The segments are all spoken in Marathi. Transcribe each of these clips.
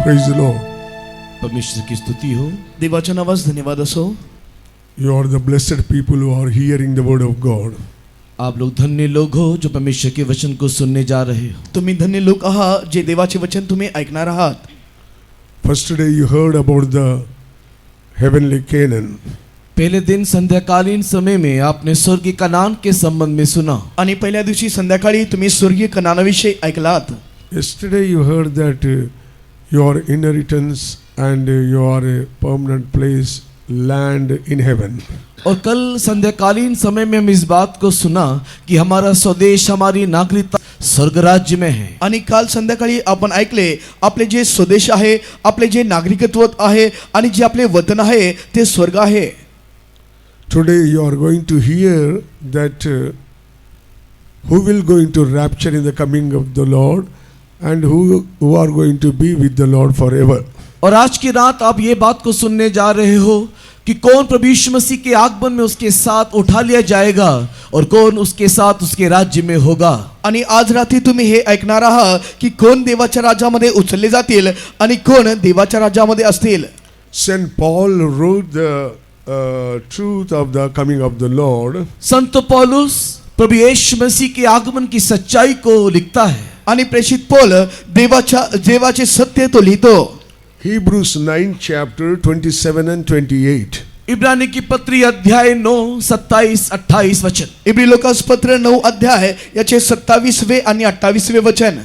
Praise the Lord. परमेश्वर की स्तुति हो. देवाच्या नावास धन्यवाद असो. You are the blessed people who are hearing the word of God. आप लोग धन्य लोग हो जो परमेश्वर के वचन को सुनने जा रहे हो. तुम्ही धन्य लोक आहात जे देवाचे वचन तुम्ही ऐकणार आहात. First day you heard about the heavenly Canaan. पहले दिन संध्याकालीन समय में आपने स्वर्गीय कनान के संबंध में सुना. आणि पहिल्या दिवशी संध्याकाळी तुम्ही स्वर्गीय कनानाविषयी ऐकलात. Yesterday you heard that your inheritance and your permanent place land in heaven. और कल संध्याकालीन समय में हम इस बात को सुना कि हमारा स्वदेश, हमारी नागरिकता स्वर्ग राज्य में है. आणि काल संध्याकाळी आपण ऐकले आपले जे स्वदेश आहे, आपले जे नागरिकत्व आहे आणि जे आपले वतन आहे ते स्वर्ग आहे. Today you are going to hear that who will going to rapture in the coming of the Lord and who are going to be with the Lord forever. और आज की रात आप ये बात को सुनने जा रहे हो कि कौन प्रभु यीशु मसीह के आगमन में उसके साथ उठा लिया जाएगा और कौन उसके साथ उसके राज्य में होगा. आणि आज रात्री तुम्ही हे ऐकणार आहात की कोण देवाच्या राज्यामध्ये उचलले जातील आणि कोण देवाच्या राज्यामध्ये असतील. Saint Paul wrote the truth of the coming of the Lord. संत पौलुस प्रभु यीशु मसीह के आगमन की सच्चाई को लिखता है. आणि प्रेषित पौल देवाचे सत्य तो लिहितो. Hebrews 9 chapter 27 and 28. इब्रानी की पत्री अध्याय 9 27-28 वचन. इब्री लोकास पत्र 9 अध्याय याचे 27वे आणि 28वे वचन.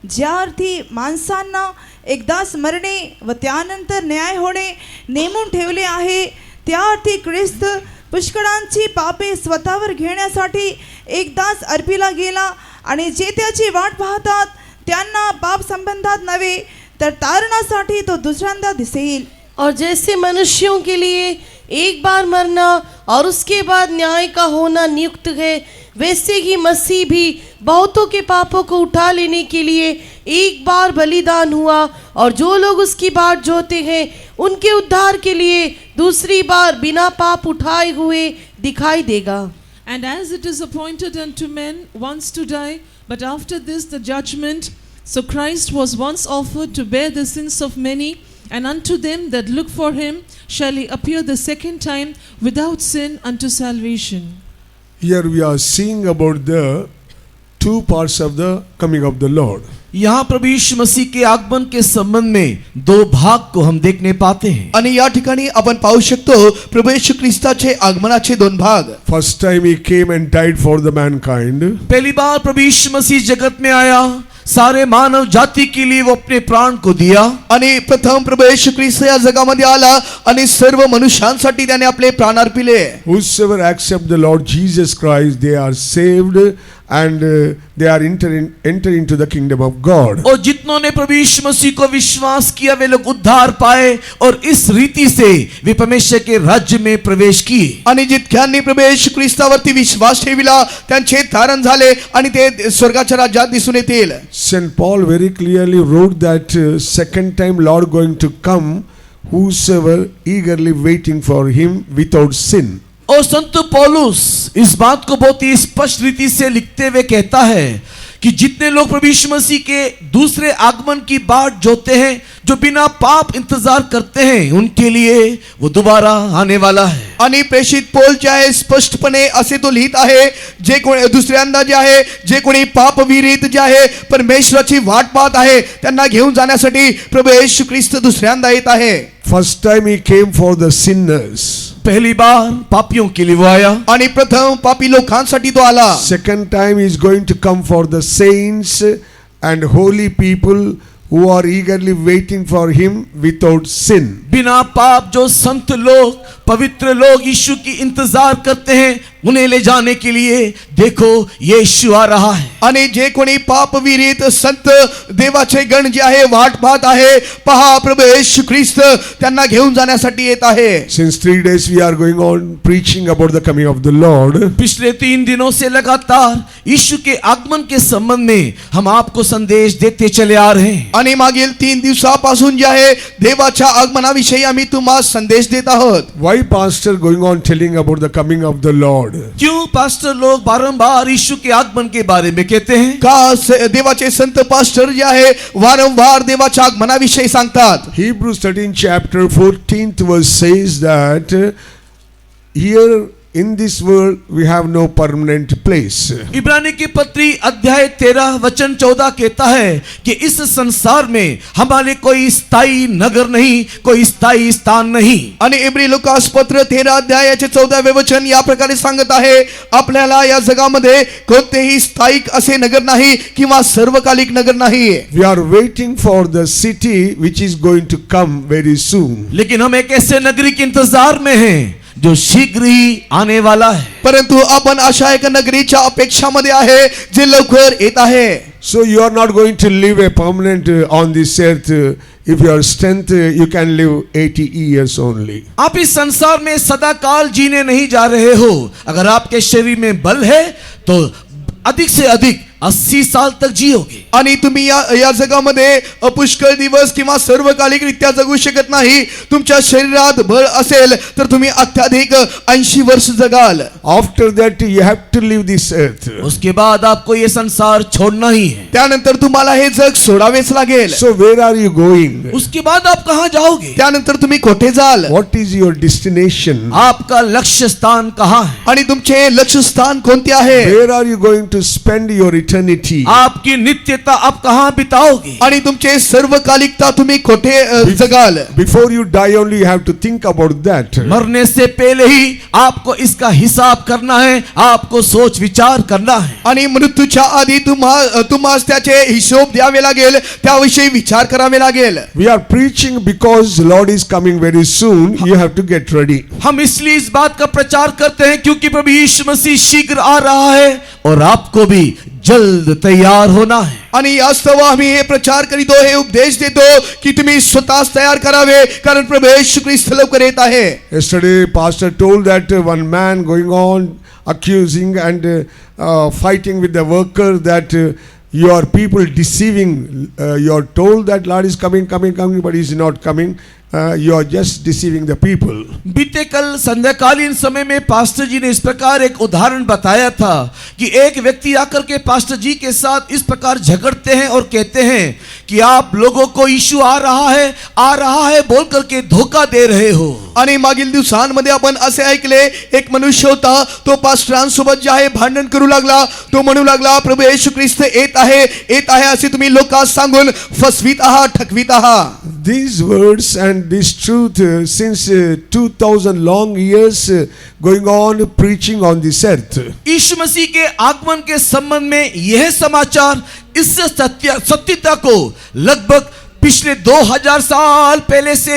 ज्या अर्थी माणसांना एकदाच मरणे व त्यानंतर न्याय होणे नेमून ठेवले आहे, त्या अर्थी ख्रिस्त पुष्कळांची पापे स्वतःवर घेण्यासाठी एकदाच अर्पीला गेला आणि जे त्याची वाट पाहतात त्यांना पाप संबंधात नव्हे तर तारणासाठी तो दुसऱ्यांदा दिसेल. और जैसे मनुष्यों के लिए एक बार मरना और उसके बाद न्याय का होना नियुक्त है, वैसे ही मसीह भी बहुतों के पापों को उठा लेने के लिए एक बार बलिदान हुआ और जो लोग उसकी बाट जोते हैं उनके उद्धार के लिए दूसरी बार बिना पाप उठाए हुए दिखाई देगा. And as it is appointed unto men once to die, but after this the judgment, so Christ was once offered to bear the sins of many, and unto them that look for him shall he appear the second time without sin unto salvation. Here we are seeing about the two parts of the coming of the Lord. यहाँ प्रभु यीशु मसीह के आगमन के संबंध में दो भाग को हम देखने पाते हैं. आणि या ठिकाणी आपण पाहू शकतो प्रभू येशू ख्रिस्ताचे आगमनाचे दोन भाग. First time he came and died for the mankind. पहली बार प्रभु यीशु मसीह जगत में आया, सारे मानव जाति के लिए वो अपने प्राण को दिया. आणि प्रथम प्रभू येशू ख्रिस्त या जगामध्ये आला आणि सर्व मनुष्यांसाठी त्याने आपले प्राण अर्पिले. Whosoever accept the Lord Jesus Christ, they are saved and they are enter into the kingdom of God. और जितनों ने प्रभु यीशु मसीह को विश्वास किया वे लोग उद्धार पाए और इस रीति से वे परमेश्वर के राज्य में प्रवेश किए. आणि जितक्यांनी प्रभू येशू ख्रिस्तावरती विश्वास ठेविला त्यांचे तारण झाले आणि ते स्वर्गाच्या राज्यात दिसून येतील. Saint Paul very clearly wrote that second time Lord going to come, whosoever eagerly waiting for him without sin. और संत पौलुस इस बात को बहुत ही स्पष्ट रीति से लिखते हुए कहता है कि जितने लोग प्रभु यीशु मसीह के दूसरे आगमन की बाट जोते हैं, जो बिना पाप इंतजार करते हैं, उनके लिए वो दोबारा आने वाला है. आणि प्रेषित पौल जे आहे स्पष्टपणे असे तो लिहित आहे, जे कोणी दुसऱ्यांदा जे आहे, जे कोणी पाप विरहित जे आहे परमेश्वराची वाट पाहत आहे त्यांना घेऊन जाण्यासाठी प्रभू येशू ख्रिस्त दुसऱ्यांदा येत आहे. First time he came for the sinners. पहली बार पापियों के लिए वो आया. आणि प्रथम पापी लोकांसाठी तो आला. Second time he is going to come for the saints and holy people who are eagerly waiting for him without sin. बिना पाप जो संत लोग, पवित्र लोग यीशु की इंतजार करते हैं, उन्हें ले जाने के लिए देखो यीशु आ रहा है. आणि जे कोणी पाप विरहित संत देवाचे गण जे आहे वाट पाहत आहे, पहा प्रभू येशू ख्रिस्त त्यांना घेऊन जाण्यासाठी येत आहे. Since 3 days we are going on preaching about the coming of the Lord. पिछले 3 दिनों से लगातार यीशु के आगमन के संबंध में हम आपको संदेश देते चले आ रहे हैं. आणि मागील 3 दिवसापासून जे आहे देवाच्या आगमनाविषयी आम्ही तुम्हाला संदेश देत आहोत. Why pastor going on telling about the coming of the Lord? Lord? क्यों पास्टर लोग बारंबार यीशु के आगमन के बारे में कहते हैं? का देवाचे संत पास्टर जे आहे वारंवार देवाच्या आगमनाविषयी सांगतात. Hebrews 13 chapter 14th verse says that here in this world we have no permanent place. इब्रानी की पत्री अध्याय 13 वचन 14 कहता है कि इस संसार में हमारे कोई स्थायी नगर नहीं, कोई स्थायी स्थान नहीं. आणि इब्री लुकास पत्र 13 अध्यायाचे 14वे वचन या प्रकारे सांगत आहे, आपल्याला या जगामध्ये कोणतेही स्थायिक असे नगर नाही किंवा सर्वकालिक नगर नाही. We are waiting for the city which is going to come very soon. लेकिन हम एक ऐसे नगरी के इंतजार में हैं जो शीघ्र ही आने वाला है. परंतु आपण अशा एका नगरीच्या अपेक्षामध्ये आहे जे लवकर येत आहे. So you are not going to live a permanent on this earth. If your strength, you can live 80 years only. आप इस संसार में सदा काल जीने नहीं जा रहे हो. अगर आपके शरीर में बल है तो अधिक से अधिक 80 साल तक जियोगे. आणि तुम्ही या जगामध्ये अपुष्कळ दिवस किंवा सर्वकालिक रित्या जगू शकत नाही. तुमच्या शरीरात बळ असेल तर तुम्ही अत्याधिक 80 वर्ष जगाल. After that, you have to leave this earth. उसके बाद आपको ये संसार छोड़ना ही है. त्यानंतर तुम्हाला हे जग सोडावेच लागेल. So where are you going? उसके बाद आप कहां जाओगे? त्यानंतर तुम्ही कोठे जाल What is your destination? आपका लक्ष्य स्थान कहां है? आणि तुमचे लक्ष्य स्थान कोणते आहे. Where are you going to spend your eternity? आपकी नित्यता आप कहां बिताओगे? आणि तुमचे सर्वकालिकता तुम्ही कोठे जगाल. Before you die only you have to think about that. मरने से पहले ही आपको इसका हिसाब करना है, आपको सोच विचार करना है. आणि मृत्यूच्या आधी तुम्हाला त्याचे हिशोब द्यावे लागेल, त्याविषयी विचार करावे लागेल. We are preaching because Lord is coming very soon. You have to get ready. हम इसलिए इस बात का प्रचार करते हैं क्योंकि प्रभु यीशु मसीह शीघ्र आ रहा है और आपको भी जल्द तैयार होना है. आणि यास्तव आम्ही हे प्रचार करीतो, हे उपदेश देतो की तुम्ही स्वतःच तयार करावे, कारण प्रभू येशू ख्रिस्त लवकर येत आहे. Yesterday, Pastor told that one man going on accusing and fighting with the worker that your people deceiving. You are told that Lord is coming, but He is not coming. You are just deceiving the people. बीते कल संध्याकालीन समय में पास्टर जी ने इस प्रकार एक उदाहरण बताया था कि एक व्यक्ति आकर के पास्टर जी के साथ इस प्रकार झगड़ते हैं और कहते हैं कि आप लोगों को यीशु आ रहा है बोल करके धोखा दे रहे हो. आणि मागील दिवसांमध्ये आपण असे ऐकले, एक मनुष्य होता, तो पास्टरांसोबत जे आहे भांडण करू लागला. तो म्हणू लागला, प्रभू येशू ख्रिस्त येत आहे असे तुम्ही लोकांस सांगून फसवीत आहात, ठकवीत आहात. These words and this truth since 2000 long years going on preaching on this earth. यीशु मसीह के आगमन के संबंध में यह समाचार इस सत्यता को लगभग पिछले 2000 साल पहले से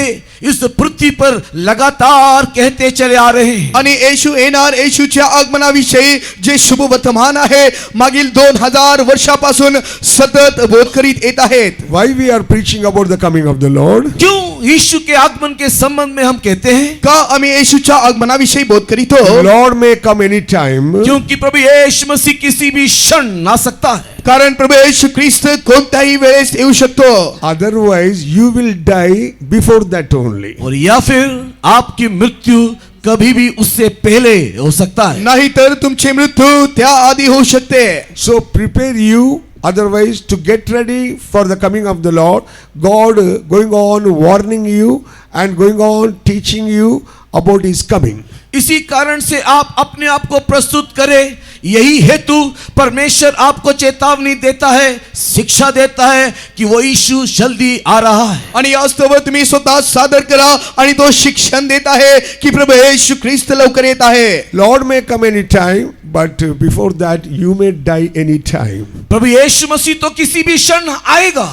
इस पृथ्वी पर लगातार कहते चले आ रहे हैं. आणि येशू येणार, येशूच्या आगमनाविषयी जे शुभ वर्तमान आहे मागील 2000 वर्षापासून सतत बोध करीत येत आहेत. Why we are preaching about the coming of the Lord? क्यों यीशु के आगमन के संबंध में हम कहते हैं? का आम्ही येशूच्या आगमनाविषयी बोध करीतो. Lord may come any time. क्योंकि प्रभु यीशु मसीह किसी भी क्षण आ सकता है. कारण प्रभू येशू ख्रिस्त कोणत्याही वेळेस येऊ शकतो. Otherwise you will die before that only. और या फिर आपकी मृत्यु कभी भी उससे पहले हो सकता है. नाहीतर तुमची मृत्यू त्या आधी होऊ शकते. So prepare you. Otherwise, to get ready for the coming of the Lord, God going on warning you and going on teaching you about His coming. इसी कारण से आप अपने आप को प्रस्तुत करें. यही हेतु परमेश्वर आपको चेतावनी देता है, शिक्षा देता है कि वो यीशु जल्दी आ रहा है. आणि वास्तव तुम्ही स्वतः सादर करा आणि तो शिक्षण देत आहे की प्रभू येशू ख्रिस्त लवकर येत आहे. Lord may come any time, but before that you may die any time. प्रभु यीशु मसीह तो किसी भी क्षण आएगा,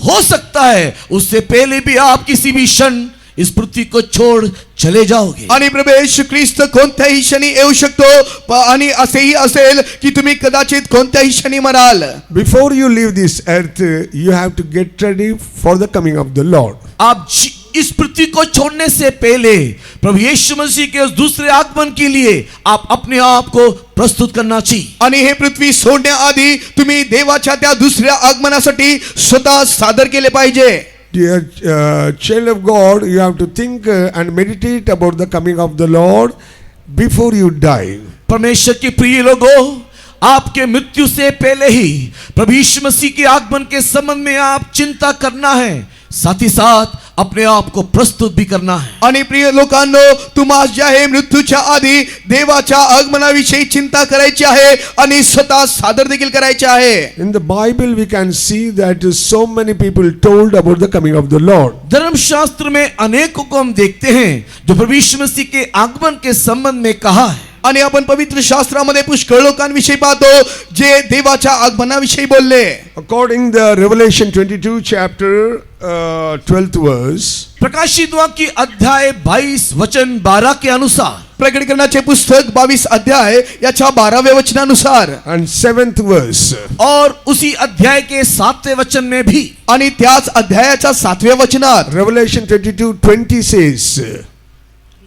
हो सकता है उससे पहले भी आप किसी भी क्षण इस पृथ्वी को छोड़ चले जाओगे. आणि प्रभू येशू ख्रिस्त कोणत्याही क्षणी येऊ शकतो आणि असेही असेल की तुम्ही कदाचित कोणत्याही क्षणी moral. Before you leave this earth, you have to get ready for the coming of the Lord. आप इस पृथ्वी को छोड़ने से पहले प्रभु यीशु मसीह के उस दूसरे आगमन के लिए आप अपने आप को प्रस्तुत करना चाहिए. आणि हे पृथ्वी सोडण्याआधी तुम्ही देवाच्या त्या दुसऱ्या आगमनासाठी स्वतः सादर केले पाहिजे. Dear child of God, you have to think and meditate about the coming of the Lord before you die. परमेश्वर के प्रिय लोगों, आपके मृत्यु से पहले ही प्रभु यीशु मसीह के आगमन के संबंध में आप चिंता करना है, साथ ही साथ अपने आप को प्रस्तुत भी करना है. आणि प्रिय लोकांनो, तुम्हाला जे आहे मृत्यूच्या आधी देवाच्या आगमनाविषयी चिंता करायची आहे आणि स्वतः सादर देखील करायचे आहे. In the Bible, we can see that so many people told about the coming of the Lord. धर्मशास्त्र में अनेकों को हम देखते हैं जो प्रभु यीशु मसीह के आगमन के संबंध में कहा है. आणि आपण पवित्र शास्त्रामध्ये पुष्कळ लोकांविषयी पाहतो जे देवाच्या आगमनाविषयी बोलले. According to Revelation 22 chapter 12th verse, प्रकाशित वाक्य अध्याय 22 वचन 12 के अनुसार, प्रकटीकरणाचे पुस्तक 22 अध्याय याच्या 12व्या वचनानुसार and 7th verse, और उसी अध्याय के 7वें वचन में भी, आणि त्याच अध्यायाच्या 7व्या वचनात Revelation 22:20 says,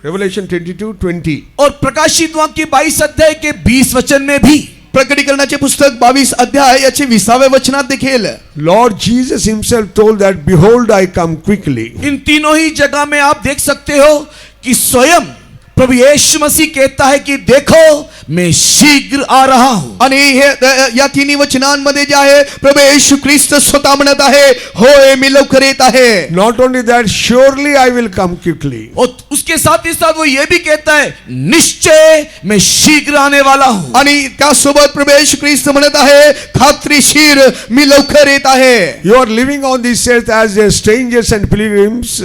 Revelation 22:20, और प्रकाशित वाक्य 22 अध्याय के 20 वचन में भी, प्रकटीकरणाचे पुस्तक 22 अध्याय याचे 20व्या वचनात देखील Lord Jesus himself told that, behold, I come quickly. In तीनों ही जगह में आप देख सकते हो कि स्वयं प्रभु यीशु मसीह कहता है कि देखो मैं शीघ्र आ रहा हूं. आणि हे या तिन्ही वचनांमध्ये जे आहे प्रभू येशू ख्रिस्त स्वतः म्हणत आहे, होय मी लवकर येत आहे. Not only that, surely I will come quickly. और उसके साथ ही साथ वो ये भी कहता है, निश्चय मैं शीघ्र आने वाला हूं. आणि त्यासोबत प्रभू येशू ख्रिस्त म्हणत आहे, खात्रीशीर मी लवकर येत आहे. You are living on this earth as strangers and pilgrims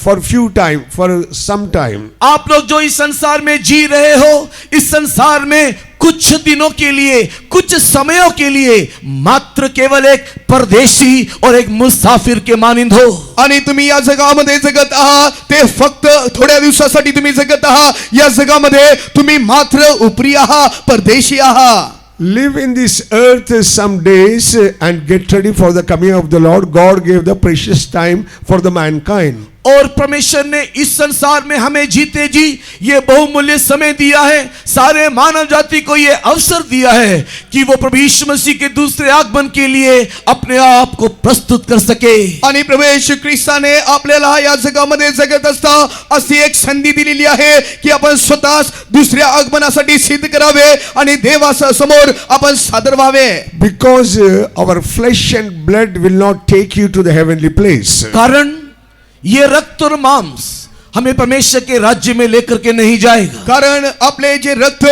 for few time, for some time. आप लोग जो इस संसार में जी रहे हो, इस संसार में कुछ दिनों के लिए, कुछ समयों के लिए मात्र केवल एक परदेशी और एक मुसाफिर के मानिंद हो. आणि तुम्ही या जगामध्ये जगत आहात ते फक्त थोड्या दिवसासाठी तुम्ही जगत आहात. या जगामध्ये तुम्ही मात्र उपरी आहात, परदेशी आहात. Live in this earth some days and get ready for the coming of the Lord. God gave the precious time for the mankind. और परमेश्वर ने इस संसार में हमें जीते जी ये बहुमूल्य समय दिया है, सारे मानव जाति को ये अवसर दिया है कि वो प्रभु यीशु मसीह के दूसरे आगमन के लिए अपने आप को प्रस्तुत कर सके. आणि प्रभू येशू ख्रिस्ताने आपल्याला या जगामध्ये जगत असता अशी एक संधी दिलेली आहे की आपण स्वतःच दुसऱ्या आगमनासाठी सिद्ध करावे आणि देवासमोर आपण सादर व्हावे. Because our flesh and blood will not take you to the heavenly place. कारण ये रक्त और मांस हमें परमेश्वर के राज्य में लेकर के नहीं जाएगा. कारण आपले जे रक्त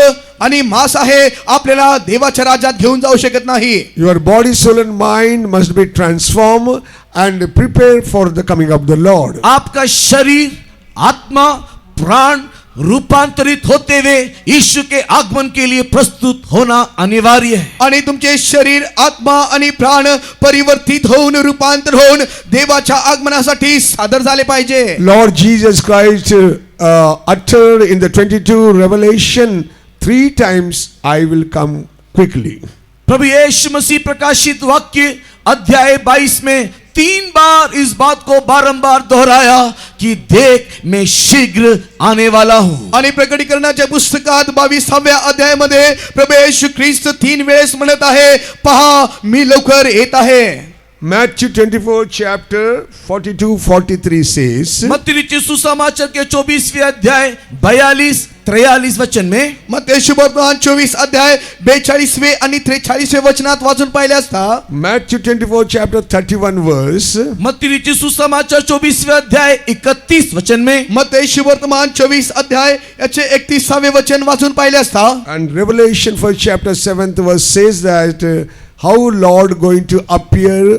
आणि मांस आहे आपल्याला देवाच्या राज्यात घेऊन जाऊ शकत नाही. Your body, soul and mind must be transformed and prepared for the coming of the Lord. आपका शरीर, आत्मा, प्राण रूपांतरित होते हुए यीशु के आगमन के लिए प्रस्तुत होना अनिवार्य है. आणि तुमचे शरीर, आत्मा आणि प्राण परिवर्तित होऊन, रूपांतर होऊन देवाच्या आगमनासाठी सादर झाले पाहिजे. Lord Jesus Christ uttered in the 22 Revelation 3 times, I will come quickly. प्रभु यीशु मसीह प्रकाशित वाक्य अध्याय 22 में 3 बार इस बात को बारंबार दोहराया कि देख मैं शीघ्र आने वाला हूं. आणि प्रकटीकरणाच्या पुस्तकात 22व्या अध्यायामध्ये प्रभू येशू ख्रिस्त 3 वेळेस म्हणत आहे, पहा मी लवकर येत आहे. Matthew 24 chapter 42-43 says, मत्ती लिखित सुसमाचार के 24वें अध्याय 42-43 वचन में, मत्ती सुवर्तमान 24 अध्याय 42 आणि 43 वचनात वाचून पाहिले असता, Matthew 24 chapter 31 verse, मत्ती लिखित सुसमाचार 24वें अध्याय 31 वचन में, मत्ती सुवर्तमान 24 अध्याय याचे 31वे वचन वाचून पाहिले असता, and Revelation 1 chapter 7th verse says that how Lord going to appear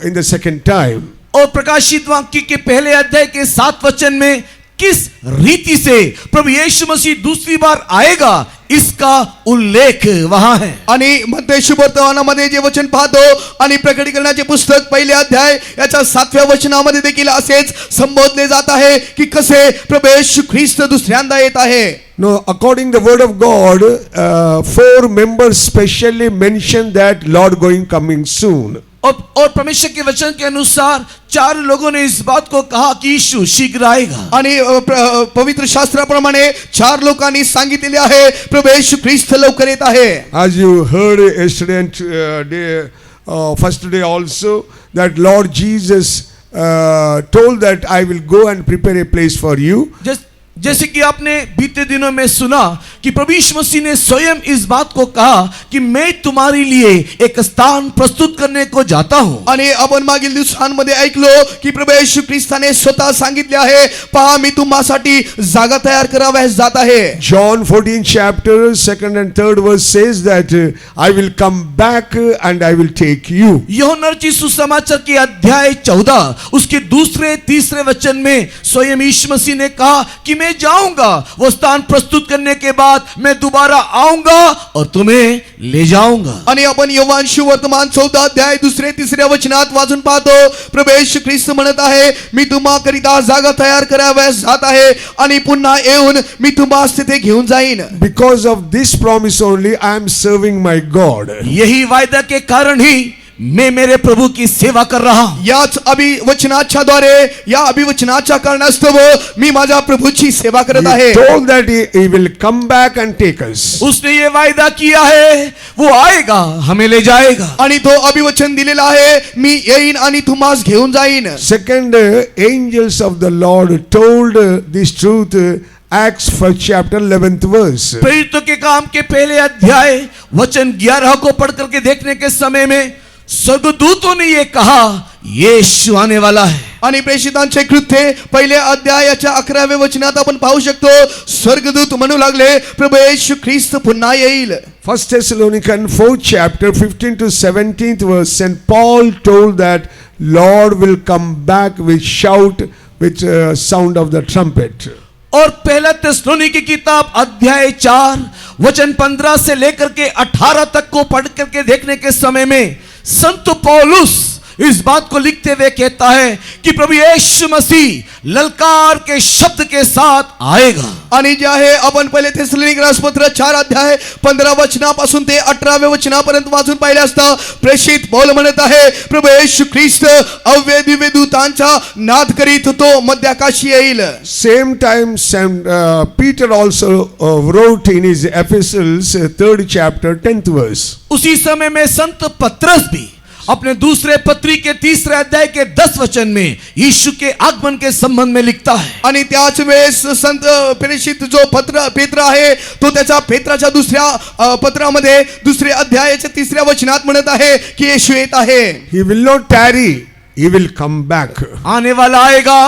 in the second time. और प्रकाशित वाक्य के पहले अध्याय के 7 वचन में किस रीति से प्रभु यीशु मसीह दूसरी बार आएगा इसका उल्लेख वहां है. आणि मत्ती सुवर्तमानामध्ये जे वचन पाहतो आणि प्रकटीकरणाचे पुस्तक पहिले अध्याय याच्या 7व्या वचनामध्ये देखील असेच संबोधले जात आहे की कसे प्रभू येशू ख्रिस्त दुसऱ्यांदा येत आहे. No, according the word of God, 4 members specially mention that Lord going coming soon. और परमेश्वर के वचन के अनुसार 4 लोगों ने इस बात को कहा कि यीशु शीघ्र आएगा. आणि पवित्र शास्त्राप्रमाणे 4 लोकांनी सांगितलेले आहे प्रभू येशू ख्रिस्त लवकर येत आहे. As you heard yesterday and first day also, that Lord Jesus told that I will go and prepare a place for you. जैसे कि आपने बीते दिनों में सुना कि प्रभु यीशु मसीह ने स्वयं इस बात को कहा कि मैं तुम्हारे लिए एक स्थान प्रस्तुत करने को जाता हूं. आणि आपण मागील दिवसांमध्ये ऐकलो की प्रभू येशू ख्रिस्ताने स्वतः सांगितले आहे, पहा मी तुम्हासाठी जागा तयार करावयास जात आहे. John 14 chapter 2nd and 3rd verse says that I will come back and I will take you. यूहन्ना रचित सुसमाचार के अध्याय 14 उसके दूसरे तीसरे वचन में स्वयं यीशु मसीह ने कहा कि मैं जाऊंगा, वो स्थान प्रस्तुत करने के बाद मैं दोबारा आऊंगा और तुम्हें ले जाऊंगा. आणि आपण योहान सुवर्तमान 14 अध्याय दुसरे तिसऱ्या वचनात वाचून पाहतो, प्रभू येशू ख्रिस्त म्हणत आहे, मी तुम्हाकरिता जागा तयार करावयास जात आहे आणि पुन्हा येऊन मी तुम्हास तिथे घेऊन जाईन. Because of this promise only I am serving my God. यही वायदा के कारण ही मैं मेरे प्रभु की सेवा कर रहा हूं. याच अभिवचनाच्या द्वारे, या अभिवचनाच्या कारणास्तव मी माझ्या प्रभूची सेवा करत He आहे. told that he will come back and take us. उसने ये वायदा किया है, वो आएगा, हमें ले जाएगा. आणि तो अभिवचन दिलेला आहे, मी येईन आणि तुम्हास घेऊन जाईन. Second, angels of the Lord told this truth. Acts 1st chapter 11th verse. प्रेरितों के काम के पहले अध्याय वचन 11 को पढ़ करके देखने के समय में स्वर्गदूतों ने ये कहा, यीशु आने वाला है. आणि प्रेषितांचे कृत्य पहिल्या अध्यायाच्या 11व्या वचनात आपण पाहू शकतो, स्वर्गदूत म्हणू लागले, प्रभू येशू ख्रिस्त पुन्हा येईल. 1 Thessalonians 4th chapter 15 to 17th verse. St. Paul told that Lord will come back with shout, with sound of the trumpet. और पहला थिस्सलुनीकी की किताब अध्याय 4 वचन 15 से लेकर के 18 तक को पढ़ करके देखने के समय में संत पौलुस इस बात को लिखते हुए कहता है कि प्रभु यीशु मसीह ललकार के शब्द के साथ आएगा. आणि जे आहे आपण पहिले थिस्सलुनीकरास पत्र 4 अध्याय 15 वचनापासून ते 18व्या वचनापर्यंत वाचून पाहिले असता प्रेषित पौल म्हणत आहे, प्रभू येशू ख्रिस्त अव्य दिव्य दूतांचा नाद करीत तो मध्याकाशी येईल. Same time Peter also wrote in his epistles 3rd chapter 10th verse. उसी समय में संत पत्रस भी अपने दूसरे पत्री के तीसरे अध्याय के 10 वचन में यीशु के आगमन के संबंध में लिखता है. आणि त्याच वेळेस संत प्रेषित जो पेत्र आहे, तो त्याच्या पेत्राच्या दुसऱ्या पत्रामध्ये दुसऱ्या अध्यायाच्या 3ऱ्या वचनात म्हणत आहे की येशू येत आहे. He will not tarry, he will come back. आने वाला आएगा,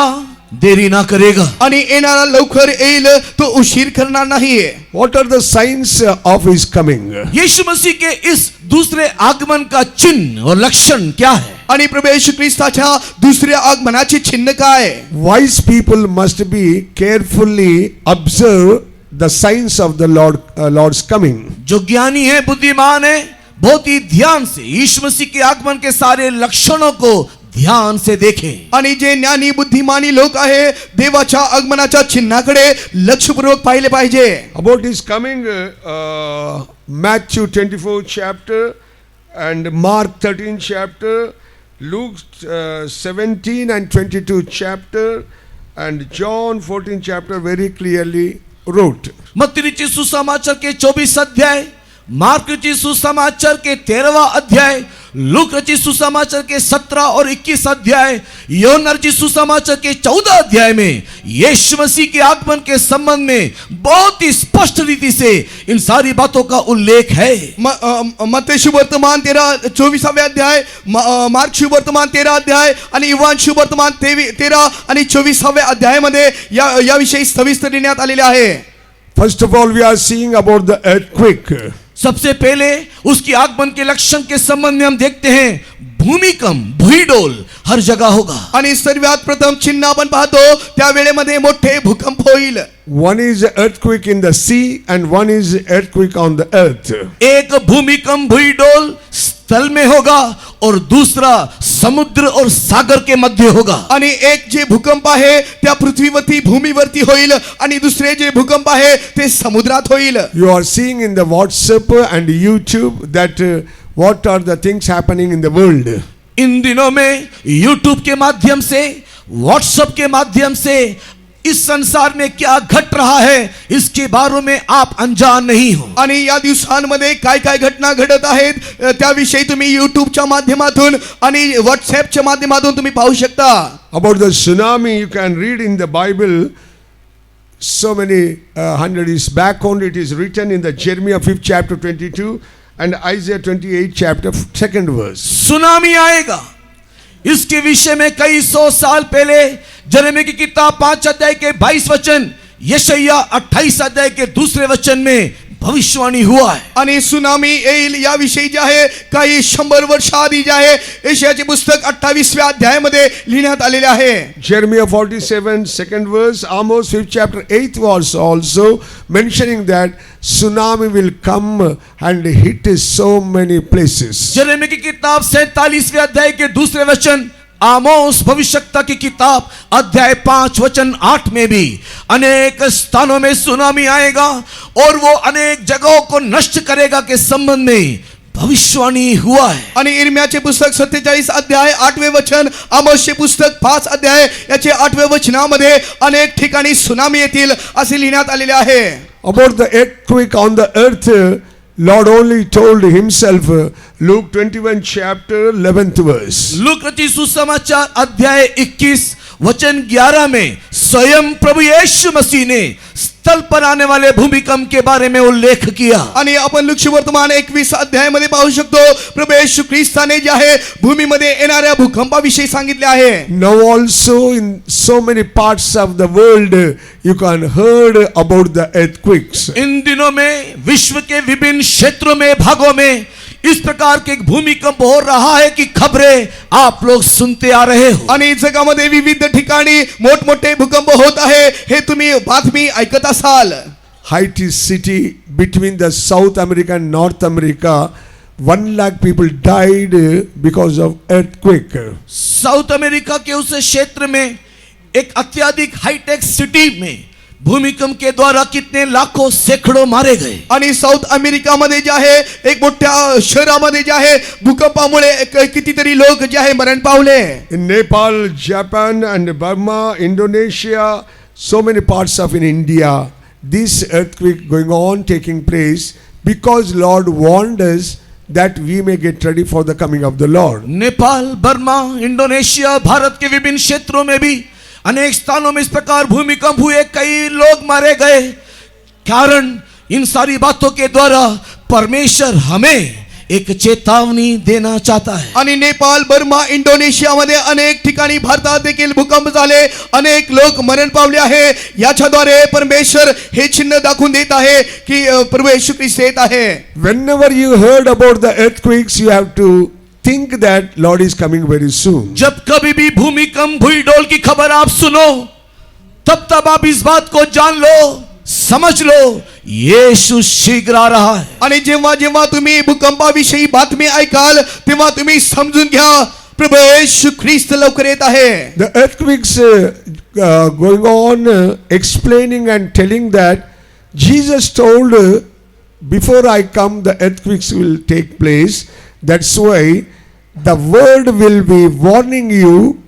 देरी ना करेगा. आणि येणारा लवकर येईल, तो उशीर करणार नाही. What are the signs of his coming? यीशु मसीह के इस दूसरे आगमन का चिन्ह और लक्षण क्या है? आणि प्रभू येशू ख्रिस्ताच्या दुसऱ्या आगमनाचे चिन्ह काय? Wise people must be carefully observe the signs of the Lord's coming. जो ज्ञानी है, बुद्धिमान है, बहुत ही ध्यान से यीशु मसीह के आगमन के सारे लक्षणों को ध्यान से देखें. आणि जे ज्ञानी बुद्धिमानी लोक आहे, देवाच्या आगमनाच्या चिन्हाकडे लक्षपूर्वक पाहिले पाहिजे. About his coming, Matthew 24 chapter and Mark 13 chapter, Luke 17 and 22 chapter and John 14 chapter very clearly wrote. मत्ती रचित सुसमाचार के 24 अध्याय, मार्क रचित सुसमाचार के 13वां अध्याय, लूक रचित सुसमाचार के 17 और 21 अध्याय, यूहन्ना रचित सुसमाचार के 14 अध्याय में यीशु मसीह के आगमन के संबंध में बहुत ही स्पष्ट रीति से इन सारी बातों का उल्लेख है. मत्ती सुवर्तमान 24व्या अध्याय, मार्क सुवर्तमान 13 अध्याय आणि युवान सुवर्तमान 13 आणि 24व्या अध्यायामध्ये याविषयी सविस्तर लिहिण्यात आलेले आहे. First of all, we are seeing about the earthquake. सबसे पहले उसकी आगमन के लक्षण के संबंध में हम देखते हैं, भूमिकंप, भूईडोल हर जगह होगा. आणि सर्वात प्रथम चिन्ह आपण पाहतो, त्या वेळेमध्ये मोठे भूकंप होईल. One is earthquake in the sea and one is earthquake on the earth. एक भूमिकंप, भूईडोल स्थल में होगा और दूसरा समुद्र और सागर के मध्य होगा. आणि एक जे भूकंप आहे त्या पृथ्वीवरती भूमीवरती होईल आणि दुसरे जे भूकंप आहे ते समुद्रात होईल. You are seeing in the WhatsApp and YouTube that what are the things happening in the world. In दिनों में YouTube के माध्यम से, WhatsApp के माध्यम से इस संसार में क्या घट रहा है इसके बारे में आप अनजान नहीं हो. आणि या दिवसांमध्ये काय काय घटना घडत आहेत त्याविषयी तुम्ही YouTubeच्या माध्यमातून आणि WhatsAppच्या माध्यमातून तुम्ही पाहू शकता. About the tsunami, you can read in the Bible, so many 100 years back only. It is written in the Jeremiah 5th chapter 22 and Isaiah 28 chapter 2nd verse. Tsunami आएगा, इसके विषय में कई सौ साल पहले यिर्मयाह की किताब 5 अध्याय के 22 वचन, यशायाह 28 अध्याय के 2 वचन में भविष्यवाणी हुआ है. आणि सुनामी येईल याविषयी जे आहे काही 100 वर्ष आधी जे आहे यशायाचे पुस्तक 28व्या अध्यायामध्ये लिहिण्यात आलेले आहे. Jeremiah 47 2nd verse, Amos 5th chapter 8th verse also mentioning that tsunami will come and hit so many places. यिर्मयाह की किताब 47वें अध्याय के 2 वचन, आमोस भविष्यवक्ता की किताब अध्याय 5 वचन 8 में भी अनेक स्थानों में सुनामी आएगा और वो अनेक जगहों को नष्ट करेगा के संबंध में भविष्यवाणी हुआ है. आणि इर्म्याचे पुस्तक 47 अध्याय 8वें वचन, आमोसचे पुस्तक 5 अध्याय याचे 8वें वचनामध्ये अनेक ठिकाणी सुनामी येतील असे लिहिण्यात आलेले आहे. About the earthquake on the earth, Lord only told himself, Luke 21 chapter 11th verse. लूका रचित सुसमाचार अध्याय 21 वचन 11 में स्वयं प्रभु यीशु मसीह ने स्थल पर आने वाले भूमिकंप के बारे में उल्लेख किया. आणि आपण लुक वर्तमान 21 अध्यायामध्ये पाहू शकतो प्रभू येशू ख्रिस्ताने जे आहे भूमीमध्ये येणाऱ्या भूकंपाविषयी सांगितले आहे. Now also in so many parts of the world you can heard about the earthquakes. In दिनों में विश्व के विभिन्न क्षेत्रों में भागों में इस प्रकार के एक भूमिकंप हो रहा है कि खबरें आप लोग सुनते आ रहे हो. आणि जगामध्ये विविध ठिकाणी मोठमोठे भूकंप होत आहे हे तुम्ही बातमी ऐकत असाल. Haiti city between the South America and North America, 1 lakh people died because of earthquake. South America के उस क्षेत्र में एक अत्यधिक हाईटेक सिटी में भूमिकंप के द्वारा कितने लाखों सैकड़ों मारे गए. आणि साऊथ अमेरिकामध्ये जे आहे एक मोठ्या शहरामध्ये जे आहे भूकंपामुळे कितीतरी लोक जे आहे मरण पावले. In Nepal, Japan and Burma, Indonesia, so many parts of in India, this earthquake going on taking place because Lord warned us that we may get ready for the coming of the Lord. Nepal, Burma, Indonesia, Bharat के विभिन्न क्षेत्रों में भी अनेक स्थानों में इस प्रकार भूमिकंप हुए, कई लोग मारे गए. कारण इन सारी बातों के द्वारा परमेश्वर हमें एक चेतावनी देना चाहता है. आणि नेपाळ, बर्मा, इंडोनेशियामध्ये अनेक ठिकाणी भारतात देखील भूकंप झाले, अनेक लोक मरण पावले आहे. याच्याद्वारे परमेश्वर हे चिन्ह दाखवून देत आहे की प्रभू येशू ख्रिस्त येत आहे. Whenever you heard about the earthquakes, you have to think that Lord is coming very soon. जब कभी भी भूमिकंप, भूईडोल की खबर आप सुनो, तब आप इस बात को जान लो, समझ लो, यीशु शीघ्र आ रहा है. आणि जेव्हा जेव्हा तुम्ही भूकंपाविषयी बातमी ऐकाल तेव्हा तुम्ही समजून घ्या प्रभू येशू ख्रिस्त लवकर येत आहे. The earthquakes going on explaining and telling that Jesus told before I come the earthquakes will take place. That's why the word will be warning you.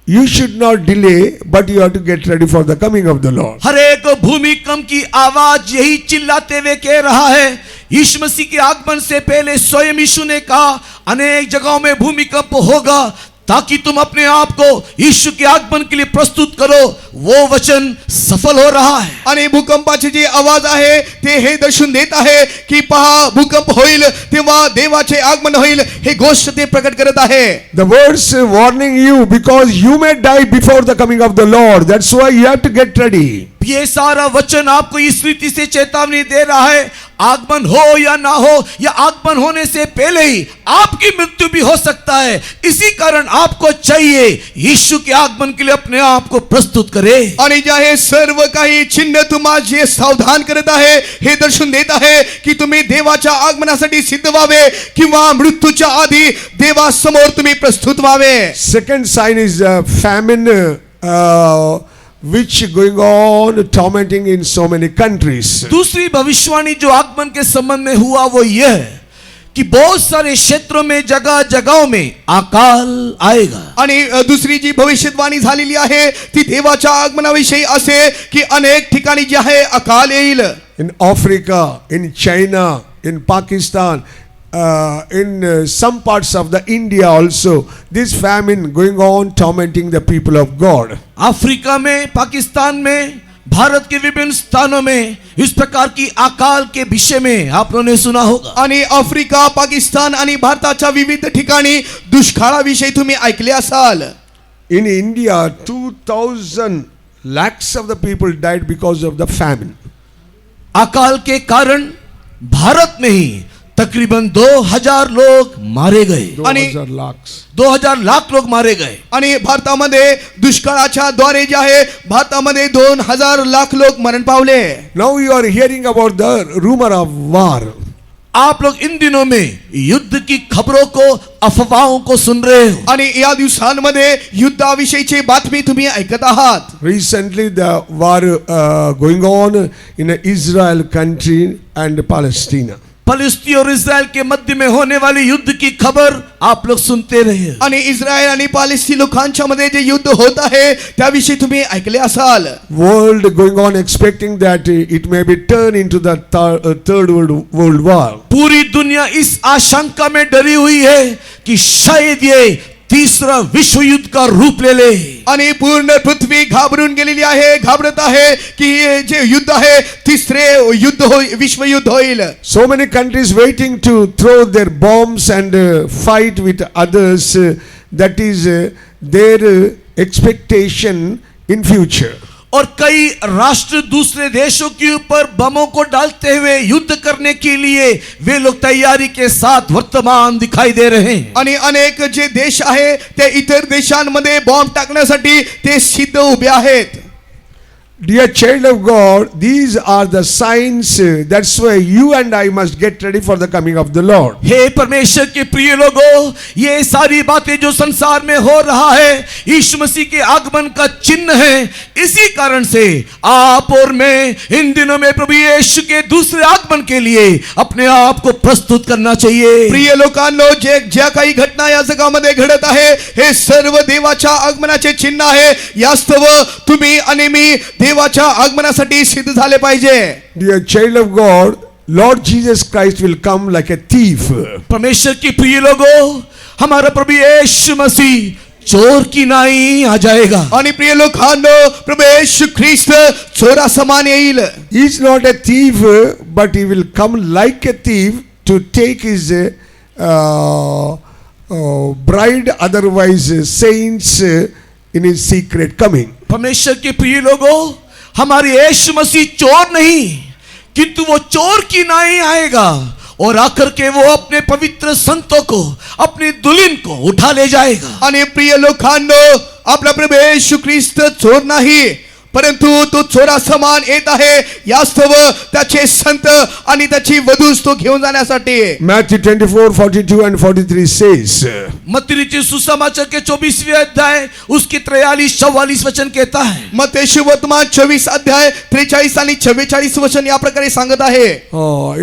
You should not delay, but you have to get ready for the coming of the Lord. हर एक भूमिकंप की आवाज यही चिल्लाते हुए कह रहा है, यीशु मसीह के आगमन से पहले स्वयं यीशु ने कहा अनेक जगहों में भूमिकंप होगा ताकि तुम अपने आप को यीशु के आगमन के लिए प्रस्तुत करो. वो वचन सफल हो रहा है. आणि भूकंपाची जी आवाज आहे ते हे दर्शन देत आहे की पहा भूकंप होईल तेव्हा देवाचे आगमन होईल हे गोष्ट ते प्रकट करत आहे. The words warning you because you may die before the coming of the Lord. That's why you have to get ready. ये सारा वचन आपको इस रीति से चेतावनी दे रहा है, आगमन हो या ना हो या आगमन होने से पहले ही आपकी मृत्यु भी हो सकता है. इसी कारण आपको चाहिए यीशु के आगमन के लिए अपने आप को प्रस्तुत करे. आणि जे आहे सर्व काही चिन्ह तुम्हाला जे सावधान करत आहे हे दर्शन देत आहे की तुम्ही देवाच्या आगमनासाठी सिद्ध व्हावे किंवा मृत्यूच्या आधी देवासमोर तुम्ही प्रस्तुत व्हावे. Second sign is famine which going on tormenting in so many countries. दूसरी भविष्यवाणी जो आगमन के संबंध में हुआ वो यह है कि बहुत सारे क्षेत्रों में जगह जगहों में अकाल आएगा. आणि दुसरी जी भविष्यवाणी झालेली आहे ती देवाच्या आगमनाविषयी असे की अनेक ठिकाणी जे आहे अकाल येईल. In Africa, in China, in Pakistan, in some parts of the India also, this famine going on tormenting the people of God. Africa में, पाकिस्तान में, भारत के विभिन्न स्थानों में इस प्रकार की अकाल के विषय में आप लोगों ने सुना होगा। आणि आफ्रिका, पाकिस्तान आणि भारताच्या विविध ठिकाणी दुष्काळाविषयी तुम्ही ऐकले असाल. In India, 2,000 lakhs of the people died because of the famine. अकाल के कारण भारत में ही तकरीबन 2000 लोग मारे गए। 2,000 lakhs. 2000 लाख लोग मारे गए। आणि भारतामध्ये दुष्काळाच्या द्वारे जे आहे भारतामध्ये 2000 लाख लोक मरण पावले. Now you are hearing about the rumor of war. आप लोग इन दिनों में युद्ध की खबरों को, अफवाहों को सुन रहे हो। आणि या दिवसांमध्ये युद्धाविषयीची बातमी तुम्ही ऐकत आहात. Recently the war going on in Israel country and Palestine. फलस्तीन और इस्राएल के मध्य में होने वाली युद्ध की खबर आप लोग सुनते रहे। आणि इस्रायल आणि पालेस्तीन लोकांच्या मध्ये जे युद्ध होत आहे त्याविषयी तुम्ही ऐकले असाल. World going on expecting that it may be turned into the third world war. पूरी दुनिया इस आशंका में डरी हुई है कि शायद ये तीसरा विश्व युद्ध का रूप ले ले। आणि पूर्ण पृथ्वी घाबरून गेलेली आहे, घाबरत आहे की हे जे युद्ध आहे तिसरे युद्ध विश्व युद्ध होईल. So many countries waiting to throw their bombs and fight with others. That is their expectation in future. और कई राष्ट्र दूसरे देशों के ऊपर बमों को डालते हुए युद्ध करने के लिए वे लोग तैयारी के साथ वर्तमान दिखाई दे रहे हैं। आणि अनेक जे देश आहे ते इतर देशांमध्ये बॉम्ब टाकण्यासाठी ते सिद्ध उभे आहेत. Dear child of God, these are the signs. That's why you and I must get ready for the coming of the Lord. हे परमेश्वर के प्रिय लोगों, ये सारी बातें जो संसार में हो रहा है यीशु मसीह के आगमन का चिन्ह है। इसी कारण से आप और मैं इन दिनों में प्रभु यीशु के दूसरे आगमन के लिए अपने आप को प्रस्तुत करना चाहिए। प्रिय लोकांनो, जे ज्या काही घटना या जगामध्ये घडत आहे हे सर्व देवाच्या आगमनाचे चिन्ह आहे। यास्तव तुम्ही आणि मी देवाच्या आगमनासाठी सिद्ध झाले पाहिजे. Dear child of God, Lord Jesus Christ will come like a thief. परमेश्वर की प्रिय लोगों, हमारा प्रभु यीशु मसीह चोर की नाई आ जाएगा। आणि प्रिय लोकांनो, प्रभू येशू ख्रिस्त चोरा समान येईल. He is not a thief, but he will come like a thief to take his bride, otherwise saints in his secret coming. परमेश्वर के प्रिय लोगों, हमारे यीशु मसीह चोर नहीं किंतु वो चोर की नाई आएगा और आकर के वो अपने पवित्र संतों को, अपनी दुल्हन को उठा ले जाएगा। आणि प्रिय लोकांनो, आपला प्रभू येशू ख्रिस्त चोर नाही परंतु तो चोरा समान येत आहे। यास्तव त्याचे संत आणि त्याची वधूस तो घेऊन जाण्यासाठी. Matthew 24:42 and 43 says, मत्ती सुसमाचार के 24वें अध्याय उसके 43-44 वचन कहता है। मत्ती सुवर्तमान 24 अध्याय 43 आणि 44 वचन या प्रकारे सांगत आहे.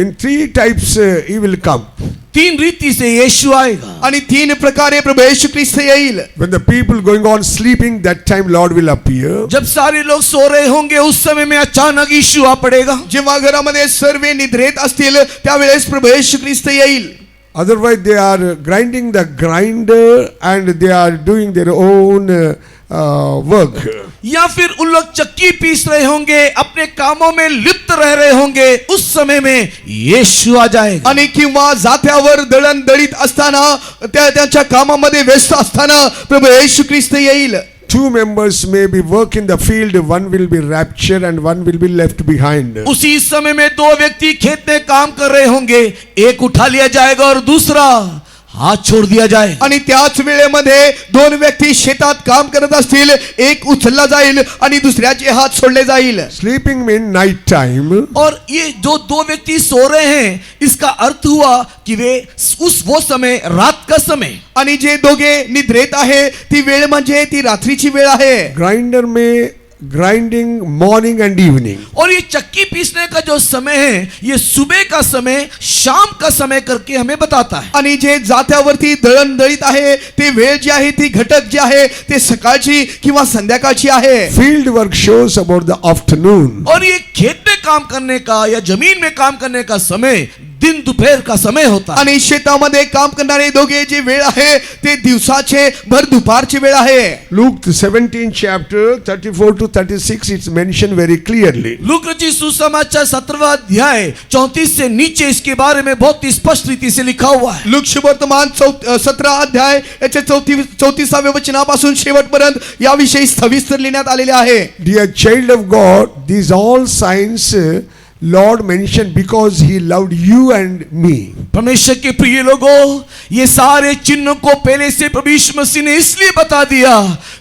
in three types he will come. 3 रीति से यीशु आएगा आणि 3 प्रकारे प्रभू येशू ख्रिस्त येईल. When the people going on sleeping, that time Lord will appear. जब सारे लोग सो रहे होंगे उस समय में अचानक यीशु आ पड़ेगा। जेव्हा घरामध्ये सर्व निद्रेत असतील त्यावेळेस प्रभू येशू ख्रिस्त येईल. Otherwise they are grinding the grinder and they are doing their own work. या फिर उन लोग चक्की पीस रहे होंगे, अपने कामों में लिप्त रह रहे होंगे, उस समय में यीशु आ जाएगा। आणि किंवा जात्यावर दळण दळीत असताना त्यांच्या कामामध्ये व्यस्त असताना प्रभू येशू ख्रिस्त येईल. 2 members may be work in the field, one will be raptured and one will be left behind. उसी समय में 2 व्यक्ति खेत में काम कर रहे होंगे, एक उठा लिया जाएगा और दूसरा हाथ छोड़ दिया जाएगा। आणि त्याच वेळेमध्ये 2 व्यक्ती शेतात काम करत असतील, एक उचलला जाईल आणि दुसऱ्याचे हात सोडले जाईल. Sleeping mean night time. और ये जो 2 व्यक्ति सो रहे हैं इसका अर्थ हुआ कि वे वो समय रात का समय। आणि जे दोघे निद्रेत आहे ती वेळ म्हणजे ती रात्रीची वेळ आहे. Grinder में grinding morning and evening. और ये चक्की पीसने का जो समय है ये सुबह का समय, शाम का समय करके हमें बताता है। आणि जे जात्यावरती दळण दळीत आहे ते वेळ जी आहे ती घटक जी आहे ते सकाळची किंवा संध्याकाळची आहे. Field work shows about the afternoon. और ये खेत में काम करने का या जमीन में काम करने का समय दिन दोपहर का समय होता है। आणि शेतामध्ये काम करणारे दोघे जे वेळ आहे ते दिवसाचे भर दुपारची वेळ आहे. Luke 17 chapter 34 to 36 it's mentioned very clearly. Look रचित सुसमाचार 17वां अध्याय 34 से नीचे इसके बारे में बहुत ही स्पष्ट रीति से लिखा हुआ है। लूक शुभवर्तमान 17 अध्याय याच्या 34व्या वचनापासून शेवटपर्यंत याविषयी सविस्तर लिहिण्यात आलेले आहे. Dear child of God, these all signs Lord mentioned because he loved you and me. परमेश्वर के प्रिय लोगों, ये सारे चिन्हों को पहले से प्रभु यीशु मसीह ने इसलिए बता दिया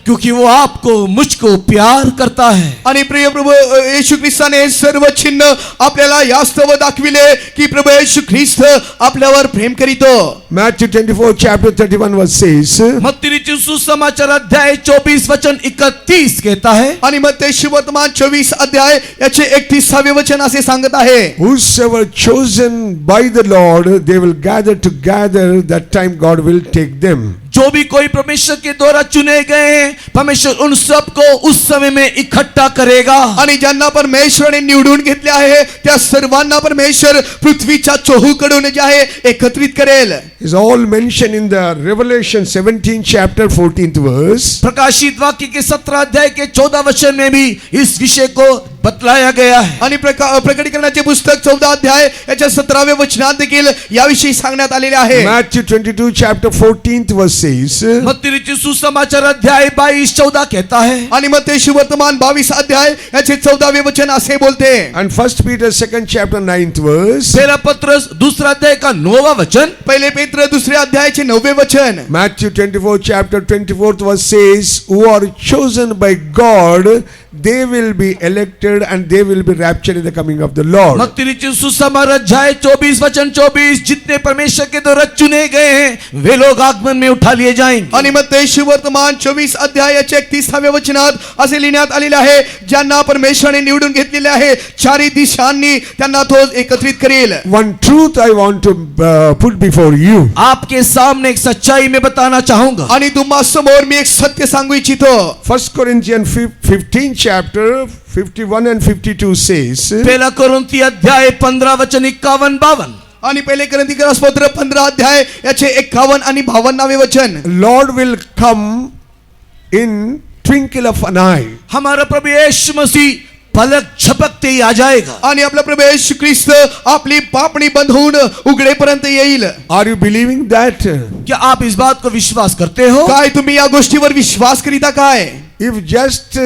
क्योंकि वो आपको मुझको प्यार करता है. आणि प्रिय प्रभू येशू ख्रिस्ताने सर्व चिन्ह आपल्याला यास्तव दाखविले की प्रभू येशू ख्रिस्त आपल्यावर प्रेम करीतो. Matthew 24 chapter 31 verse says, मत्ती रचित सुसमाचार अध्याय 24 वचन 31 कहता है, आणि मत्ती शुभवर्तमान 24 अध्याय याचे 31वें वचन असे सांगत आहे. whosoever chosen by the Lord, they will gather together, that time God will take them. जो भी कोई परमेश्वर के द्वारा चुने गए हैं, परमेश्वर उन सबको उस समय में इकट्ठा करेगा. आणि ज्यांना परमेश्वराने निवडून घेतले आहे त्या सर्वांना परमेश्वर पृथ्वीच्या चोहूकडून जे आहे एकत्रित करेल. Is all mentioned in the Revelation 17 chapter 14th verse. प्रकाशित वाक्य के 17 अध्याय के 14 वचन में भी इस विषय को बतलाया गया है. आणि प्रकटीकरणाचे पुस्तक 14 अध्याय याच्या 17व्या वचनात देखील याविषयी सांगण्यात आलेले आहे. Matthew 22 chapter 14th verse says, मत्ती रचित सुसमाचार अध्याय 22-14 कहता है, आणि मत्ती शुभवर्तमान 22 अध्याय याचे 14वें वचन असे बोलते. and 1 Peter 2nd chapter 9th verse. पहला पत्रस दूसरा अध्याय का 9वां वचन, पहिले पेत्र दुसऱ्या अध्यायाचे 9वें वचन. Matthew 24 chapter 24th verse says, who are chosen by God, they will be elected and they will be raptured in the coming of the Lord. मत्ती रचित सुसमाचार अध्याय 24 वचन 24, जितने परमेश्वर के द्वारा चुने गए हैं वे लोग आगमन में उठा लिए जाएंगे. आणि मत्ती शुभवर्तमान 24 अध्यायाच्या 31व्या वचनात असे लिहिण्यात आलेले आहे, ज्यांना परमेश्वराने निवडून घेतलेले आहे चारी दिशांनी त्यांना तो एकत्रित करेल. One truth I want to put before you. आपके सामने एक सच्चाई में बताना चाहूंगा. आणि तुम्हा समोर मी एक सत्य सांगू इच्छितो. 1 Corinthians 15 chapter 51 and 52 says, पहला कोरिन्थी अध्याय 15 वचन 51-52. आणि पहिले कोरिन्थीकरास पत्र 15 अध्याय याचे 51 आणि 52वें वचन. Lord will come in twinkle of an eye. हमारा प्रभु यीशु मसीह पलक झपकते ही आ जाएगा. आणि आपला प्रभू येशू ख्रिस्त आपली पापणी बंद होऊन उघडेपर्यंत येईल. Are you believing that? क्या आप इस बात को विश्वास करते हो? काय तुम्ही या गोष्टीवर विश्वास करीता काय? If just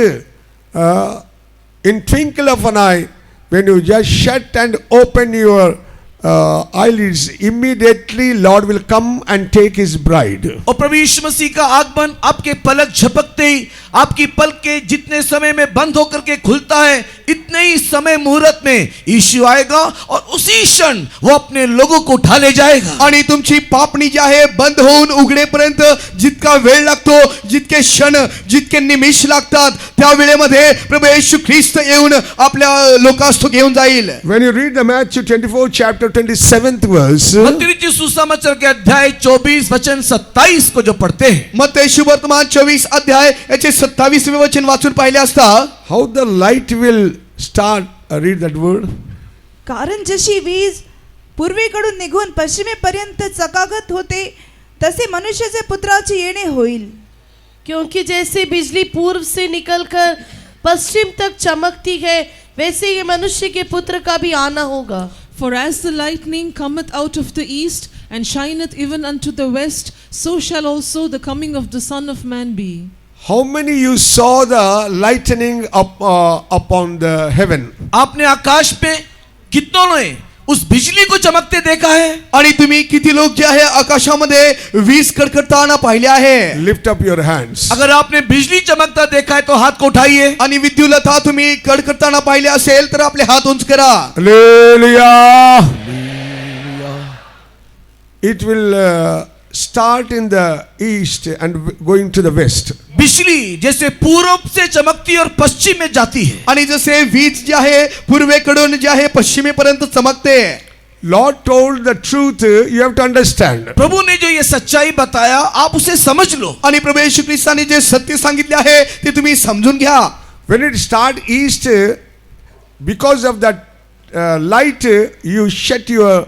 in twinkle of an eye, when you just shut and open your eyelids, immediately Lord will come and take his bride. और प्रभु यीशु मसीह का आगमन आपके पलक झपकते ही, आपकी पलकें जितने समय में बंद होकर के खुलता है इतने ही समय मुहूर्त में यीशु आएगा और उसी क्षण वो अपने लोगों को उठा ले जाएगा. आणि तुमची पापणी जी आहे बंद होऊन उघडेपर्यंत जितका वेळ लागतो, जितके क्षण, जितके निमिष लागतात, त्या वेळेमध्ये प्रभू येशू ख्रिस्त येऊन आपल्या लोकांस तो घेऊन जाईल. When you read the Matthew 24 chapter 27th verse, मत्ती रचित सुसमाचार के अध्याय 24 वचन 27 को जो पढ़ते हैं, मत्ती शुभवर्तमान 24 अध्याय याचे 27वें वचन वाचून पाहिले असता how the light will start, read that word. कारण जशी वीज पूर्वेकडून निघून पश्चिमेपर्यंत चकाकत होते तसे मनुष्याचे पुत्राचे येणे होईल. क्योंकि जैसे बिजली पूर्व से निकलकर पश्चिम तक चमकती है, वैसे ही मनुष्य के पुत्र का भी आना होगा. For as the lightning cometh out of the east and shineth even unto the west, so shall also the coming of the Son of Man be. How many you saw the lightning upon the heaven? आपने आकाश पे कितनों ने उस बिजली को चमकते देखा है? आणि तुम्ही किती लोक जे आहे आकाशामध्ये वीज कडकडताना पाहिले आहे? Lift up your hands. अगर आपने बिजली चमकता देखा है तो हाथ को उठाइए. आणि विद्युलता तुम्ही कडकडताना पाहिले असेल तर आपले हात उंच करा. Hallelujah. It will start in the east and going to the west. बिजली जैसे पूर्व से चमकती और पश्चिम में जाती है. आणि जसे वीज जे आहे पूर्वेकडून जे आहे पश्चिमेपर्यंत चमकते. Lord told the truth, you have to understand. प्रभु ने जो ये सच्चाई बताया आप उसे समझ लो. आणि प्रभू येशू ख्रिस्ताने जे सत्य सांगितले आहे ते तुम्ही समजून घ्या. When it start east, because of that light, you shut your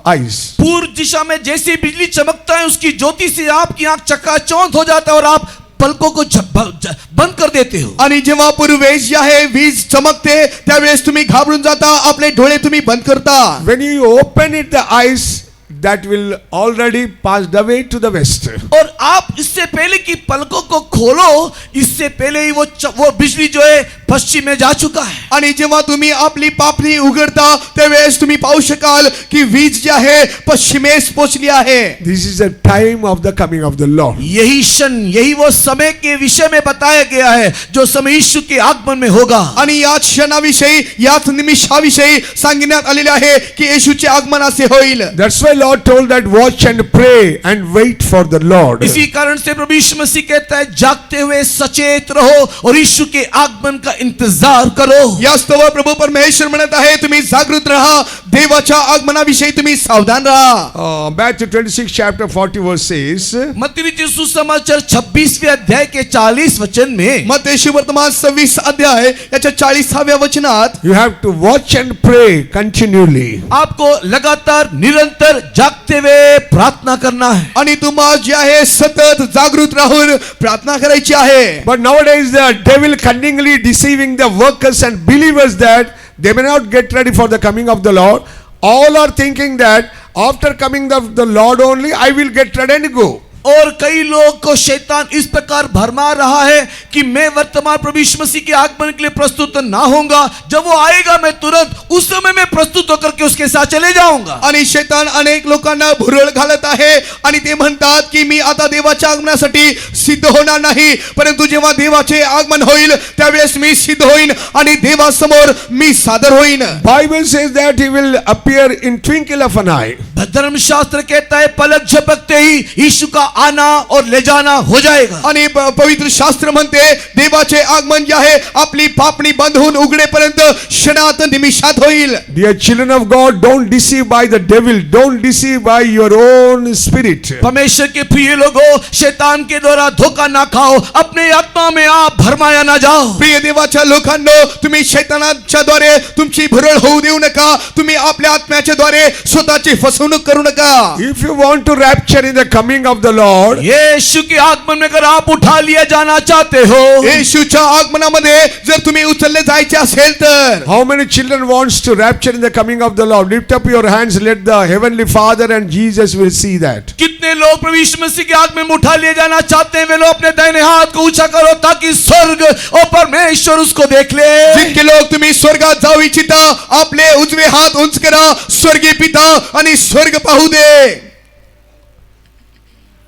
eyes. पूर्व दिशा में जैसे बिजली चमकता है उसकी ज्योति से आपकी आंख चकाचौंध हो जाता है और आप पलकों को बंद कर देते हो. आणि जेव्हा पूर्वेस जे आहे वीज चमकते त्यावेळेस तुम्ही घाबरून जाता, आपले डोळे तुम्ही बंद करता. When you open it, the eyes that will already passed away to the west. और आप इससे पहले कि पलकों को खोलो, इससे पहले ही वो बिजली जो है पश्चिम में जा चुका है. आणि जेव्हा तुम्ही आपली पापणी उघडता त्यावेळेस तुम्ही पाहू शकाल की वीज जी आहे पश्चिमेस पोचली आहे. This is the time of the coming of the Lord. यही क्षण, यही वो समय के विषय में बताया गया है जो समय यीशु के आगमन में होगा. आणि या क्षणाविषयी याच निमिषाविषयी सांगण्यात आलेले आहे की येशूचे आगमन असे होईल. That's why Lord told that watch and pray and wait for the Lord. इसी कारण से प्रभु यीशु मसीह कहता है जागते हुए सचेत रहो और यीशु के आगमन का इंतजार करो. यास्तव प्रभु परमेश्वर म्हणत आहे तुम्ही जागृत राहा, देवाच्या आगमनाविषयी तुम्ही सावधान राहा. Matthew 26 chapter 40 verse says, मत्ती सुसमाचार 26वें अध्याय के 40 वचन में मत्ती सुवर्तमान 26 अध्याय याच्या 40व्या वचनात you have to watch and pray continually. आपको लगातार निरंतर जागते हुए प्रार्थना करना है. आणि तुम्हाला जे आहे सतत जागृत राहून प्रार्थना करायची आहे. But nowadays the devil cunningly deceiving the workers and believers that they may not get ready for the coming of the Lord. All are thinking that after coming of the Lord only I will get ready and go. और कई लोग को शैतान इस प्रकार भरमा रहा है कि मैं वर्तमान प्रभु यीशु मसीह के आगमन के लिए प्रस्तुत ना होऊंगा, जब वो आएगा मैं तुरंत उस समय में प्रस्तुत होकर के उसके साथ चले जाऊंगा. आणि शैतान अनेक लोकांना भुरळ घालत आहे आणि ते म्हणतात की मी आता देवाच्या आगमनासाठी सिद्ध होणार नाही, परंतु जेव्हा देवाचे आगमन होईल त्यावेळेस मी सिद्ध होईन आणि देवासमोर मी सादर होईन. Bible says that he will appear in twinkle of an eye. धर्मशास्त्र कहता है पलक झपकते ही यीशु का आना और ले जाना हो जाएगा. आणि पवित्र शास्त्र म्हणते देवाचे आगमन जे आहे आपली पापणी बंद होऊन उघडेपर्यंत क्षणात निमिषात होईल. Dear children of God, don't deceive by the devil, don't deceive by your own spirit. परमेश्वर के प्रिय लोगों, शैतान के द्वारा धोखा ना खाओ, अपने आत्मा में आप भरमाया ना जाओ. प्रिय देवाच्या लोकांनो, तुम्ही शैतानाच्या द्वारे तुमची भुरळ होऊ देऊ नका, तुम्ही आपल्या आत्म्याच्या द्वारे स्वतःची फसवणूक करू नका. If you want to rapture in the coming of the Lord, यीशु के आगमन में अगर आप उठा लिया जाना चाहते हो, येशूच्या आगमनामध्ये जर तुम्ही उचलले जायचे असेल तर how many children wants to rapture in the coming of the Lord? Lift up your hands, let the heavenly Father and Jesus will see that. कितने लोग प्रभु यीशु मसीह के आगमन में उठा लिए जाना चाहते हैं? वे लोग अपने दाहिने हाथ को ऊंचा करो ताकि स्वर्ग और परमेश्वर उसको देख ले. जितके लोक तुम्ही स्वर्गात जाऊ इच्छिता आपले उजवे हात उंच करा, स्वर्गीय पिता आणि स्वर्ग पाहू दे.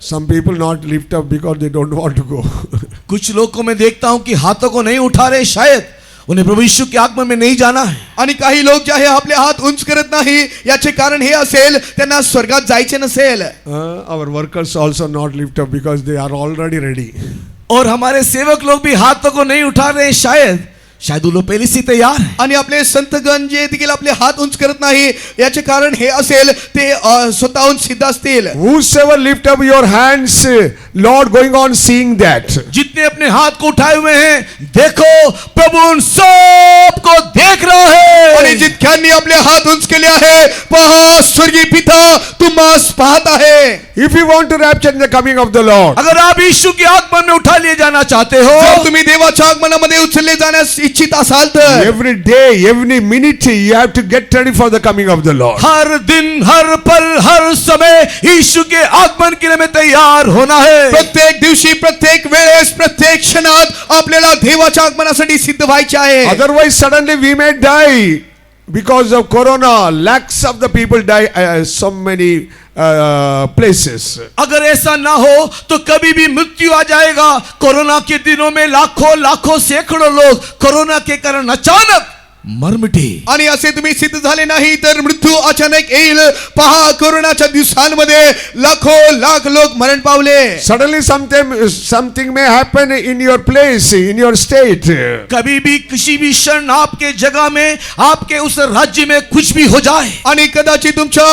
Some people not lift up because they don't want to go. कुछ लोग को मैं देखता हूं कि हाथों को नहीं उठा रहे, शायद उन्हें प्रभु यीशु के आगमन में नहीं जाना है. आणि काही लोक जे आहे आपले हात उंच करत नाही, याचे कारण हे असेल त्यांना स्वर्गात जायचे नसेल. Our workers also not lift up because they are already ready. और हमारे सेवक लोग भी हाथों को नहीं उठा रहे हैं, शायद वो लोग पहले से तैयार है. आणि आपले संतगण जे देखील आपले हात उंच करत नाही याचे कारण हे असेल ते स्वतःहून सिद्ध असतील. Whosoever lift up your hands, Lord going on seeing that. जितने अपने हाथ को उठाए हुए हैं, देखो प्रभु उन सब को देख रहा है. आणि जितक्यांनी आपले हात उंच केले आहे पहा स्वर्गीय पिता तुम्हास पाहत आहे. If you want to rapture in the coming of the Lord, अगर आप यीशु के आगमन में उठा लिए जाना चाहते हो, जर तुम्ही देवाच्या आगमनामध्ये उचलले जाण्यास इच्छित असाल तर every day, every minute, you have to get ready for the coming of the Lord. हर दिन, हर पल, हर समय यीशु के आगमन के लिए हमें तैयार होना है. प्रत्येक दिवशी, प्रत्येक वेळेस, प्रत्येक क्षणात आपल्याला देवाच्या आगमनासाठी सिद्ध व्हायचे आहे. Otherwise, suddenly we may die because of corona. Lakhs of the people die so many places. अगर ऐसा ना हो तो कभी भी मृत्यु आ जाएगा. कोरोना के दिनों में लाखों सैकड़ों लोग कोरोना के कारण अचानक मर मिटे. आणि असे तुम्ही सिद्ध झाले नाही तर मृत्यू अचानक येईल. पहा कोरोनाच्या दिवसांमध्ये लाख लोक मरण पावले. Suddenly something may happen in your place, in your state. कभी भी किसी भी क्षण आपके जगह में, आपके उस राज्य में कुछ भी हो जाए. आणि कदाचित तुमच्या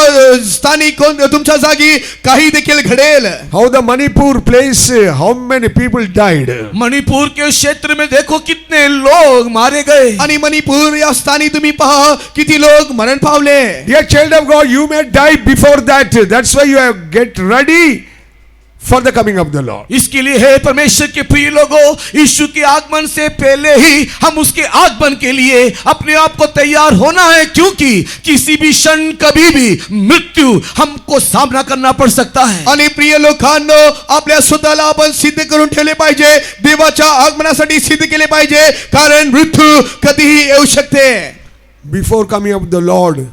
स्थानिक तुमच्या जागी काही देखील घडेल. How the Manipur place, how many people died? Manipur के क्षेत्र में देखो कितने लोग मारे गए. आणि मणिपूर परंतु या स्थानी तुम्ही पहा किती लोक मरण पावले. Dear child of God, you may die before that. That's why you have get ready for the coming of the Lord. इसके लिए है परमेश्वर के प्रिय लोगों, यीशु के आगमन से पहले ही हम उसके आगमन के लिए अपने आप को तैयार होना है, क्योंकि किसी भी क्षण कभी भी मृत्यु हमको सामना करना पड़ सकता है. आणि प्रिय लोकांनो, आपल्या स्वतःला आपण सिद्ध करून ठेवले पाहिजे, देवाच्या आगमनासाठी सिद्ध केले पाहिजे, कारण मृत्यू कधीही येऊ शकते. Before coming of the Lord,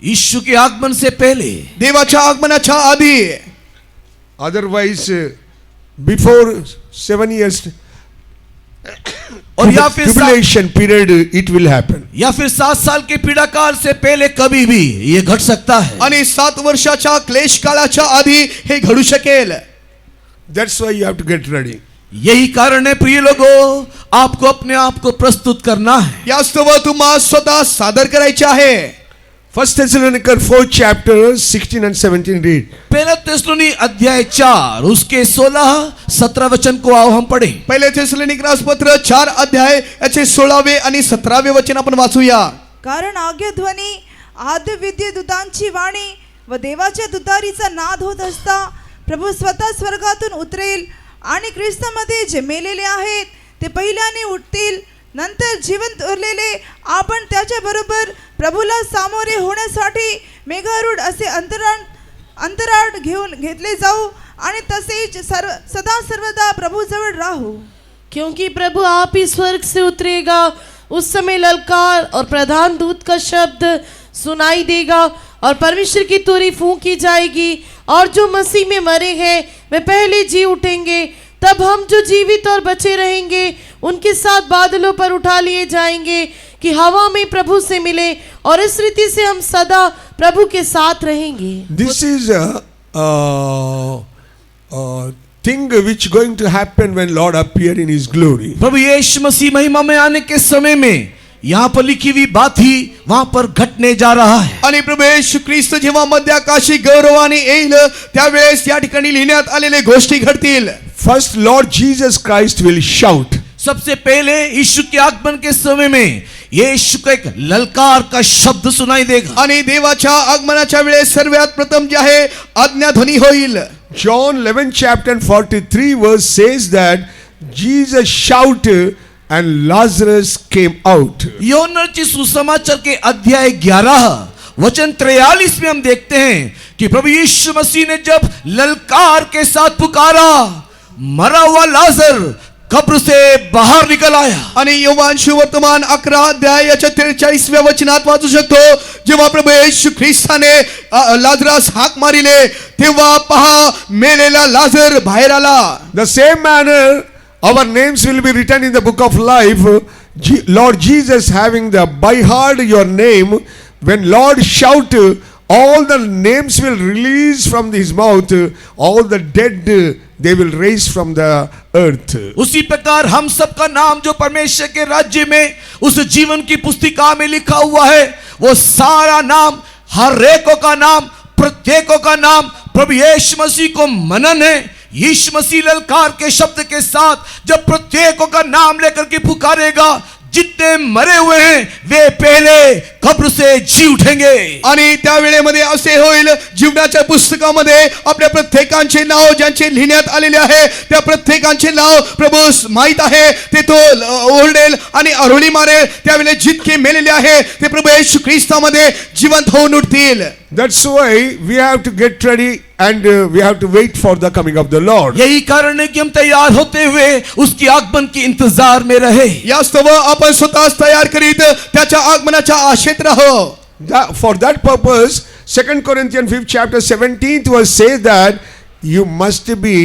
यीशु के आगमन से पहले, देवाच्या आगमनाच्या आधी. otherwise, before 7 years और या फिर tribulation period, it will happen. या फिर 7 साल के पीड़ा काल से पहले कभी भी ये घट सकता है. आणि 7 वर्षाच्या क्लेश काळाच्या आधी हे घडू शकेल. That's why you have to get ready. यही कारण है प्रिय लोगों, आपको अपने आप को प्रस्तुत करना है. यास्तव तुम्हाला स्वतः सादर करायचे आहे. 1 Thessalonians 4 chapter 16 and 17 read. पहला थिस्सलुनी अध्याय 4 उसके 16-17 वचन को आओ हम पढ़ें. पहिले थिस्सलुनिकरास पत्र 4 अध्याय याचे 16वे आणि 17वे वचन आपण वाचूया. कारण आज्ञाध्वनी, आद्य विद्ये दूतांची वाणी व देवाच्या तुतारीचा नाद होत असता प्रभू स्वतः स्वर्गातून उतरेल आणि ख्रिस्तामध्ये जे मेलेले आहेत ते पहिल्याने उठतील. नंतर जिवंत उरलेले आपण त्याच्या बरोबर प्रभूला सामोरे होण्यासाठी मेघारूढ असे अंतराळ घेऊन घेतले जाऊ आणि तसेच सदा सर्वदा प्रभू जवळ राहू. क्योंकि प्रभु आप ही स्वर्ग से उतरेगा, उस समय ललकार और प्रधान दूत का शब्द सुनाई देगा और परमेश्वर की तुरही फूंकी जाएगी और जो मसीह में मरे हैं वे पहले जी उठेंगे. तब हम जो जीवित और बचे रहेंगे उनके साथ बादलों पर उठा लिए जाएंगे कि हवा में प्रभु से मिले और इस रीति से हम सदा प्रभु के साथ रहेंगे. This is a thing which going to happen when Lord appear in His glory. प्रभु यीशु मसीह महिमा में आने के समय में यहाँ पर लिखी हुई बात ही वहां पर घटने जा रहा है. आणि प्रभू येशू ख्रिस्त जेव्हा मध्य आकाशी गौरवाने येईल त्यावेळेस या ठिकाणी लिहिण्यात आलेले गोष्टी घडतील. First, Lord Jesus Christ will shout. सबसे पहले यीशु के आगमन के समय में यीशु का एक ललकार का शब्द सुनाई देगा. आणि देवाच्या आगमनाच्या वेळेस सर्वात प्रथम जे आहे आज्ञाध्वनी होईल. John 11 chapter 43 verse says that Jesus shouted and Lazarus came out. Yohanna सुसमाचार के अध्याय 11 वचन 43 में हम देखते हैं कि प्रभु यीशु मसीह ने जब ललकार के साथ पुकारा, मरा हुआ लाजर कब्र से बाहर निकल आया. आणि योहान सुवर्तमान 11 अध्याय याच्या 43व्या वचनात वाचू शकतो, जेव्हा प्रभू येशू ख्रिस्ताने लाजरास हाक मारिले तेव्हा पहा मेलेला लाजर बाहेर आला. The same manner our names will be written in the book of life. Lord Jesus having the by heart your name, when Lord shout, all the names will release from his mouth, all the dead they will raise from the earth. उसी प्रकार हम सब का नाम जो परमेश्वर के राज्य में उस जीवन की पुस्तिका में लिखा हुआ है, वो सारा नाम, हर एक का नाम, प्रत्येकों का नाम प्रभु यीशु मसीह को मनन है. यीशु मसीह ललकार के शब्द के साथ जब प्रत्येकों का नाम लेकर के पुकारेगा, जितने मरे हुए हैं वे पहले कब्र से जी उठेंगे. आणि त्या वेळेमध्ये असे होईल, जीवनाच्या पुस्तकामध्ये आपल्या प्रत्येकांचे नाव ज्यांचे लिहिण्यात आलेले आहे त्या प्रत्येकांचे नाव प्रभू माहित आहे. ते तो ओरडेल आणि आरोळी मारेल, त्यावेळेस जितके मेलेले आहे ते प्रभू येशू ख्रिस्तामध्ये जिवंत होऊन उठतील. That's why we have to get ready and we have to wait for the coming of the Lord. यही कारण है कि हम तैयार होते हुए उसकी आगमन के इंतजार में रहे. यास्तव आपण स्वतःच तयार करीत त्याच्या आगमनाच्या आशेत राहो. For that purpose, 2 Corinthians 5 chapter 17th verse says that you must be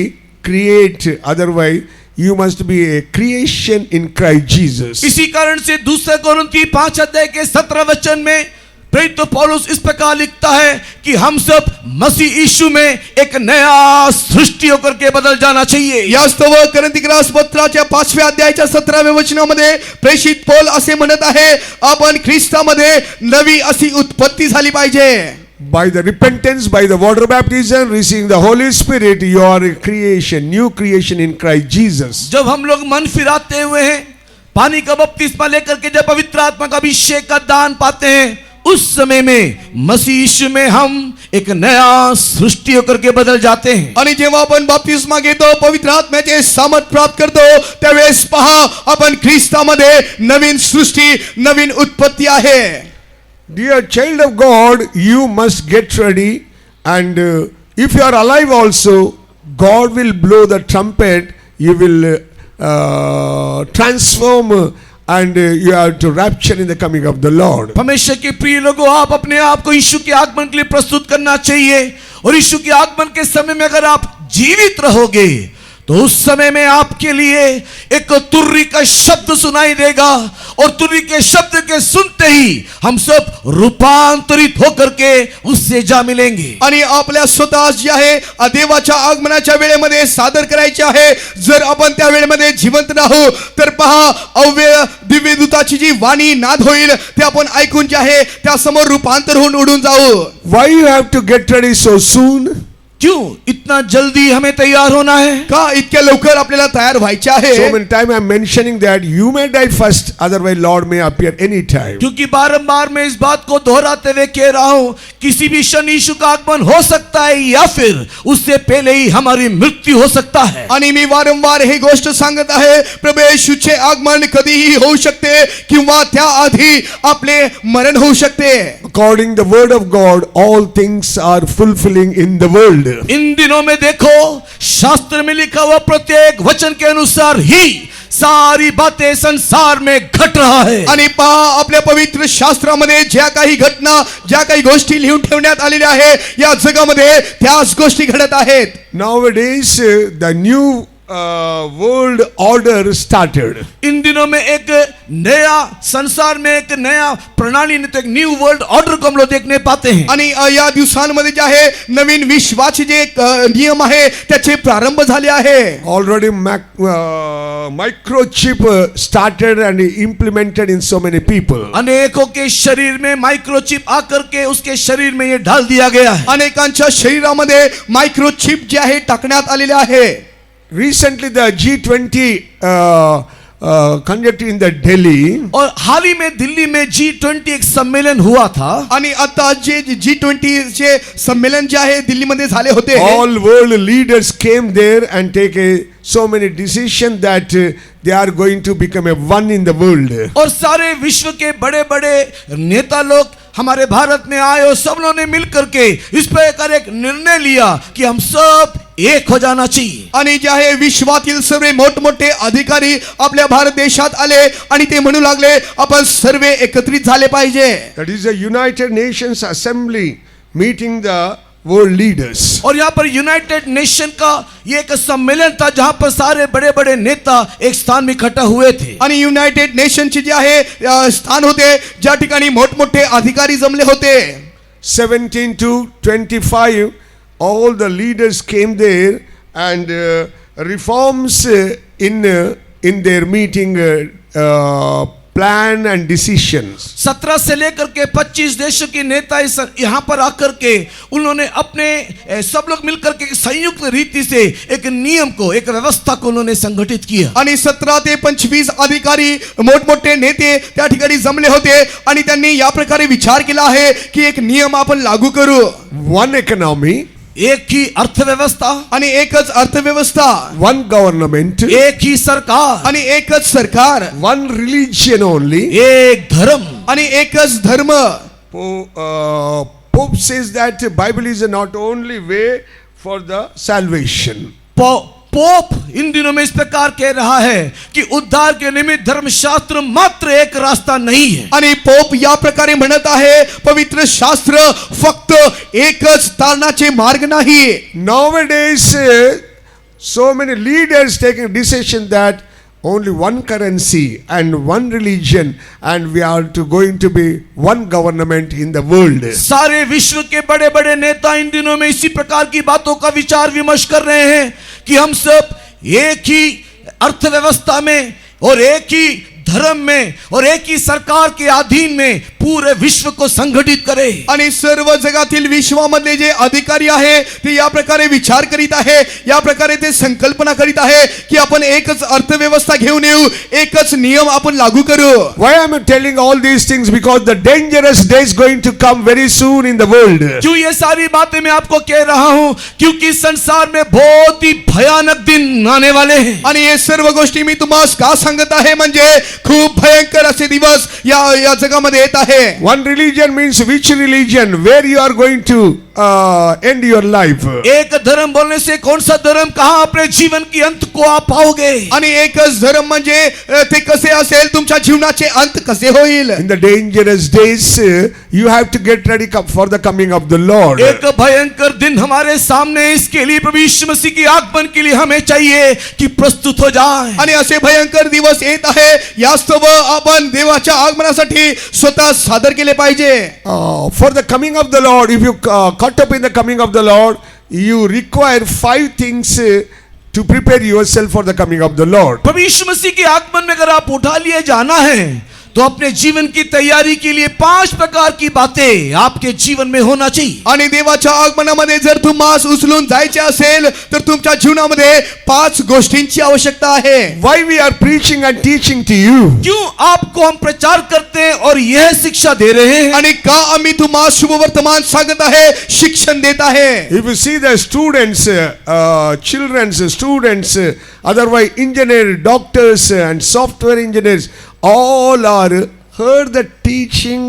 create, otherwise you must be a creation in Christ Jesus. इसी कारण से 2 कोरिन्थी 5 अध्याय के 17 वचन में प्रेरित पौलुस इस प्रकार लिखता है कि हम सब मसीह यीशु में एक नया सृष्टि होकर के बदल जाना चाहिए. यास्तव कोरिन्थीकरास पत्राच्या 5व्या अध्यायाच्या 17व्या वचनामध्ये प्रेषित पौल असे म्हणत आहे, आपण ख्रिस्तामध्ये नवी अशी उत्पत्ती झाली पाहिजे. By the repentance, by the water baptism, receiving the Holy Spirit, you are a creation, new creation in Christ Jesus. जब हम लोग मन फिराते हुए हैं, पानी का बपतिस्मा लेकर के जब पवित्र आत्मा का अभिषेक का दान पाते हैं, उस समय में मसीह यीशु में हम एक नया सृष्टी होकर के बदल जाते हैं. आणि जेव्हा आपण बाप्तिस्मा घेतो, पवित्र आत्म्याचे सामर्थ प्राप्त करतो, त्यावेळेस पहा आपण ख्रिस्तामध्ये नवीन सृष्टी, नवीन उत्पत्ती आहे. Dear child of God, you must get ready, and if you are alive also, God will blow the trumpet. You will transform, and you have to rapture in the coming of the Lord. परमेश्वर के प्रिय लोगों, आप अपने आप को यीशु के आगमन के लिए प्रस्तुत करना चाहिए. और यीशु के आगमन के समय में अगर आप जीवित रहोगे, तो उस समय में आपके लिए एक तुर्री का शब्द सुनाई देगा, और तुर्री के शब्द के सुनते ही हम सब रूपांतरित होकर के उससे जा मिलेंगे. आणि आपल्या स्वतःच जे आहे देवाच्या आगमनाच्या वेळेमध्ये सादर करायचे आहे. जर आपण त्या वेळेमध्ये जिवंत राहू, तर पहा अव्यय दिव्य दूताची जी वाणी नाद होईल, ते आपण ऐकून जे आहे त्या समोर रूपांतर होऊन उडून जाऊ. Why you have to get ready so soon? क्यों इतना जल्दी हमें तैयार होना है? का इतक्या लवकर आपल्याला तयार व्हायचे आहे? So many time I am mentioning that you may die first, otherwise Lord may appear any time. क्योंकि बारंबार मैं इस बात को दोहराते हुए कह रहा हूं, किसी भी क्षण यीशु का आगमन हो सकता है, या फिर उससे पहले ही हमारी मृत्यु हो सकता है. आणि मी वारंवार ही गोष्ट सांगत आहे, प्रभू येशूचे आगमन कधीही होऊ शकते, किंवा त्याआधी आपले मरण होऊ शकते. According the word of God, all things are fulfilling in the world. In दिनों में देखो, शास्त्र में लिखा हुआ प्रत्येक वचन के अनुसार ही सारी बातें संसार में घट रहा है. आणि पहा आपल्या पवित्र शास्त्रामध्ये ज्या काही घटना, ज्या काही गोष्टी लिहून ठेवण्यात आलेल्या आहे, या जगामध्ये त्याच गोष्टी घडत आहेत. Nowadays the new world order started. In दिनों में एक नया संसार में एक नया प्रणाली, तो एक न्यू वर्ल्ड ऑर्डर को हम लोग देखने पाते हैं. आणि या दिवसांमध्ये जे आहे नवीन विश्वाचे जे नियम आहे त्याचे प्रारंभ झाले आहे. Already microchip started and implemented in so many people. अनेकों के शरीर में माइक्रोचिप आकर के उसके शरीर में ये डाल दिया गया है. अनेकांच्या शरीरामध्ये मायक्रोचिप जे आहे टाकण्यात आलेले आहे. Recently the G20 conducted in the Delhi. और हाल ही में दिल्ली में G20 एक सम्मेलन हुआ था. आणि आता जे G20 चे सम्मेलन जे आहे दिल्लीमध्ये झाले होते. All world leaders came there and take so many decisions that they are going to become a one in the world. और सारे विश्व के बड़े बड़े नेता लोग हमारे भारत में आए, और सब लोगों ने मिलकर के इस पर एक निर्णय लिया कि हम सब एक हो जाना चाहिए. आणि जे आहे विश्वातील सर्व मोठमोठे अधिकारी आपल्या भारत देशात आले, आणि ते म्हणू लागले आपण सर्व एकत्रित झाले पाहिजे. That is the United Nations Assembly meeting the world leaders. और यहाँ पर यूनाइटेड नेशन का ये एक सम्मेलन था, जहाँ पर सारे बड़े बड़े नेता एक स्थान में इकट्ठा हुए थे. आणि युनायटेड नेशनचे जे आहे स्थान होते, ज्या ठिकाणी मोठमोठे अधिकारी जमले होते. 17 to 25 all the leaders came there, and reforms in their meeting plan and decisions. 17 से लेकर के 25 देशों के नेता यहाँ पर आकर के उन्होंने अपने सब लोग मिलकर के संयुक्त रीति से एक नियम को, एक व्यवस्था को उन्होंने संगठित किया. आणि 17 ते 25 अधिकारी मोठमोठे नेते त्या ठिकाणी जमले होते, आणि त्यांनी या प्रकारे विचार केला आहे की एक नियम आपण लागू करू. One economy, एक ही अर्थव्यवस्था, आणि एकच अर्थव्यवस्था, one government, एक ही सरकार, आणि एकच सरकार, one religion only. एक धर्म, आणि एकच धर्म. Pope says that Bible is not only way for the salvation. Pope in दिनों में इस प्रकार कह रहा है कि उद्धार के निमित्त धर्मशास्त्र मात्र एक रास्ता नहीं है. आणि पोप या प्रकारे म्हणत आहे, पवित्र शास्त्र फक्त एकच तारणाचे मार्ग नाही. Nowadays so many leaders taking decision that only one currency and one religion, and we are going to be one government in the world. सारे विश्व के बड़े बड़े नेता इन दिनों में इसी प्रकार की बातों का विचार विमर्श कर रहे हैं कि हम सब एक ही अर्थव्यवस्था में और एक ही धर्म में और एक ही सरकार के अधीन में पूरे विश्व को संगठित करे। आणि सर्व जगातील विश्वामधले जे अधिकारी आहे ते या प्रकारे विचार करीत आहे, या प्रकारे ते संकल्पना करीत आहे की आपण एकच अर्थव्यवस्था घेऊन येऊ, एकच नियम आपण लागू करू. Why am I telling all these things? Because the dangerous day is going to come very soon in the world. क्यों ये सारी बातें मैं आपको कह रहा हूं? क्योंकि संसार में बहुत ही भयानक दिन आने वाले हैं. आणि हे सर्व गोष्टी मी तुम्हाला का सांगत आहे म्हणजे खूप भयंकर असे दिवस या जगामध्ये येत आहे. One religion means which religion? Where you are going to end your life? एक धर्म बोलने से कौन सा धर्म, कहां अपने जीवन की अंत को आप पाओगे? आणि एकच धर्म म्हणजे ते कसे असेल, तुमच्या जीवनाचे अंत कसे होईल. In the dangerous days, you have to get ready for the coming of the Lord. एक भयंकर दिन हमारे सामने, इसके लिए प्रभु यीशु मसीह की आगमन के लिए हमें चाहिए कि प्रस्तुत हो जाए. आणि असे भयंकर दिवस येत आहे, यास्तव आपण देवाच्या आगमनासाठी स्वतः सादर केले पाहिजे. For the coming of the Lord, if you caught up in the coming of the Lord, you require 5 things to prepare yourself for the coming of the Lord. प्रभु यीशु मसीह के आगमन में अगर आप उठा लिए जाना है तो अपने जीवन की तैयारी के लिए 5 प्रकार की बातें आपके जीवन में होना चाहिए. आणि देवाच्या आगमनामध्ये जर तुम्हाला उचलून जायचे असेल तर तुमच्या जीवनामध्ये 5 गोष्टींची आवश्यकता आहे. Why we are preaching and teaching to you? क्यों आपको हम प्रचार करते हैं और यह शिक्षा दे रहे हैं? आणि का आम्ही तुम्हाला शुभवर्तमान सांगत आहे, शिक्षण देत आहे. If you see the students, children's students, otherwise engineers, doctors and software engineers, all are heard the teaching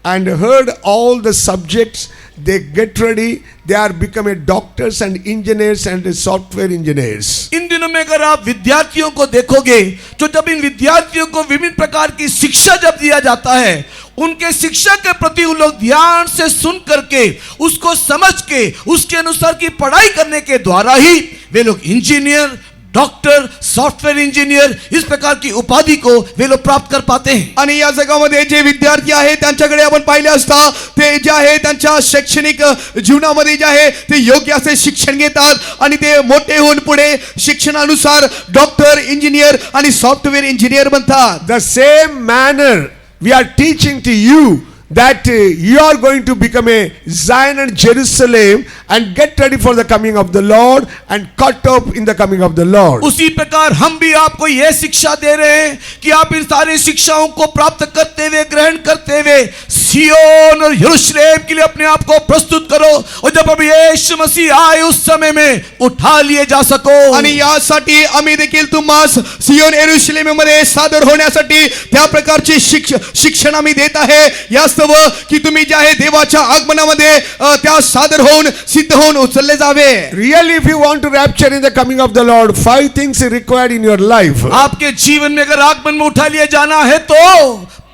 and heard all the subjects. They get ready, they are becoming doctors and engineers and software engineers. In दिनों में अगर आप विद्यार्थियों को देखोगे, तो जब इन विद्यार्थियों को विभिन्न प्रकार की शिक्षा जब दिया जाता है, उनके शिक्षा के प्रति उन लोग ध्यान से सुन करके, उसको समझ के, उसके अनुसार की पढ़ाई करने के द्वारा ही वे लोग इंजीनियर, डॉक्टर, सॉफ्टवेयर इंजीनियर, इस प्रकार की उपाधि को वे लोग प्राप्त कर पाते हैं. आणि या जगामध्ये जे विद्यार्थी आहेत त्यांच्याकडे आपण पाहिले असता ते जे आहे त्यांच्या शैक्षणिक जीवनामध्ये जे आहे ते योग्य असे शिक्षण घेतात आणि ते मोठे होऊन पुढे शिक्षणानुसार डॉक्टर, इंजिनियर आणि सॉफ्टवेअर इंजिनियर बनतात. The same manner we are teaching to you that you are going to become a Zion and Jerusalem and get ready for the coming of the Lord and caught up in the coming of the Lord. उसी प्रकार हम भी आपको यह शिक्षा दे रहे हैं कि आप इन सारी शिक्षाओं को प्राप्त करते हुए, ग्रहण करते हुए सियोन और यरूशलेम के लिए अपने आप को प्रस्तुत करो, और जब अब यीशु मसीह आए उस समय में उठा लिए जा सको. आणि यासाठी आम्ही देखील तुम्हास सियोन यरूशलेममध्ये सादर होण्यासाठी त्या प्रकारचे शिक्षण आम्ही देत आहे, यास्तव की तुम्ही जे आहे देवाच्या आगमनामध्ये त्या सादर होऊन सिद्ध होऊन उचलले जावे. Really, if you want to rapture in the coming of the Lord, 5 things are required in your life. आपके जीवन में अगर आगमन में उठा लिया जाना है तो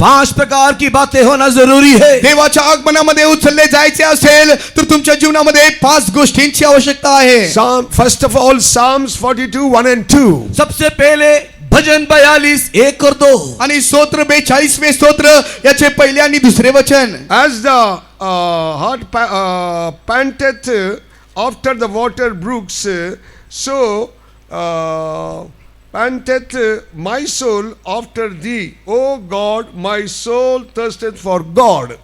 5 प्रकार की बातें होना जरूरी है. देवाच्या आगमनामध्ये उचलले जायचे असेल तर तुमच्या जीवनामध्ये 5 गोष्टींची आवश्यकता आहे. First of all, Psalms 42, 1 and 2. सबसे पहले भजन 42, 1 और 2. आणि स्तोत्र 42वें स्तोत्र याचे पहिले आणि दुसरे वचन. As the heart panteth after the water brooks, so panteth my soul after thee. O God, my soul thirsteth for God.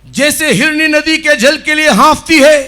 जैसे हिरनी नदी के जल के लिए हाँफती है,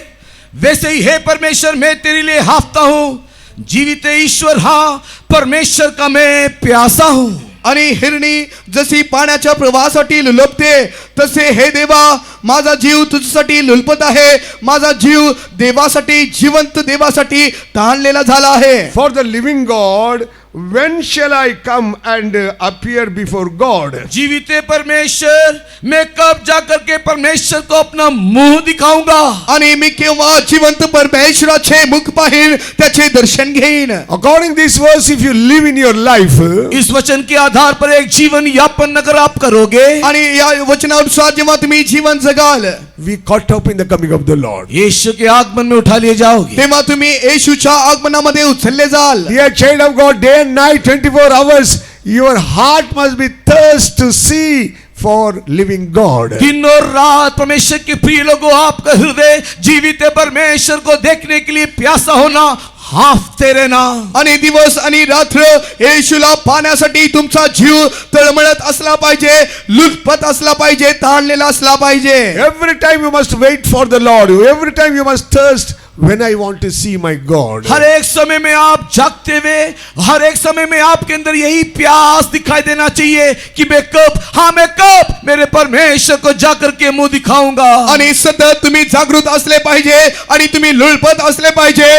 वैसे ही हे परमेश्वर मैं तेरे लिए हाँफता हूँ. जीवित ईश्वर, हाँ परमेश्वर का मैं प्यासा हूँ. आणि हिरणी जशी पाण्याच्या प्रवाहासाठी लुलपते तसे हे देवा माझा जीव तुझ्यासाठी लुलपत आहे. माझा जीव देवासाठी, जिवंत देवासाठी ताणलेला झाला आहे. For the living God, when shall I come and appear before God? जीवित परमेश्वर, मैं कब जाकर के परमेश्वर को अपना मुंह दिखाऊंगा. आणि मी केव्हा जिवंत परमेश्वराचे मुख पाहीन, त्याचे दर्शन घेईन. According to this verse, if you live in your life, इस वचन के आधार पर एक जीवन यापन अगर आप करोगे, आणि या वचनानुसार जेव्हा तुम्ही जीवन जगाल, we caught up in the coming of the Lord. यीशु के आगमन में उठा लिए जाओगे. तेव्हा तुम्ही येशूच्या आगमनामध्ये उचलले जाल. Dear child of God, day and night, 24 hours, your heart must be thirst to see for living God. दिन और रात परमेश्वर के प्रिय लोगों, आपका हृदय जीवित परमेश्वर को देखने के लिए प्यासा होना हाफते रहना। आणि दिवस आणि रात्र येशूला पाहण्यासाठी तुमचा जीव तळमळत असला पाहिजे, लुटपत असला पाहिजे, ताणलेला असला पाहिजे. Every time you must wait for the Lord. Every time you must thirst when I want to see my God. हर एक समय में आप जागते हुए, हर एक समय में आपके अंदर यही प्यास दिखाई देना चाहिए कि मैं कब मेरे परमेश्वर को जाकर के मुंह दिखाऊंगा. आणि सतत तुम्ही जागृत असले पाहिजे आणि तुम्ही लुळपत असले पाहिजे.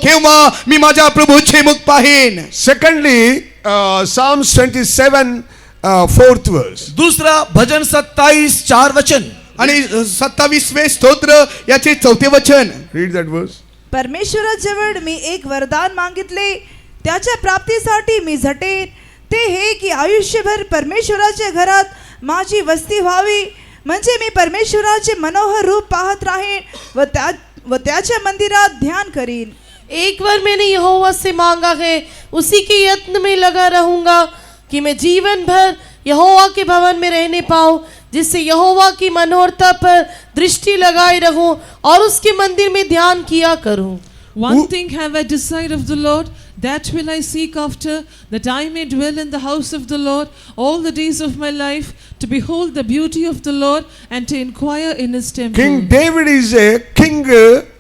केव्हा मी माझ्या प्रभूचे मुख पाहीन. Secondly, Psalms 27, 4th verse. दूसरा भजन 27 4 वचन. आणि 27वें स्तोत्र याचे 4थे वचन. Read that verse. परमेश्वराजवळ मी एक वरदान मागितले, त्याच्या प्राप्तीसाठी मी झटेन. ते हे की आयुष्यभर परमेश्वराच्या घरात माझी वस्ती व्हावी, म्हणजे मी परमेश्वराचे मनोहर रूप पाहत राहीन व त्याच्या मंदिरात ध्यान करीन. एक बार मैंने यहोवा से मांगा है, उसी के यत्न में लगा रहूंगा कि मैं जीवन भर यहोवा के भवन में रहने पाऊं, जिससे यहोवा की मनोहरता पर दृष्टि लगाए रहूं और उसके मंदिर में ध्यान किया करूं. One thing have I desired of the Lord, that will I seek after, that I may dwell in the house of the Lord all the days of my life, to behold the beauty of the Lord and to inquire in his temple. King David is a king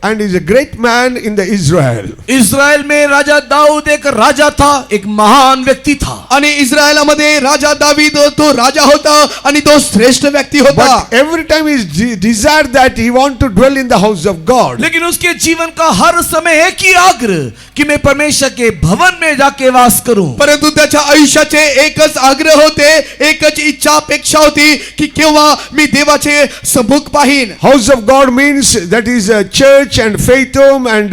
and is a great man in the Israel. Israel में राजा दाऊद एक राजा था, एक महान व्यक्ति था. आणि इस्रायलामध्ये राजा दावीद तो राजा होता आणि तो श्रेष्ठ व्यक्ती होता. But every time he desired that he want to dwell in the house of God. लेकिन उसके जीवन का हर समय एक ही आग्रह कि मैं परमेश्वर के भवन में जाके वास करूं. परंतु त्याच्या आयुष्याचे एकच आग्रह होते, एकच इच्छा अपेक्षा होती की केव्हा मी देवाचे सम्मुख पाहीन. House of God means that is a church and faith home and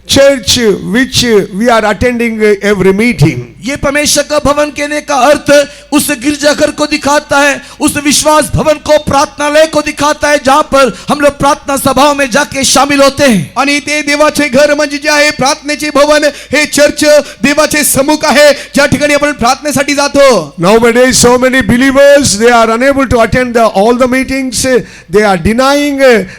church which we are attending every meeting. ये परमेश्वर का भवन कहने का अर्थ उस गिरजाघर को दिखाता है, उस विश्वास भवन को, प्रार्थनालय को दिखाता है, जहां पर हम लोग प्रार्थना सभाओं में जाके शामिल होते हैं. आणि ते देवाचे घर म्हणजे जे आहे प्रार्थनेचे भवन, हे चर्च देवाचे सम्मुख आहे, ज्या ठिकाणी आपण प्रार्थनेसाठी जातो. Nowadays so many believers they are unable to attend all the meetings. They are denying,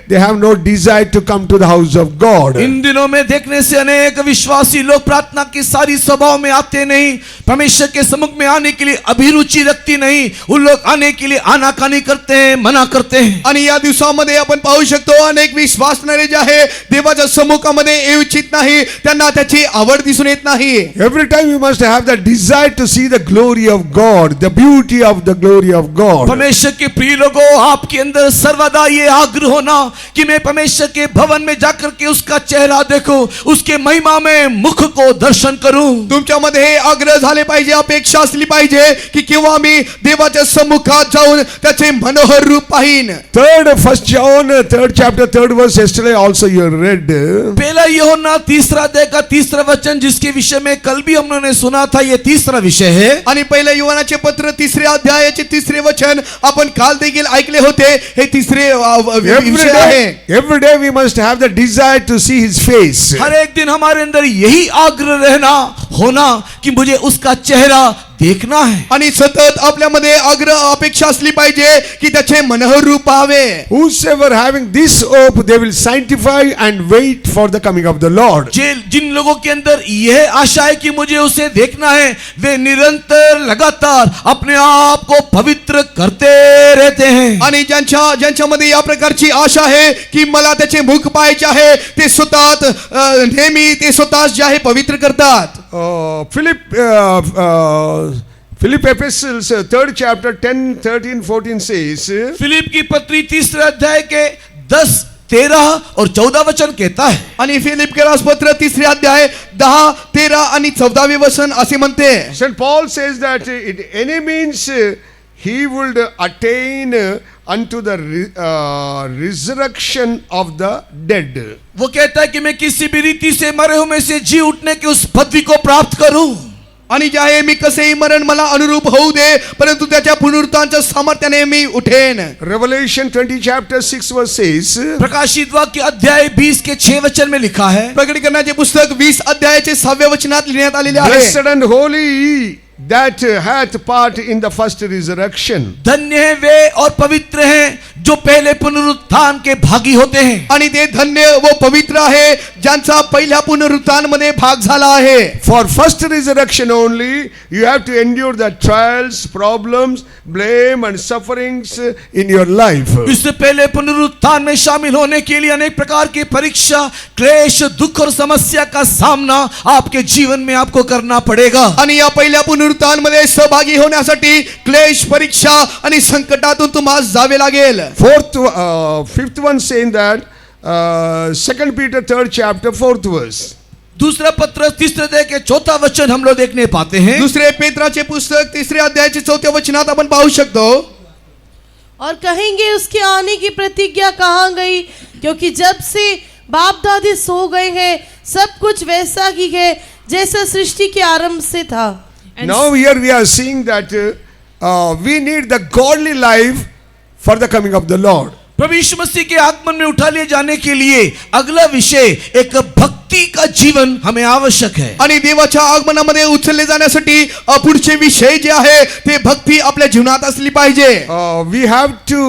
they have no desire to come to the house of God. In दिनों में देखने से अनेक विश्वासी लोग प्रार्थना की सारी सभाओं में आते नहीं, परमेश्वर के सम्मुख में आने के लिए अभिरुचि रखती नहीं. उन लोग आने के लिए आनाकानी करते हैं, मना करते हैं. आणि या दिवसामध्ये आपण पाहू शकतो अनेक विश्वासणारे जे आहे देवाच्या सम्मुखामध्ये येऊ इच्छित नाही, त्यांना त्याची आवड दिसून येत नाही. Every time you must have the desire to see the glory of God, the beauty of the glory of God. परमेश्वर के प्रिय लोगों, आपके अंदर सर्वदा ये आग्रह होना कि मैं परमेश्वर के भवन में जाकर के उसका चेहरा देखूं, उसके महिमा में मुख को दर्शन करूं. तुमच्यामध्ये हे आग्रह झाले पाहिजे, अपेक्षा असली पाहिजे की केव्हा मी देवाच्या सम्मुखात जाऊन त्याचे मनोहर रूप पाहीन. First John, 3rd chapter, 3rd verse, yesterday also you read. पहला यूहन्ना 3 अध्याय का 3 वचन, जिसके विषय में कल भी हमने सुना था, ये 3 विषय है. आणि पहिल्या युवनाचे पत्र 3 अध्यायाचे 3 वचन आपण काल देखील ऐकले होते. हे 3 विषय आहे. Every day we must have the desire to see his face. हर एक दिन हमारे अंदर यही आग्रह रहना होना कि मुझे उसका चेहरा देखना है. आणि सतत आपल्यामध्ये आग्रह अपेक्षा असली पाहिजे की त्याचे मनोहर रूप पाहावे. Whosoever having this hope, they will sanctify and wait for the coming of the Lord. जिन लोगों के अंदर यह आशा है कि मुझे उसे देखना है, वे निरंतर लगातार अपने आप को पवित्र करते रहते हैं. आणि ज्यांच्यामध्ये या प्रकारची आशा आहे की मला त्याचे मुख पाहायचे आहे, ते स्वतः नेहमी ते स्वतः जे आहे पवित्र करतात. Philip epistles 3rd chapter 10, 13, 14 says. Philip की पत्री 3 अध्याय के 10, 13 और 14 वचन कहता है. आणि फिलिप के पत्र 3 अध्याय 10, 13 आणि 14 वचन असे म्हणते. St. Paul says that in any means he would attain unto the resurrection of the dead. वो कहता है कि मैं किसी भी रीति से मरे हुए में से जी उठने की उस पदवी को प्राप्त करूं. आणि जे आहे मी कसेही मरण मला अनुरूप होऊ दे, परंतु त्याच्या पुनरुत्थानाच्या सामर्थ्याने मी उठेन. Revelation 20 chapter 6 verse says. प्रकाशित वाक्य अध्याय 20 के 6 वचन में लिखा है. प्रकटीकरणाचे पुस्तक 20 अध्यायाचे 6व्या वचनात लिहिण्यात आलेले आहे. Blessed and holy that hath part in the first resurrection. धन्य है वे और पवित्र हैं जो पहले पुनरुत्थान के भागी होते हैं. आणि ते धन्य व पवित्र आहे ज्यांचा पहिल्या पुनरुत्थानामध्ये भाग झाला आहे. For first resurrection only, you have to endure the trials, problems, blame and sufferings in your life. इससे पहले पुनरुत्थान में शामिल होने के लिए अनेक प्रकार की परीक्षा, क्लेश, दुख और समस्या का सामना आपके जीवन में आपको करना पड़ेगा. आणि या पहिल्या पुनरुत्थानामध्ये सहभागी होण्यासाठी क्लेश, परीक्षा आणि संकटातून तुम्हाला जावे लागेल. Fifth one saying that 2 Peter 3rd chapter 4th verse. दूसरा पत्र तीसरे अध्याय के चौथा वचन हम लोग देखने पाते हैं. दुसरे पेत्राचे पुस्तक 3रे अध्यायाचे 4थ्या वचनात आपण पाहू शकतो. और कहेंगे उसके आने की प्रतिज्ञा कहाँ गई, क्योंकि जब से बाप दादी सो गए हैं सब कुछ वैसा ही है जैसा सृष्टि के आरंभ से था. And Now here we are seeing that we need the godly life for the coming of the Lord. प्रभु यीशु मसीह के आगमन में उठा लिए जाने के लिए अगला विषय एक भक्ति का जीवन हमें आवश्यक है. आणि देवाच्या आगमनामध्ये उचलले जाण्यासाठी पुढचे विषय जे आहे ते भक्ती आपल्या जीवनात असली पाहिजे. We have to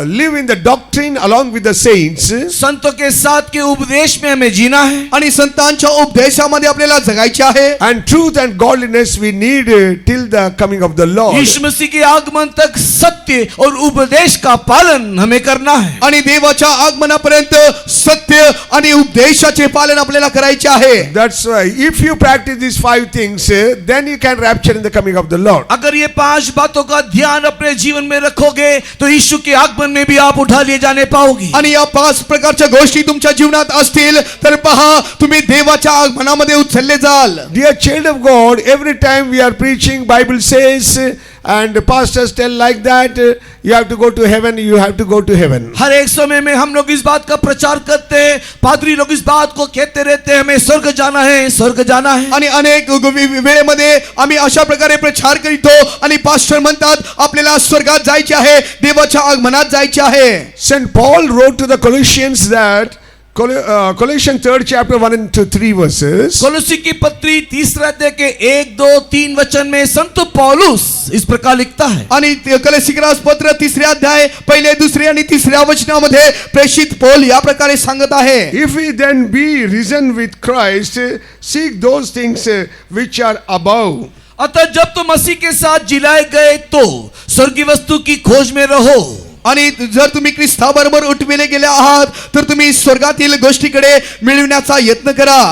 live in the doctrine along with the saints. संतों के साथ के उपदेश में हमें जीना है. आणि संतांच्या उपदेशामध्ये आपल्याला जगायचे आहे. And truth and godliness we need till the coming of the Lord. यीशु मसीह के आगमन तक सत्य और उपदेश का पालन हमें करना है. आणि देवाच्या आगमनापर्यंत सत्य आणि उपदेशाचे पालन आपल्याला करायचे आहे. That's why if you practice these 5 things, then you can rapture in the coming of the Lord. अगर ये 5 बातों का ध्यान अपने जीवन में रखोगे तो यीशु के आगमन में भी आप उठा लिए जाने पाओगे. आणि या 5 प्रकारच्या गोष्टी तुमच्या जीवनात असतील तर पहा तुम्ही देवाच्या आगमनामध्ये उचलले जाल. Dear child of God, every time we are preaching, Bible says, and pastors tell like that, you have to go to heaven, you have to go to heaven. हर एक समय में हम लोग इस बात का प्रचार करते हैं, पादरी लोग इस बात को कहते रहते हैं हमें स्वर्ग जाना है, स्वर्ग जाना है. आणि अनेक वेळेमध्ये आम्ही अशा प्रकारे प्रचार करीतो आणि पास्टर म्हणतात आपल्याला स्वर्गात जायचे आहे, देवाच्या आगमनात जायचे आहे. St. Paul wrote to the Colossians that Colossians 3rd chapter 1 and 3 verses. कोलोसी की पत्री तीसरा अध्याय के 1, 2, 3 वचन में संत पौलुस इस प्रकार लिखता है. आणि कलसीकरास पत्र 3रे अध्याय पहिले, दुसरे आणि तिसऱ्या वचनामध्ये प्रेषित पौल या प्रकारे सांगत आहे. If we then be risen with Christ, seek those things which are above. अतः जब तुम मसीह के साथ जिलाए गए तो स्वर्गीय वस्तु की खोज में रहो. आणि जर तुम्ही ख्रिस्ताबरोबर उठविले गेले आहात तर तुम्ही स्वर्गातील गोष्टीकडे मिळवण्याचा यत्न करा.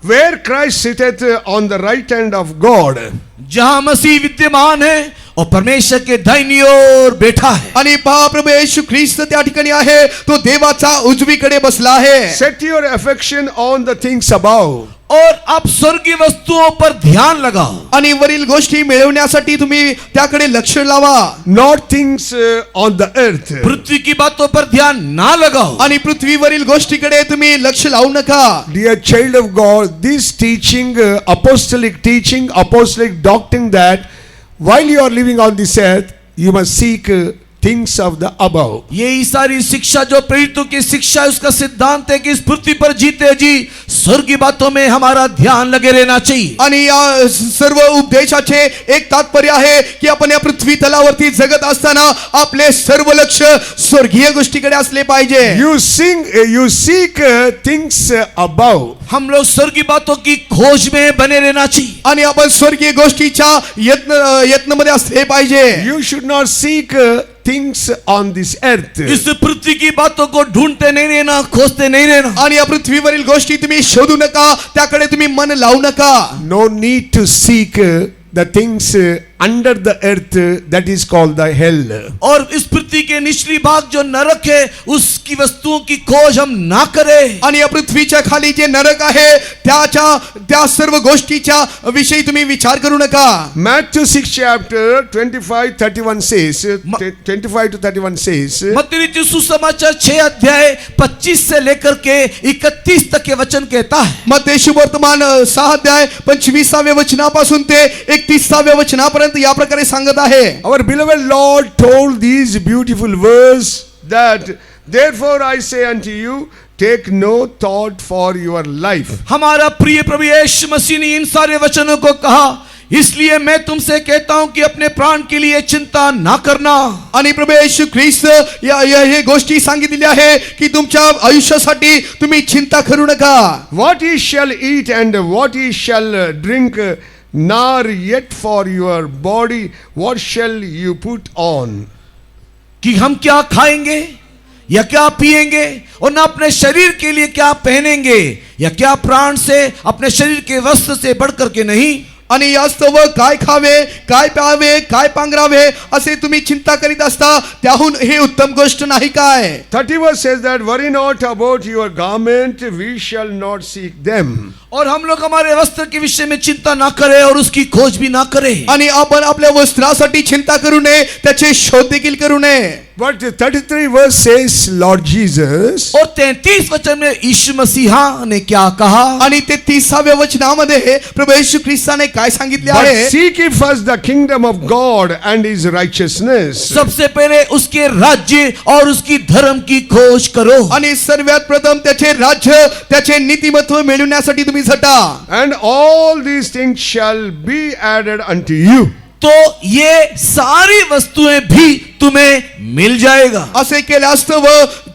Where Christ sitteth on the right hand of God. जहां मसीह विद्यमान है और परमेश्वर के दाहिनी ओर बैठा है. आणि पहा प्रभू येशू ख्रिस्त त्या ठिकाणी आहे, तो देवाचा उजवीकडे बसला आहे. Set your affection on the things above. और आप स्वर्गीय वस्तुओं पर ध्यान लगाओ. आणि वरील गोष्टी मिळवण्यासाठी तुम्ही त्याकडे लक्ष लावा. Not things on the earth. पृथ्वी की बातों पर ध्यान ना लगाओ. आणि पृथ्वीवरील गोष्टीकडे तुम्ही लक्ष लावू नका. Dear child of God, this teaching, apostolic teaching, apostolic doctrine that while you are living on this earth, you must seek things of the above. यही सारी शिक्षा जो प्रेरितों की शिक्षा है उसका सिद्धांत है कि इस पृथ्वी पर जीते जी स्वर्गीय बातों में हमारा ध्यान लगे रहना चाहिए. आणि या सर्व उपदेशाचे एक तात्पर्य आहे की आपण या पृथ्वी तलावरती जगत असताना आपले सर्व लक्ष स्वर्गीय गोष्टीकडे असले पाहिजे. You seek things above. हम लोग स्वर्गीय बातों की खोज में बने रहना चाहिए. आणि आपण स्वर्गीय गोष्टीच्या यत्नमध्ये असले पाहिजे. You should not seek things on this earth. इस पृथ्वी की बातों को ढूंढते नहीं रहना, खोजते नहीं रहना. आणि या पृथ्वीवरील गोष्टी तुम्ही शोधू नका, त्याकडे तुम्ही मन लावू नका. No need to seek the things under the earth that is called the hell. और इस पृथ्वी के निचली भाग जो नरक है उसकी वस्तुओं की खोज हम ना करें. आणि या पृथ्वीच्या खाली जे नरक आहे त्या सर्व गोष्टीच्या विषयी तुम्ही विचार करू नका. Matthew 6 chapter 25-31 says, 25 to 31 says, मत्ती सुसमाचार 6 अध्याय 25 से लेकर के 31 तक के वचन कहता है. मत्ती सुवर्तमान 6 अध्याय 25व्या वचनापासून ते 31व्या वचनापर्यंत या प्रकारे सांगत आहे. our beloved Lord told these beautiful words that therefore I say unto you, take no thought for your life. हमारा प्रिय प्रभु यीशु मसीह ने इन सारे वचनों को कहा, इसलिए मैं तुमसे कहता हूं कि अपने प्राण के लिए चिंता ना करना. आणि प्रभू येशू ख्रिस्त हे गोष्टी सांगितलेल्या आहे की तुमच्या आयुष्यासाठी तुम्ही चिंता करू नका. What ye shall eat and what ye shall drink, nor yet for your body what shall you put on. कि हम क्या खाएंगे या क्या पिएंगे और ना अपने शरीर के लिए क्या पहनेंगे, या क्या प्राण से अपने शरीर के वस्त्र से बढ़कर के नहीं. आणि यास्तव काय खावे, काय प्यावे, काय पांघरावे असे तुम्ही चिंता करीत असता, त्याहून हे उत्तम गोष्ट नाही काय. 30 verse says that worry not about your garment, we shall not seek them. और हम लोग हमारे वस्त्र के विषय में चिंता ना करें और उसकी खोज भी ना करें. आणि आपण आपल्या वस्त्रासाठी चिंता करू नये, त्याचे शोध देखील करू नये. But the 33 verse says Lord Jesus, और 33 वचन में यीशु मसीहा ने क्या कहा. आणि ते 30व्या वचनामध्ये प्रभू येशू ख्रिस्ताने काय सांगितले but आहे. seek ye first the kingdom of God and his righteousness. सबसे पहले उसके राज्य और उसकी धर्म की खोज करो. आणि सर्वात प्रथम त्याचे राज्य, त्याचे नीतिमत्व मिळवण्यासाठी तुम्ही झटा. And all these things shall be added unto you. तो ये सारी वस्तुएं भी तुम्हें मिल जाएगा. असे केल्यास्तव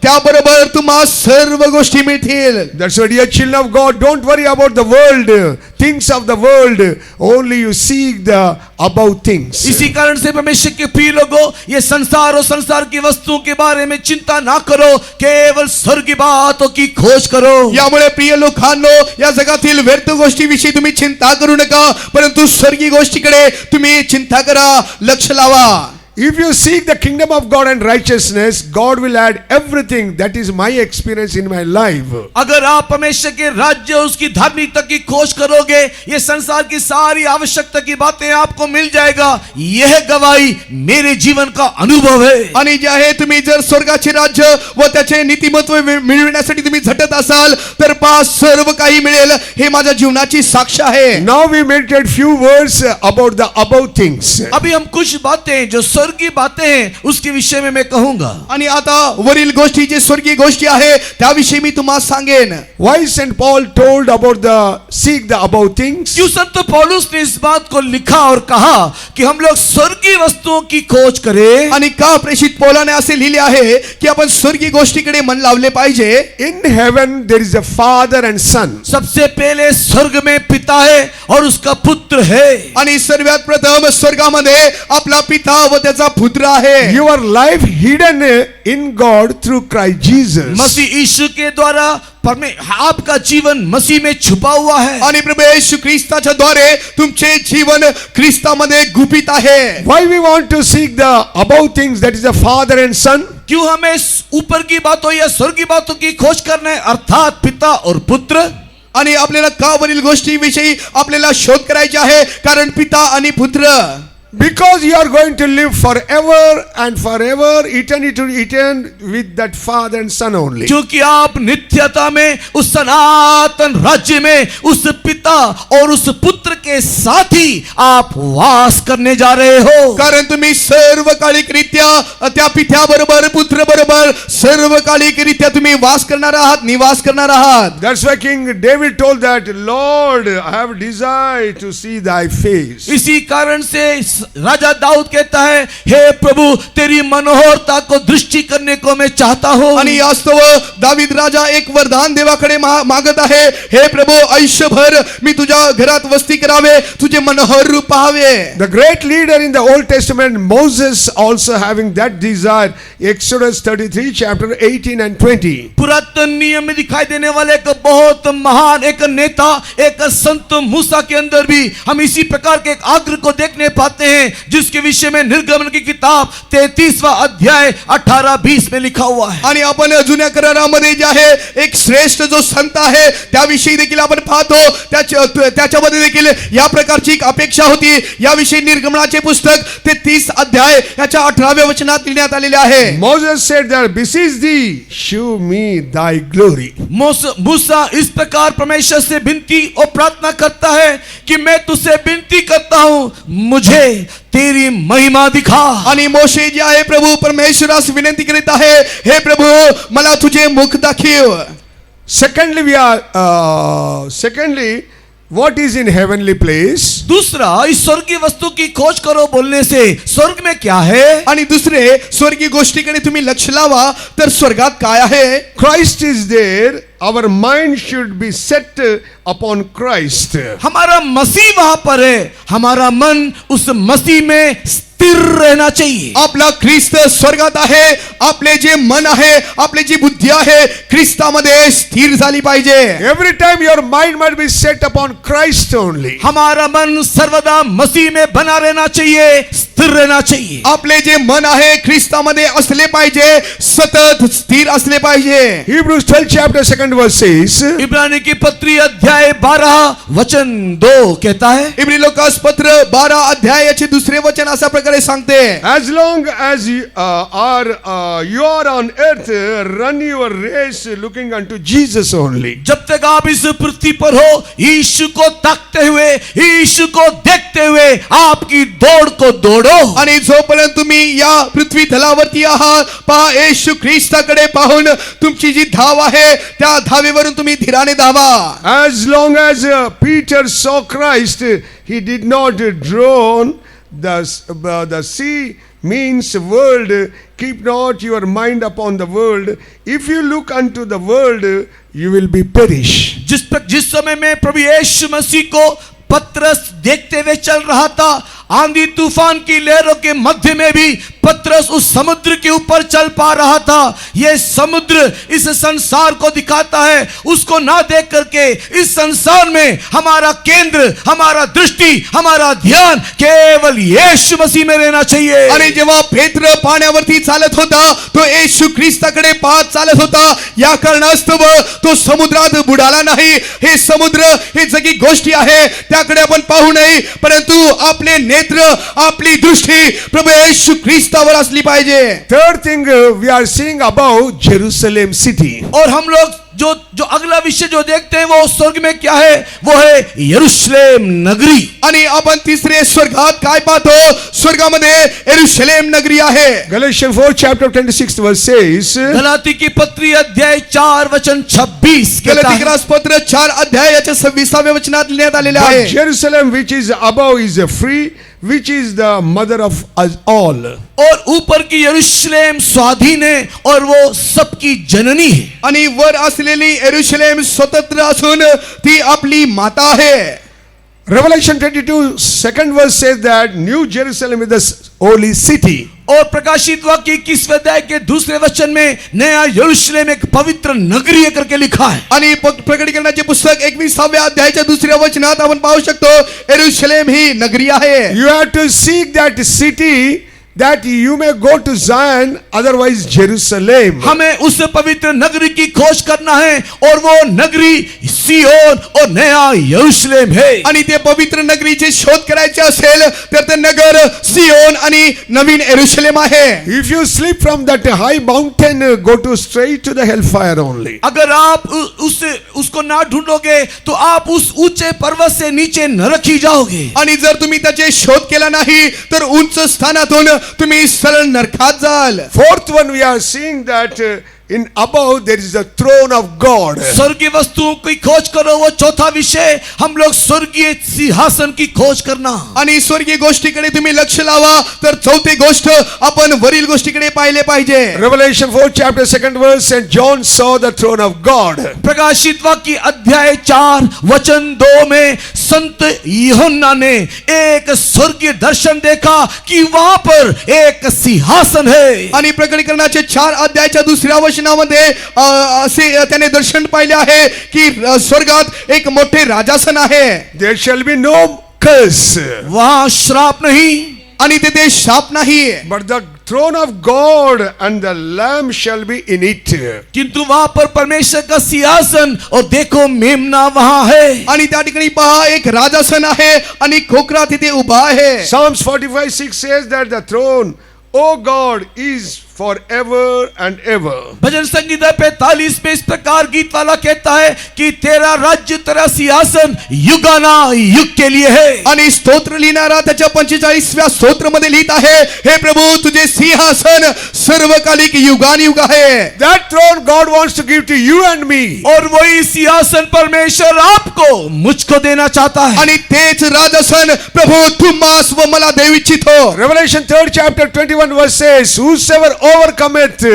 त्याबरोबर तुम्हा सर्व गोष्टी मिळतील. That's why, dear children of God, don't worry about the world, things of the world. Only you seek the above things. इसी कारण से परमेश्वर के प्रिय लोगों, ये संसार और संसार की वस्तुओं के बारे में चिंता ना करो, केवल स्वर्ग की बातों की खोज करो. यामुळे प्रिय लोकांनो, या जगातील व्यर्थ गोष्टीविषयी तुम्ही चिंता करू नका, परंतु स्वर्गीय गोष्टीकडे तुम्ही चिंता करा, लक्ष लावा. If you seek the kingdom of God and righteousness, God will add everything. That is my experience in my life. अगर आप परमेश्वर के राज्य और उसकी धार्मिकता की खोज करोगे, ये संसार की सारी आवश्यकता की बातें आपको मिल जाएगा. यह गवाही मेरे जीवन का अनुभव है. आणि जे आहे, तुम्ही जर स्वर्गाचे राज्य व त्याचे नीतिमत्व मिळविण्यासाठी तुम्ही झटत असाल, तर पहा सर्व काही मिळेल. हे माझ्या जीवनाची साक्ष आहे. Now we meditate few words about the above things. अभी हम कुछ बातें जो स्वर्गीय बातें हैं उसके विषय में मैं कहूंगा. आणि आता वरील गोष्टी जे स्वर्गीय गोष्टी आहे त्याविषयी मी तुम्हाला सांगेन. Why St. Paul told about the seek the above things? क्यों संत पौलुस ने इस बात को लिखा और कहा कि हम लोग स्वर्गीय वस्तुओं की खोज करें. आणि का प्रेषित पौलाने असे लिहिले आहे की आपण स्वर्गीय गोष्टीकडे मन लावले पाहिजे. In heaven there is a father and son. सबसे पहले स्वर्ग में पिता है और उसका पुत्र है. आणि सर्वात प्रथम स्वर्गामध्ये आपला पिता व त्याचा पुत्र आहे. Your life hidden in God through Christ Jesus. मसीह यीशु के द्वारा आपका जीवन मसीह में छुपा हुआ है. आणि प्रभू येशू ख्रिस्ताच्या द्वारे तुमचे जीवन ख्रिस्तामध्ये गुपित आहे. Why we want to seek the above things, that is the father and son? क्यों हमें ऊपर की बातों या स्वर्ग की बातों की खोज करना है, अर्थात पिता और पुत्र. आणि आपल्याला का वरील गोष्टीविषयी आपल्याला शोध करायचा आहे, कारण पिता आणि पुत्र. Because you are going to live forever and forever, eternity to eternity with that father and son only. क्योंकि आप नित्यता में उस सनातन राज्य में उस पिता और उस पुत्र के साथ ही आप वास करने जा रहे हो. कारण तुम्ही सर्वकालिकरित्या त्या पित्याबरोबर, पुत्रबरोबर सर्वकालिकरित्या तुम्ही वास करणार आहात, निवास करणार आहात. That's why King David told that, Lord, I have desired to see thy face. इसी कारण से राजा दाऊद कहता है, हे प्रभु तेरी मनोहरता को दृष्टि करने को मैं चाहता हूं. आणि वास्तव दावीद राजा एक वरदान देवाकडे मागत आहे. हे प्रभु, आयुष्यभर मी तुझ्या घरात वस्ती करावे, तुझे मनोहर रूप पाहावे. The great leader in the Old Testament, Moses, also having that desire. Exodus 33 chapter 18 and 20. पुरातन नियम में दिखाई देने वाले एक बहुत महान एक नेता, एक संत मूसा के अंदर भी हम इसी प्रकार के एक आग्रह को देखने पाते हैं, जिसके विषय में निर्गमन की किताब 33वां अध्याय 18-20 में लिखा हुआ है. आणि आपण जुन्या करारामध्ये जे आहे एक श्रेष्ठ जो संत आहे त्याविषयी देखील आपण पाहतो. त्याच्यामध्ये देखील या प्रकारची एक अपेक्षा होती. याविषयी निर्गमनाचे पुस्तक 33 अध्याय याच्या 18व्या वचनात लिहिण्यात आलेले आहे. Moses said that, beseech thee, show me thy glory. मूसा इस प्रकार परमेश्वर से विनती और प्रार्थना करता है कि मैं तुझसे विनती करता हूं, मुझे तेरी महिमा दिखा. आणि मोशे जे आहे प्रभू परमेश्वरास विनंती करीत आहे, हे प्रभू मला तुझे मुख दाखव. Secondly, what is in heavenly place. दूसरा, इस स्वर्गीय वस्तु की खोज करो बोलने से स्वर्ग में क्या है? आणि दुसरे, स्वर्गीय गोष्टीकडे तुम्ही लक्ष लावा तर स्वर्गात काय आहे. Christ is there. Our mind should be set upon Christ. हमारा मसीह वहां पर है, हमारा मन उस मसीह में स्थिर रहना चाहिए. आपला ख्रिस्त स्वर्गात आहे. आपले जे मन आहे, आपली जी बुद्धी आहे, ख्रिस्तामध्ये स्थिर झाली पाहिजे. Every time your mind must be set upon Christ only. हमारा मन सर्वदा मसीह में बना रहना चाहिए, स्थिर रहना चाहिए. आपले जे मन आहे ख्रिस्तामध्ये असले पाहिजे, सतत स्थिर असले पाहिजे. Hebrews 12 chapter 2nd verse says, इब्रानी की पत्री अध्याय 12 वचन 2 कहता है, इब्री लोकास पत्र 12 अध्याय याचे दुसरे वचन अशा प्रकारे सांगते. as long as you are on earth, run your race looking unto Jesus only. जब तक आप इस पृथ्वी पर हो, यीशु को ताकते हुए, यीशु को देखते हुए आपकी दौड़ को दौड़ो. आणि जोपर्यंत तुम्ही या पृथ्वी तलावरती आहात, पहा येशू ख्रिस्ताकडे पाहून तुमची जी धाव आहे त्या धावेवरून तुम्ही धीराने धावा. As long as Peter saw Christ, he did not drown. The sea means world. Keep not your mind upon the world. If you look unto the world, you will be perish. जिस समय में प्रभु यीशु मसीह को पतरस देखते हुए चल रहा था, आंधी तूफान की लहरों के मध्य में भी पतरस उस समुद्र के ऊपर चल पा रहा था. यह समुद्र इस संसार को दिखाता है. उसको ना देख करके इस संसार में हमारा केंद्र, हमारा दृष्टि, हमारा ध्यान केवल यीशु मसीह में रहना चाहिए. आणि जेव्हा पेत्र पाण्यावरती चालत होता, तो येशू ख्रिस्ताकडे पाहत चालत होता. या कारणास्तव तो समुद्रात बुडाला नाही. हे समुद्र, हे जगी गोष्टी आहे, त्याकडे आपण पाहू नये, परंतु आपले नेत्र, आपली दृष्टी प्रभू येशू ख्रिस्तावर असली पाहिजे. Third thing we are seeing about Jerusalem city. और हम लोग जो अगला विषय जो देखते हैं वो स्वर्ग में क्या है, वो है यरूशलेम नगरी. आणि आपण तिसरे स्वर्गात काय पाहतो? स्वर्गामध्ये यरूशलेम नगरी आहे. Galatians 4 chapter 26 verse says, Galati की पत्री अध्याय 4 वचन 26 कहता गलाती है, ग्रंथ पत्र 4 अध्याय याच्या 26व्या वचनात लिहिण्यात आलेले आहे. but Jerusalem which is above is free, which is the mother of us all. और ऊपर की यरूशलेम स्वाधीन है और वो सबकी जननी है. आणि वर असलेली यरूशलेम स्वतंत्र असून ती आपली माता आहे. Revelation 22 second verse says that New Jerusalem is the holy city. और प्रकाशित वाक्य 21वें अध्याय के दूसरे वचन में नया यरूशलेम एक पवित्र नगरी है करके लिखा है. आणि प्रकटीकरणाचे पुस्तक 21व्या अध्यायाच्या दुसऱ्या वचनात आपण पाहू शकतो यरूशलेम ही नगरी आहे. You have to seek that city that you may go to Zion, otherwise Jerusalem. हमें उस पवित्र नगरी की खोज करना है और वो नगरी सियोन और नया यरूशलेम है. आणि ते पवित्र नगरीचे शोध करायचे असेल तर ते नगर सियोन आणि नवीन यरूशलेम आहे. If you slip from that high mountain, go to straight to the hellfire only. अगर आप उसको ना ढूंढोगे तो आप उस ऊंचे पर्वत से नीचे नरक ही जाओगे. आणि जर तुम्ही त्याचे शोध केला नाही तर उंच स्थानातून तुम्ही सरळ नरकात जाल. Fourth one, we are seeing that in above there is a throne of God. स्वर्गीय वस्तुओं की खोज करो, वो चौथा विषय हम लोग स्वर्गीय सिंहासन की खोज करना. आणि स्वर्गीय गोष्टीकडे तुम्ही लक्ष लावा तर चौथी गोष्ट आपण वरील गोष्टीकडे पाहिले पाहिजे. Revelation 4 chapter 2nd verse, and John saw the throne of God. प्रकाशित वाक्य अध्याय 4 वचन 2 में संत यूहन्ना ने एक स्वर्गीय दर्शन देखा कि वहां पर एक सिंहासन है. आणि प्रकटीकरणाचे 4 अध्यायाच्या दुसऱ्या वचनामध्ये असे त्याने दर्शन पाहिले आहे की स्वर्गात एक मोठे राजासन आहे. There shall be no curse, वहां श्राप नहीं आणि तेथे शाप नाही. but the throne of God and the Lamb shall be in it. किंतु वहां पर परमेश्वर का सिंहासन और देखो मेमना वहां है. आणि त्या ठिकाणी पहा एक राजासन आहे आणि खोकरा तिथे उभा आहे. Psalms 45:6 says that the throne, O God, is forever and ever. भजन संगीता 45 में इस प्रकार गीत वाला कहता है कि तेरा राज्य तेरा सिंहासन युगाना युग के लिए है। आणि स्तोत्र लिहिणारा त्याच्या 45व्या स्तोत्रमध्ये लिहित आहे, हे प्रभु तुझे सिंहासन सर्वकालिक युगानुयुग आहे. That throne God wants to give to you and me. और वही सिंहासन परमेश्वर आपको मुझको देना चाहता है। आणि तेच राजसन प्रभु तुम्हास व मला देऊ इच्छितो. Revelation 3rd chapter 21 verse says, whosoever overcometh,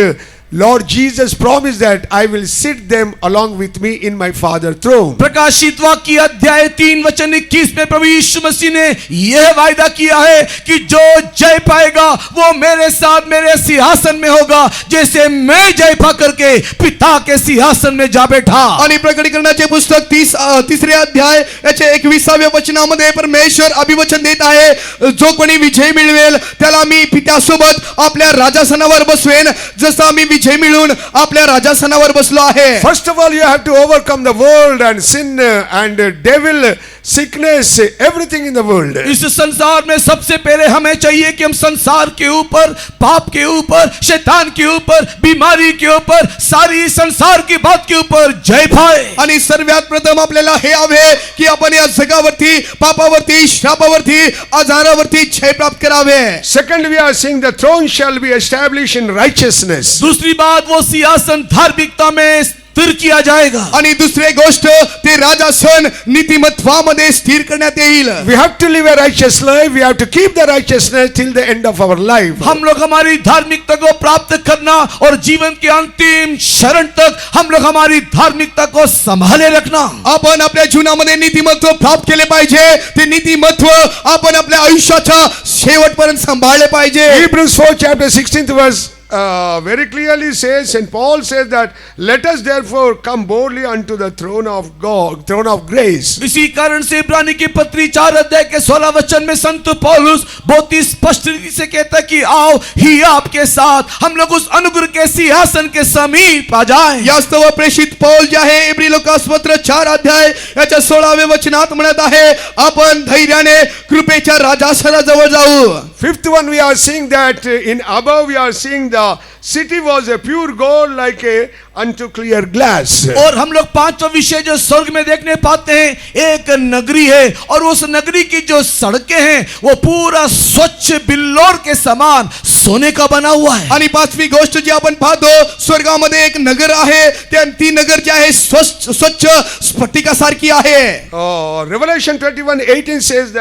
Lord Jesus promised that I will sit them along with me in my Father's throne. प्रकाशित वाक्य अध्याय 3 वचन 21 में प्रभु यीशु मसीह ने यह वायदा किया है कि जो जय पाएगा वो मेरे साथ मेरे सिंहासन में होगा, जैसे मैं जय पा करके पिता के सिंहासन में जा बैठा। आणि प्रकटीकरणाचे पुस्तक 3रे अध्याय याच्या 21व्या वचनामध्ये परमेश्वर अभिवचन देत आहे, जो कोणी विजय मिळवेल त्याला मी पित्यासोबत आपल्या राजासनावर बसवेन, जसा मी विजय मिळून आपल्या राजासनावर बसलो आहे. First of all, you have to overcome the world and sin and devil, sickness, everything in the world. इस संसार में सबसे पहले हमें चाहिए कि हम संसार के ऊपर, पाप के ऊपर, शैतान के ऊपर, बीमारी के ऊपर, सारी संसार की बात के ऊपर जय पाए. आणि सर्वात प्रथम आपल्याला हे हवे की आपण या जगावरती, पापावरती, श्रापावरती, आजारावरती जय प्राप्त करावे. Second, we are saying the throne shall be established in righteousness. दूसरी बात, वो सिंहासन धार्मिकता में स्थिर किया जाएगा. आणि दुसरी गोष्ट, ते राजासन नीतिमत्वामध्ये स्थिर करण्यात येईल. We have to live a righteous life. We have to keep the righteousness till the end of our life. हम लोग हमारी धार्मिकता को प्राप्त करना और जीवन के अंतिम क्षण तक हम लोग हमारी धार्मिकता को संभाले रखना. आपण आपल्या जीवनामध्ये नीतिमत्व प्राप्त केले पाहिजे. ते नीतिमत्व आपण आपल्या आयुष्याच्या शेवटपर्यंत सांभाळले पाहिजे. Hebrews 4 chapter 16th verse very clearly says, and Paul says that let us therefore come boldly unto the throne of God, throne of grace. इसी कारण से इब्रानी की पत्री 4 अध्याय के 16 वचन में संत पौलुस बहुत ही स्पष्ट रीति से कहता है कि आओ ही आपके साथ हम लोग उस अनुग्रह के सिंहासन के समीप आ जाएं. यास्तव प्रेषित पौल जे आहे इब्री लोकासपत्र 4 अध्याय याच्या 16व्या वचनात म्हणत आहे, आपण धैर्याने कृपेच्या राजासनाजवळ जाऊ. Fifth one, we are seeing that in above we are seeing the city was a pure gold like a unto clear glass. और हम लोग पांचवा विषय जो स्वर्ग में देखने पाते हैं, एक नगरी है और उस नगरी की जो सड़कें हैं वो पूरा स्वच्छ बिल्लोर के समान सोने का बना हुआ है. आणि पाचवी गोष्ट जी आपण पाहतो, स्वर्गामध्ये एक नगर आहे, ती नगर जी आहे स्वच्छ स्फटिकासारखी आहे. Revelation 21:18 says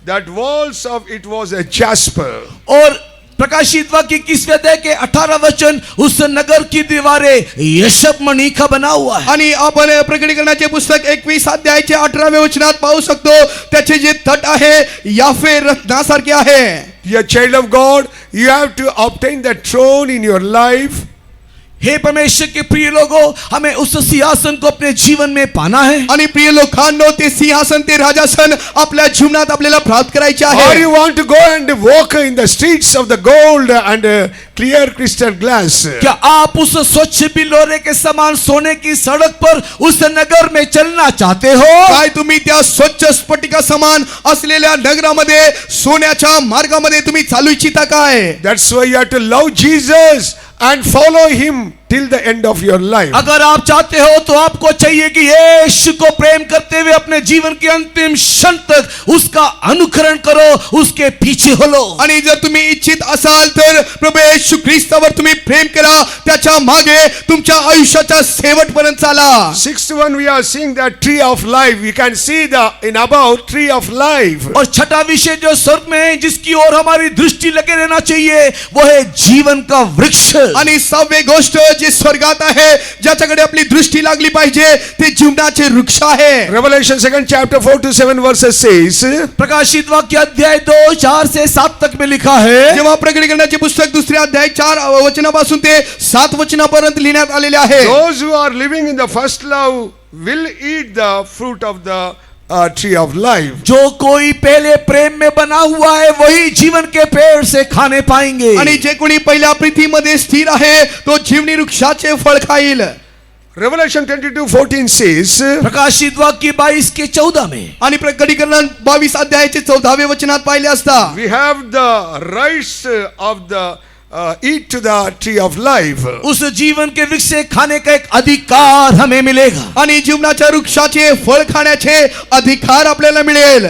that walls of it was a jasper. और प्रकाशित वाक्य 21वें अध्याय के 18 वचन, उस नगर की दीवारें यशब मणि का बना हुआ है. आणि आपण प्रकटीकरणाचे पुस्तक 21 अध्यायाचे 18व्या वचनात पाहू शकतो, त्याचे जे तट आहे याफे रत्नासारखे आहे. You are child of God, you have to obtain the throne in your life. हे परमेश्वर के प्रिय लोगों, हमें उस सिंहासन को अपने जीवन में पाना है. आणि प्रिय लोकांनो, ते सिंहासन, ते राजासन आपल्या जीवनात आपल्याला प्राप्त करायचे Or आहे. you want to go and walk in the streets of the gold and clear crystal glass. क्या आप उस स्वच्छ बिल्लोरे के समान सोने की सड़क पर उस नगर में चलना चाहते हो? काय तुम्ही त्या स्वच्छ स्फटिका समान असलेल्या नगरामध्ये, सोन्याच्या मार्गामध्ये तुम्ही चालू इच्छिता काय? That's why you have to love Jesus and follow him till the end of your life. अगर आप चाहते हो तो आपको चाहिए कि यीशु को प्रेम करते हुए अपने जीवन के अंतिम क्षण तक उसका अनुकरण करो, उसके पीछे हो. आणि जर तुम्ही इच्छित असाल तर प्रभू येशू ख्रिस्तावर तुम्ही प्रेम करा, त्याच्या मागे तुमच्या आयुष्याच्या शेवटपर्यंत चाला. Sixth one, we are seeing that tree of life. We can see the in above tree of life. और छठा विषय जो स्वर्ग में है, जिसकी ओर हमारी दृष्टि लगे रहना चाहिए, वो है जीवन का वृक्ष. आणि 6वी गोष्ट जे स्वर्गात आहे, ज्याच्याकडे आपली दृष्टी लागली पाहिजे, ते जीवनाचे वृक्ष आहे. Revelation 2nd chapter 4 to 7 verses says, प्रकाशित वाक्य अध्याय 2 4 से 7 तक में लिखा है. जेव्हा प्रकटीकरणाचे पुस्तक 2रे अध्याय 4 वचनापासून ते 7 वचनापर्यंत लिहिण्यात आलेले आहे. those who are living in the first love will eat the fruit of the tree of life. जो कोई पहले प्रेम में बना हुआ है वही जीवन के पेड़ से खाने पाएंगे. आणि जे कोणी पहिल्या प्रीतीमध्ये स्थिर आहे तो जीवनी वृक्षाचे फळ खाईल. Revelation 22:14 says, प्रकाशित वाक्य 22 के 14 में, आणि प्रकटीकरण 22 अध्यायाचे 14वें वचनात पाहिले असता, we have the rights of the eat to the tree of life. उस जीवन के वृक्ष से खाने का एक अधिकार हमें मिलेगा. आणि जीवनाच्या वृक्षाचे फळ खाण्याचे अधिकार आपल्याला मिळेल.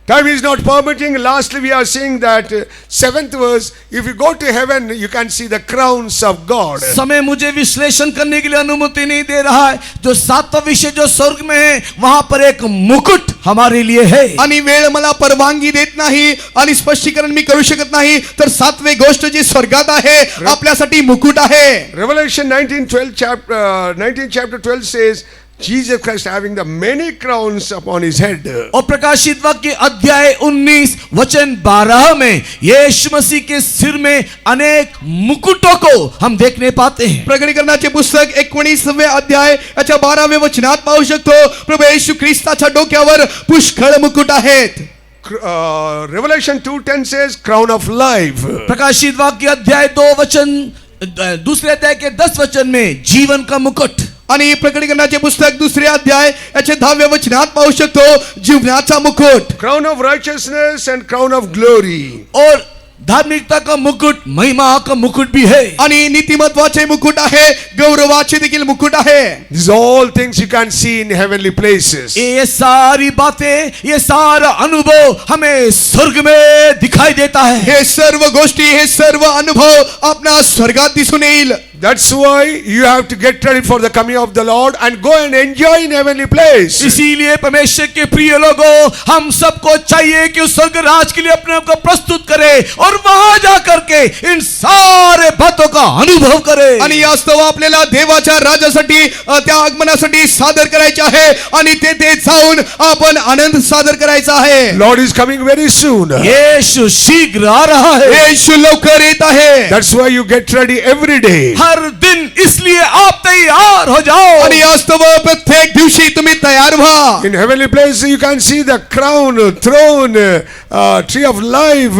Time is not permitting. Lastly, we are seeing that seventh verse. If you go to heaven, you can see the crowns of God. समय मुझे विश्लेषण करने के लिए अनुमति नहीं दे रहा है. जो 7वां विषय जो स्वर्ग में है, वहां पर एक मुकुट हमारे लिए है. आणि वेळ मला परवानगी देत नाही आणि स्पष्टीकरण मी करू शकत नाही. तर 7वी गोष्ट जी स्वर्गात आहे आपल्यासाठी मुकुट आहे. Revelation 19 chapter 12 says, Jesus Christ having the many crowns upon his head. और प्रकाशित वाक्य अध्याय 19 वचन 12 में यीशु मसीह के सिर में अनेक मुकुटों को हम देखने पाते हैं. प्रकटीकरणाचे पुस्तक 19वे अध्याय याच्या 12वे वचनात पाहू शकतो प्रभू येशू ख्रिस्ताच्या डोक्यावर पुष्कळ मुकुट आहेत. Revelation 2:10 says crown of life. प्रकाशित वाक्य अध्याय 2 वचन दूसरे अध्याय के 10 वचन में जीवन का मुकुट. आणि प्रकटीकरणाचे पुस्तक 2रे अध्याय याचे 10व्या वचनात पाहू शकतो जीवनाचा मुकुट. Crown of righteousness and crown of glory. और धार्मिकता का मुकुट, महिमा का मुकुट भी है. आणि नीतिमत्वाचे मुकुट आहे, गौरवाचे देखील मुकुट आहे. These all things you can see in heavenly places. ये सारी बातें, ये सारा अनुभव हमें स्वर्ग में दिखाई देता है. हे सर्व गोष्टी, हे सर्व अनुभव आपल्या स्वर्गात दिसून येईल. That's why you have to get ready for the coming of the Lord and go and enjoy in heavenly place. इसीलिए परमेश्वर के प्रिय लोगों, हम सबको चाहिए कि उस स्वर्ग राज के लिए अपने आप को प्रस्तुत करें और वहां जाकर के इन सारे बातों का अनुभव करें. आणि यास्तव आपल्याला देवाच्या राजासाठी त्या आगमनासाठी सादर करायचे आहे आणि तेथे जाऊन आपण आनंद सादर करायचा आहे. Lord is coming very soon. यीशु शीघ्र आ रहा है. येशू लवकर येत आहे. That's why you get ready every day. हर दिन इसलिए आप तैयार हो जाओ. आणि यास्तव प्रत्येक दिवशी तुम्ही तयार व्हा. In heavenly place you can see the crown, throne, tree of life,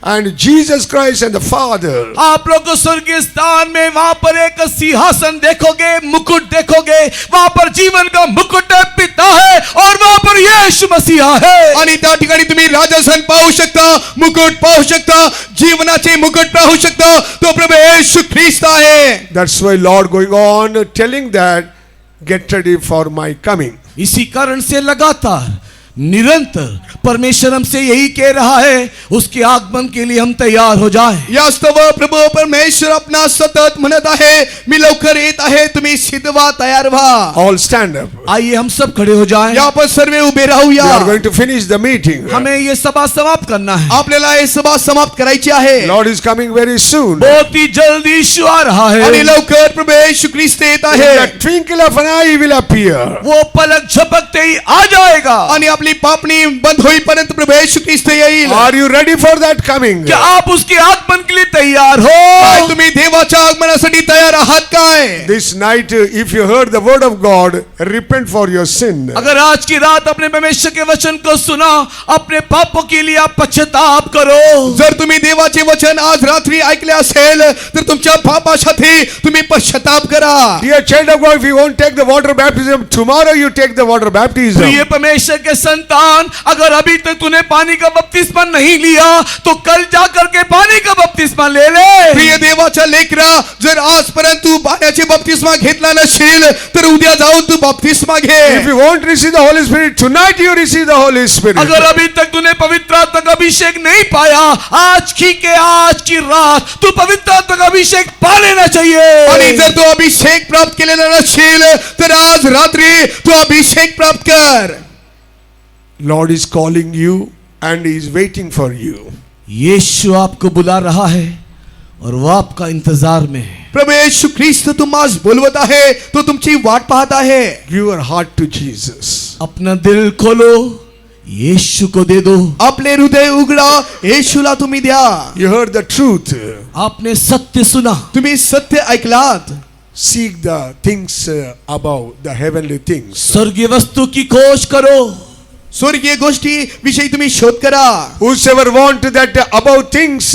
and Jesus Christ and the Father. आप लोग को स्वर्गीय स्थान में वहां पर एक सिंहासन देखोगे, मुकुट देखोगे. वहां पर जीवन का मुकुट है, पिता है, और वहां पर यीशु मसीहा है. आणि त्या ठिकाणी तुम्ही राजासन पाहू शकता, मुकुट पाहू शकता, जीवनाचे मुकुट पाहू शकता. तो प्रभू येशू ख्रिस्त आहे. That's why Lord going on telling that get ready for my coming. इसी कारण से लगातार निरंतर परमेश्वर हमसे यही कह रहा है, उसके आगमन के लिए हम तैयार हो जाएं. यास्तव प्रभू परमेश्वर अपना सतत म्हणत आहे, मी लवकर येत आहे, तुम्ही सिद्ध व्हा, तयार व्हा. All stand up. आइए हम सब खड़े हो जाएं. या आपण सर्व उभे राहूया. We are going to finish the meeting. हमें ये सभा समाप्त करना है. आपल्याला हे सभा समाप्त करायची आहे. Lord is coming very soon. बहुत ही जल्दी यीशु आ रहा आणि है. लवकर प्रभू येशू ख्रिस्त येत In आहे. the twinkle of an eye he will appear. वो पलक झपकते ही आ जाएगा. आणि आपली पापणी बंद होईपर्यंत प्रभू येशू ख्रिस्त येईल. Are you ready for that coming? क्या आप उसके आगमन के लिए तैयार काय हो? तुम्ही देवाच्या आगमनासाठी तयार आहात काय? This night, if you heard the word of God, repent for your sin. अगर आज की रात अपने परमेश्वर के वचन को सुना, अपने पापों के लिए आप पश्चाताप करो. जर तुम्ही देवाचे वचन आज रात्री ऐकले असेल तर तुमच्या पापासाठी तुम्ही पश्चाताप करा. Dear child of God, if you won't take the water baptism, tomorrow you take the water baptism. प्रिय परमेश्वर के संतान, अगर अभी तक तूने पानी का बपतिस्मा नहीं लिया तो कल जाकर के पानी का बपतिस्मा ले ले. प्रिय देवाच्या लेकरा, जर आजपर्यंत तू पाण्याचे बपतिस्मा घेतला नसेल तर उद्या जाऊन तू बपतिस्मा If घे. you won't receive the Holy Spirit, tonight you receive the Holy Spirit. अगर अभी तक तूने पवित्र आत्मा का अभिषेक नहीं पाया, आज की रात तू पवित्र आत्मा का अभिषेक पा लेना आणि चाहिए. जर तू अभिषेक प्राप्त केलेला नसेल तर आज रात्री तू अभिषेक प्राप्त कर. Lord is calling you and he is waiting for you. यीशु आपको बुला रहा है और वो आपका इंतजार में है. प्रभू येशू ख्रिस्त तुम्हास बोलवत आहे, तो तुमची वाट पाहत आहे. Give your heart to Jesus. अपना दिल खोलो, यीशु को दे दो. आपले हृदय उघडा, येशूला तुम्ही द्या. You heard the truth. आपने सत्य सुना. तुम्ही सत्य ऐकलात. Seek the things above, the heavenly things. स्वर्गीय वस्तु की खोज करो. स्वर्गीय गोष्टी विषयी तुम्ही शोध करा. Whosoever want that above things,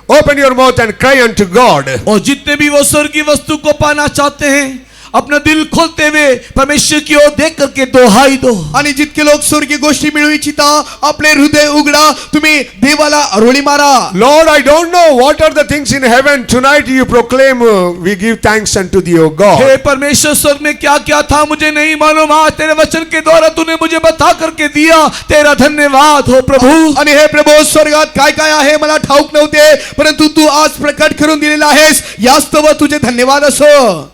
open your mouth and cry unto God. और जितने भी वो स्वर्गीय वस्तु को पाना चाहते हैं, अपना दिल खोलते हुए परमेश्वर की ओर देख करके दोहाई दो. आणि जितके लोक स्वर्गीय गोष्टी मिळवू इच्छिता आपले हृदय उघडा, तुम्ही देवाला आरोळी मारा. Lord, I don't know what are the things in heaven. Tonight you proclaim, we give thanks unto thee, O God. हे परमेश्वर, स्वर्ग में क्या क्या था मुझे नहीं मालूम, आज तेरे वचन के द्वारा तूने मुझे बता करके दिया. तेरा धन्यवाद हो प्रभु. आणि हे प्रभू, स्वर्गात काय काय आहे मला ठाऊक नव्हते, परंतु तू आज प्रकट करून दिलेला आहेस, यास्तव तुझे धन्यवाद असो.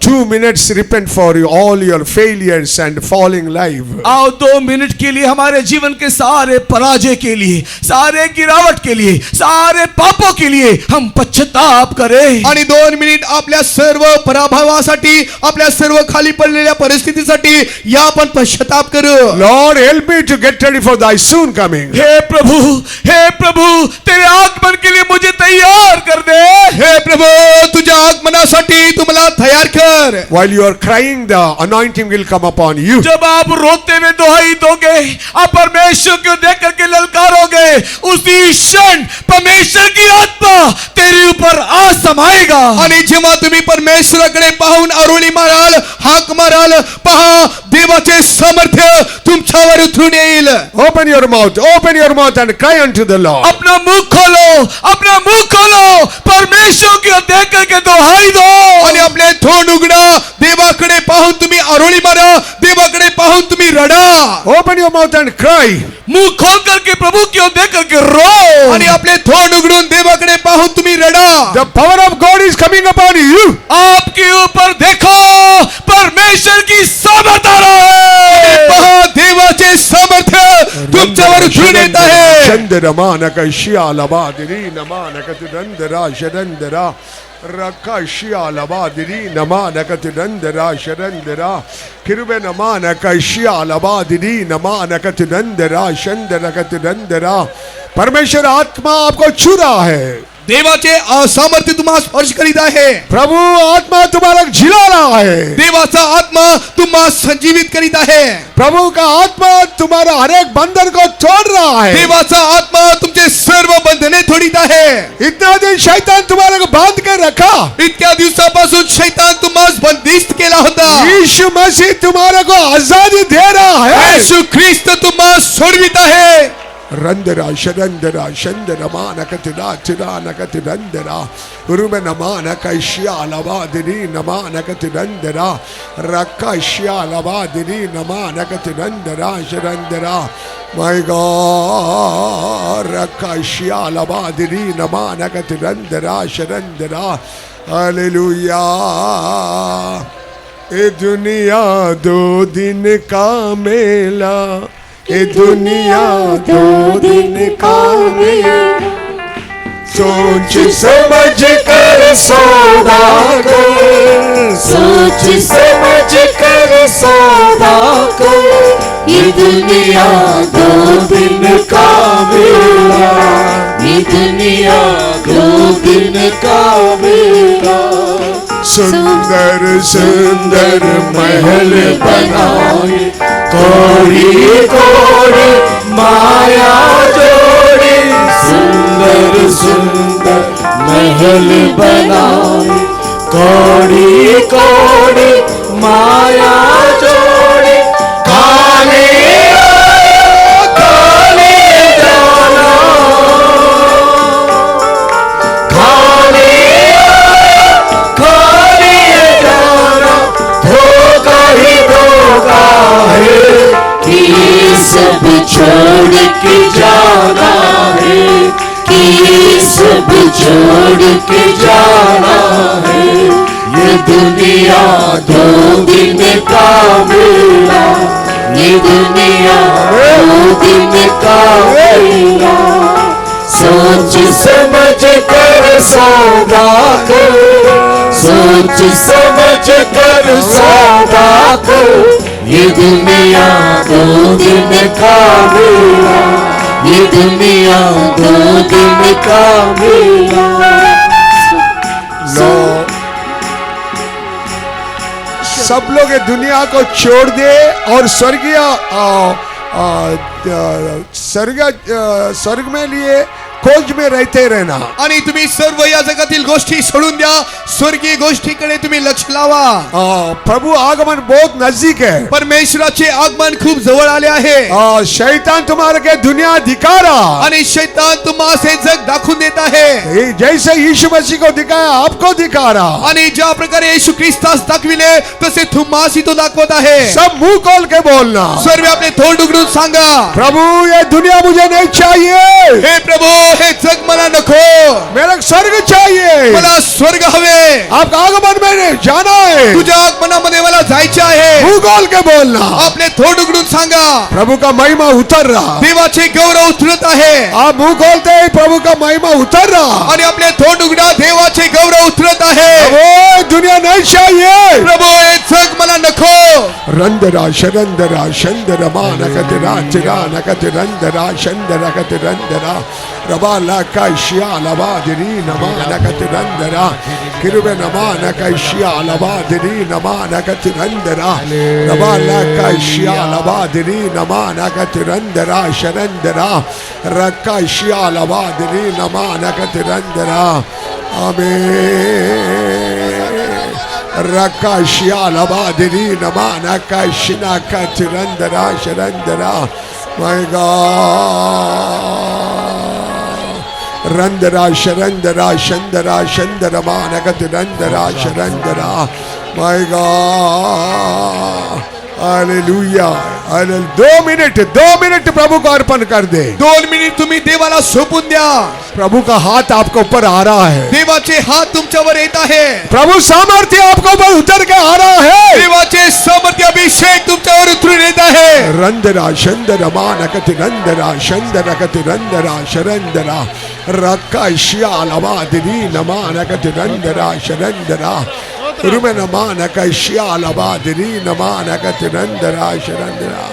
2 minutes repent for all your failures and falling life. आओ 2 मिनट के लिए हमारे जीवन के सारे पराजय के लिए, सारे गिरावट के लिए, सारे पापों के लिए हम पश्चाताप करें. आणि 2 मिनिट आपल्या सर्व पराभवासाठी, आपल्या सर्व खाली पडलेल्या परिस्थितीसाठी या आपण पश्चाताप करू. Lord, help me to get ready for thy soon coming. हे प्रभु तेरे आगमन के लिए मुझे तैयार कर दे. हे प्रभू, तुझ्या आगमनासाठी तू मला तयार कर. While you are crying, the anointing will come upon you. जब आप रोते हुए दुहाई दोगे, आप परमेश्वर को देख करके ललकारोगे, उसी क्षण परमेश्वर की आत्मा तेरे ऊपर आ समाएगा. आणि जेव्हा तुम्ही परमेश्वराकडे पाहून आरोळी माराल, हाक माराल, पहा देवाचे सामर्थ्य तुमच्यावर उतरून येईल. Open your mouth and cry unto the Lord. अपना मुंह खोलो, परमेश्वर की ओर देख करके दुहाई दो. आणि आपले तोंड उघडा, देवाकडे पाहून तुम्ही आरोळी मारा, देवाकडे पाहून तुम्ही रडा. Open your mouth and cry. मुंह खोल करके प्रभु की ओर देख करके रो. आणि आपले तोंड उघडून देवाकडे पाहून तुम्ही रडा. The power of God is coming upon you. आपके ऊपर देखो, परमेश्वर की सामर्थ आ रहा है. पहा देवाचे सामर्थ्य तुमच्यावर उतरून येत आहे. चंद्रमानक शियालबादिनी नमानक तुरंदरा शरंदरा रका शियालबादिनी नमानक तुरंदरा शरंदरा किरुबे नमानक शियालबादिनी नमानक तुरंदरा शंदरक तुरंदरा. परमेश्वर आत्मा आपको छू रहा है. देवाचे सामर्थ्य तुम्हाला स्पर्श करीत आहे. प्रभु आत्मा तुम्हारा झिला रहा है. देवाचा आत्मा तुम्हाला संजीवित करीत आहे. प्रभु का आत्मा तुम्हारा हर एक बंधन को तोड़ रहा है. देवाचा आत्मा तुमचे सर्व बंधने तोडीत आहे. इतना दिन शैतान तुम्हारे को बांध के रखा. इतक्या दिवसापासून शैतान तुम्हाला बंदिस्त केला होता. यीशु मसीह तुम्हारे को आजादी दे रहा है. येशू ख्रिस्त तुम्हाला सोडवित आहे. रंदरा शरंदरा शंदरा मानकतिरा चिरानकतिरंदरा उरुमनमानकश्यालवादिनी नमानकतिरंदरा रक्कश्यालवादिनी नमानकतिरंदरा शरंदरा. My God, रक्कश्यालवादिनी नमानकतिरंदरा शरंदरा. हालेलुया. ए दुनिया 2 दिन का मेला, ये दुनिया 2 दिन का मेला, सोच समझ कर सौदा कर, सोच समझ कर सौदा कर. ये दुनिया 2 दिन का मेला, ये दुनिया 2 दिन का मेला. सुंदर सुंदर महल बनाए, कोड़ी कोड़ी माया जोड़ी. सुंदर सुंदर महल बनाए, कोड़ी कोड़ी माया जोड़ी. खाने खाने जाना, खाने खाने जाना, धोखा ही धोखा है कि सब छोड़ के जाना है, कि सब छोड़ के जाना है. ये दुनिया 2 दिन का मेला, ये दुनिया 2 दिन का मेला. सोच समझ कर सौदा कर, सोच समझ कर सौदा कर. ये दुनिया 2 दिन का मेला, ये दुनिया 2 दिन का मेला. सब लोग ये दुनिया को छोड़ दे और स्वर्ग में लिए खोज में रहते रहना. आणि तुम्ही सर्व या जगातील गोष्टी सोडून द्या, स्वर्गीय गोष्टीकडे तुम्ही लक्ष लावा. प्रभु आगमन बहुत नजदीक है. परमेश्वराचे आगमन खूप जवळ आले आहे. शैतान तुम्हारे के दुनिया दिखा रहा, आणि शैतान तुम्हाला हे जग दाखवून देत आहे. जैसे यीशु मसीह को दिखाया आपको दिखा रहा. आणि ज्या प्रकारे येशू ख्रिस्तास दाखविले तसे तुम्हासी तो दाखवत आहे. सब मुंह खोल के बोलना. सर्व आपले तोंड उघडून सांगा, प्रभु ये दुनिया मुझे नहीं चाहिए. हे प्रभू हे जग मला नको, मेरा स्वर्ग चाहिए. मला स्वर्ग हवे. आपका आगमन में जाना है. तुझ्या आगमनामध्ये मला जायचे आहे. मुंह खोल के बोलना. आपले तोंड उघडून सांगा, प्रभु का महिमा उतर रहा. देवाचे गौरव उतरत आहे. आप मुंह खोलते ही प्रभु का महिमा उतर रहा. आणि आपले तोंड उघडा, देवाचे गौरव उतरत आहे. वो दुनिया नहीं चाहिए. प्रभू हे जग मला नको. रंदरा शरंदरा शंदर मानकतिरा चिरानकतिरंदरा शंदरकतिरंदरा रबाला कैशियालवादिनी नमानकतिरंदरा किरुबे नमानकैशियालवादिनी नमानकतिरंदरा रबाला कैशियालवादिनी नमानकतिरंदरा शरंदरा रकैशियालवादिनी नमानकतिरंदरा. आमीन. Rakashialabadiri namana kashina katirandara sharandara. My God. Randara sharandara shandara shandara manakatirandara sharandara. My God. Hallelujah. 2 minute प्रभु को अर्पण कर दे. 2 मिनिट तुम्ही देवाला सोपून द्या. प्रभु का हाथ आपके ऊपर आ रहा है. देवाचे हात तुमच्यावर येत आहे. प्रभु सामर्थ्य आपके ऊपर उतर के आ रहा है. देवाचे सामर्थ्य अभिषेक तुमच्यावर उतरून येत आहे. रंदरा शंदरा मानकति रंदरा शंदरा कति रंदरा शरंदरा रकाशियालवादिनी नमानकति रंदरा शरंदरा रुमे नमानकशियालवादिनी नमानकति रंदरा शरंदरा.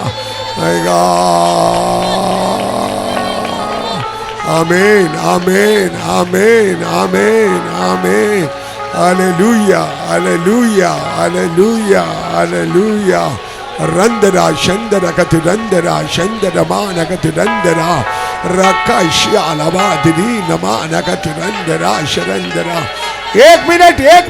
My God. Amen, amen, amen, amen, amen. Hallelujah, hallelujah, hallelujah, hallelujah. Randara Shandara Katirandara Shandara Manakatirandara Rakashialavadini Namanakatirandara Sharandara. 1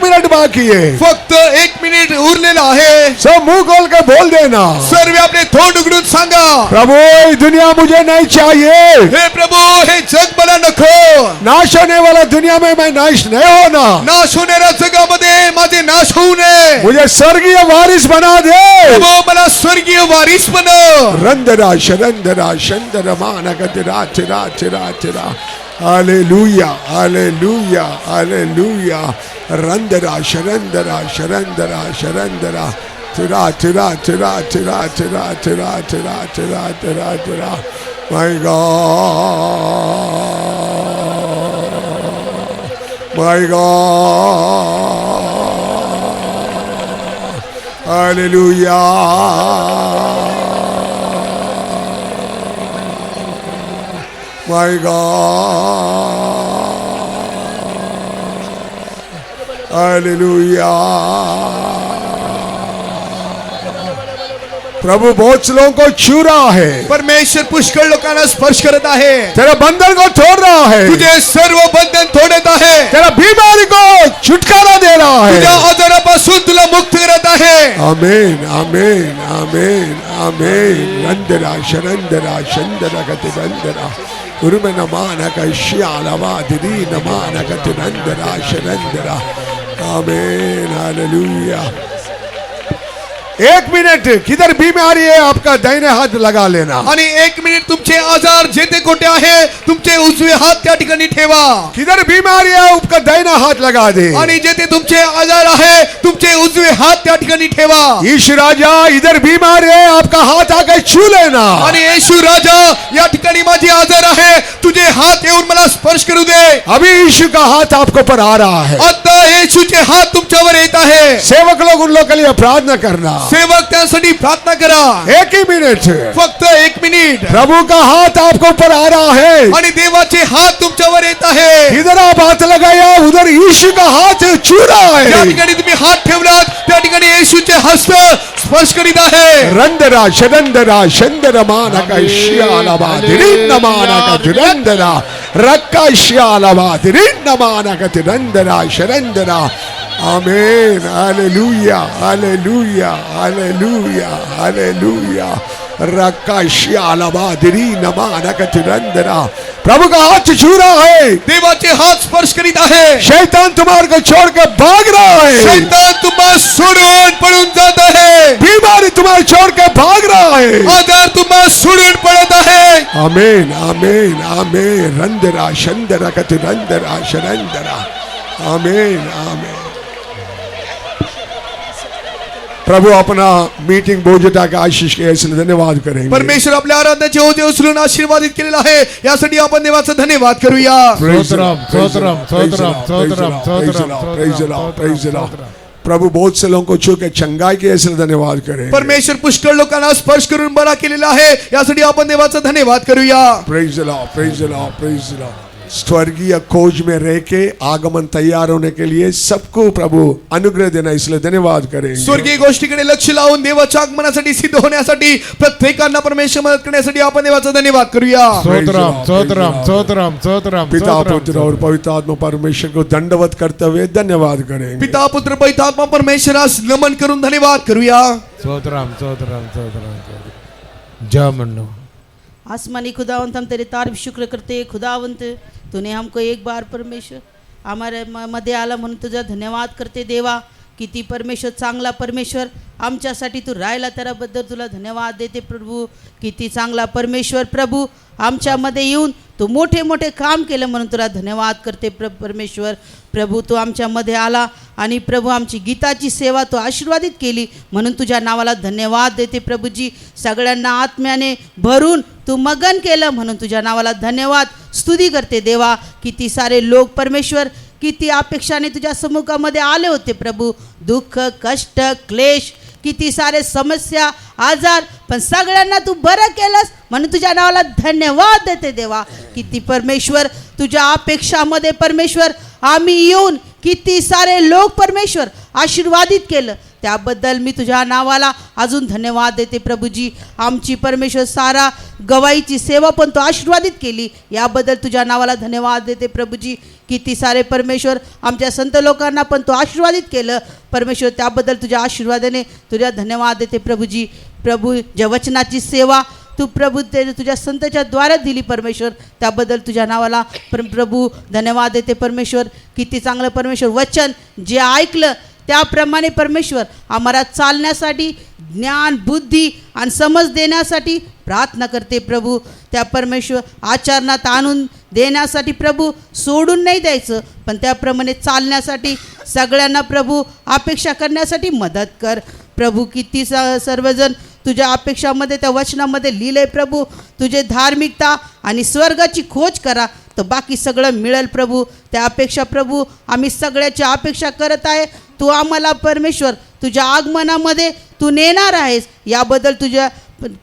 minute बाकी है. फक्त 1 मिनिट उरलेला आहे. सब मुंह खोल के बोल देना. सर्व आपले तोंड उघडून सांगा, प्रभु ये दुनिया मुझे नहीं चाहिए. हे प्रभू हे जग मला नको. नाश होने वाला दुनिया में मैं नाश नहीं होना. नाश होणाऱ्या जगामध्ये माझे नाश होऊ नये. मुझे स्वर्गीय वारिस बना दे. प्रभू मला स्वर्गीय वारिस बनव. रंदरा शरंदरा शंदरा मानकतिरा चिरा चिरा चिरा. Hallelujah, hallelujah, hallelujah. Randara sharandara sharandara sharandara tira tira tira tira tira tira tira tira tira tira. My God, my God. Hallelujah. My God. Hallelujah. प्रभु बहुत से लोगों को छू रहा है. परमेश्वर पुष्कळ लोकांना स्पर्श करत आहे. तेरा बंधन को तोड़ रहा है. तुझे सर्व बंधन तोडत आहे. तेरा बीमारी को छुटकारा दे रहा है. तुझ्या आजारापासून तुला मुक्त करत आहे. आमेन आमेन आमेन आमेन. रंदरा शरंदरा शंदरा गति रंदरा उर्म नमाना का श्यालवा दिनी नमाना गति रंदरा शरंदरा. आमेन. हालेलुया. 1 मिनिट. किधर बीमारी है आपका दाहिने हाथ लगा लेना. आणि 1 मिनिट तुमचे आजार जेथे कोठे आहे तुमचे उजवे हात त्या ठिकाणी ठेवा. किधर बीमारी है आपका दाहिना हाथ लगा दे. आणि जेथे तुमचे आजार आहे तुमचे उजवे हात त्या ठिकाणी ठेवा. यीशु राजा इधर बीमारी है आपका हाथ आकर छू लेना. आणि येशू राजा या ठिकाणी माझे आजार आहे तुझे हात येऊन मला स्पर्श करू दे. अभी यीशु का हाथ आपको पर आ रहा है. आता येशूचे हात तुमच्यावर येत आहे. सेवक लोग उन लोग के लिए प्रार्थना करना. सेवक त्यासाठी प्रार्थना करा. 1 ही मिनट. फक्त 1 मिनिट. प्रभु का हाथ आपको ऊपर आ रहा है. आणि देवाचे हात तुमच्यावर येत आहे. इधर आप हाथ लगाया उधर यीशु का हाथ छू रहा ज्या है. ठिकाणी तुम्ही हात ठेवलात त्या ठिकाणी येशूचे हस्त स्पर्श करीत आहे. रंदरा शरंदरा शंदरा माना का श्यालवा दिरिंद माना का धुरंदरा Rakashyalabadirinnamanakatirandara sharandara. Amen. Hallelujah. Hallelujah. Hallelujah. Hallelujah. Rakashyalabadirinnamanakatirandara. प्रभु का हाथ छू रहा है, देवाचे हात स्पर्श करीत आहे. शैतान तुम्हारे को छोड़ के भाग रहा है, शैतान तुम्हाला सोडून पळून जात आहे. बीमारी तुम्हारे छोड़ के भाग रहा है. आजार तुम्हाला सोडून पळत आहे. आमेन आमेन आमेन. रंदरा शंदरा कति रंदरा शरंदरा. आमेन आमेन. प्रभु अपना मीटिंग बोझटा के आशीष के इसलिए धन्यवाद करेंगे. परमेश्वर आपल्या आराधनाचे होते उचलून आशीर्वादित केलेला आहे. यासाठी आपण देवाचा धन्यवाद करूया. प्रभु बहुत से लोगों को छू के चंगाई के इसलिए धन्यवाद करें. परमेश्वर पुष्कळ लोकांना स्पर्श करून बरा केलेला आहे. यासाठी आपण देवाचा धन्यवाद करूया. Praise the Lord, praise the Lord, praise the Lord. स्वर्गीय खोज में रह के आगमन तैयार होने के लिए सबको प्रभु अनुग्रह देना, इसलिए धन्यवाद करें. स्वर्गीय गोष्टीकडे लक्ष लावून देवाच्या आगमनासाठी सिद्ध होण्यासाठी प्रत्येकांना परमेश्वर मदत करण्यासाठी आपण देवाचा धन्यवाद करूया. पिता पुत्र और पवित्र आत्मा परमेश्वर को दंडवत करते हुए धन्यवाद करें. पिता पुत्र पवित्र आत्मा परमेश्वरास नमन करून धन्यवाद करूया. आसमानी खुदावंत, हम तेरे तारीफ शुक्र करते हैं खुदावंत, तूने हमको एक बार परमेश्वर हमारे मध्ये आला म्हणून तुझा धन्यवाद करते देवा. किती परमेश्वर चांगला परमेश्वर आमच्यासाठी तू राहिला, त्याबद्दल तुला धन्यवाद देते प्रभू. किती चांगला परमेश्वर प्रभू आमच्यामध्ये येऊन तू मोठे मोठे काम केलं म्हणून तुला धन्यवाद करते परमेश्वर. प्रभू तू आमच्यामध्ये आला आणि प्रभू आमची गीताची सेवा तू आशीर्वादित केली म्हणून तुझ्या नावाला धन्यवाद देते प्रभूजी. सगळ्यांना आत्म्याने भरून तू मगन केलं म्हणून तुझ्या नावाला धन्यवाद स्तुती करते देवा. किती सारे लोक परमेश्वर किती अपेक्षाने तुझ्या समुखामध्ये आले होते प्रभू. दुःख, कष्ट, क्लेश, किती सारे समस्या, आजार, पण सगळ्यांना तू बरं केलंस म्हणून तुझ्या नावाला धन्यवाद देते देवा. किती परमेश्वर तुझ्या अपेक्षामध्ये परमेश्वर आम्ही येऊन किती सारे लोक परमेश्वर आशीर्वादित केलं, त्याबद्दल मी तुझ्या नावाला अजून धन्यवाद देते प्रभूजी. आमची परमेश्वर सारा गवाईची सेवा पण तू आशीर्वादित केली, याबद्दल तुझ्या नावाला धन्यवाद देते प्रभूजी. किती सारे परमेश्वर आमच्या संत लोकांना पण तू आशीर्वादित केलं परमेश्वर, त्याबद्दल तुझ्या आशीर्वादाने तुझ्या धन्यवाद देते प्रभूजी. प्रभू ज्या वचनाची सेवा तू प्रभू ते तुझ्या संताच्या द्वारे दिली परमेश्वर, त्याबद्दल तुझ्या नावाला प्रभू धन्यवाद देते परमेश्वर. किती चांगलं परमेश्वर वचन जे ऐकलं त्याप्रमाणे परमेश्वर आम्हाला चालण्यासाठी ज्ञान, बुद्धी आणि समज देण्यासाठी प्रार्थना करते प्रभू. त्या परमेश्वर आचरणात आणून देण्यासाठी प्रभू सोडून नाही द्यायचं, पण त्याप्रमाणे चालण्यासाठी सगळ्यांना प्रभू अपेक्षा करण्यासाठी मदत कर प्रभू. किती सर्वजण तुझ्या अपेक्षामध्ये त्या वचनामध्ये लिहिलंय प्रभू, तुझे धार्मिकता आणि स्वर्गाची खोज करा तर बाकी सगळं मिळेल प्रभू. त्या अपेक्षा प्रभू आम्ही सगळ्याची अपेक्षा करत आहे. तू आम्हाला परमेश्वर तुझ्या आगमनामध्ये तू नेणार आहेस, याबद्दल तुझ्या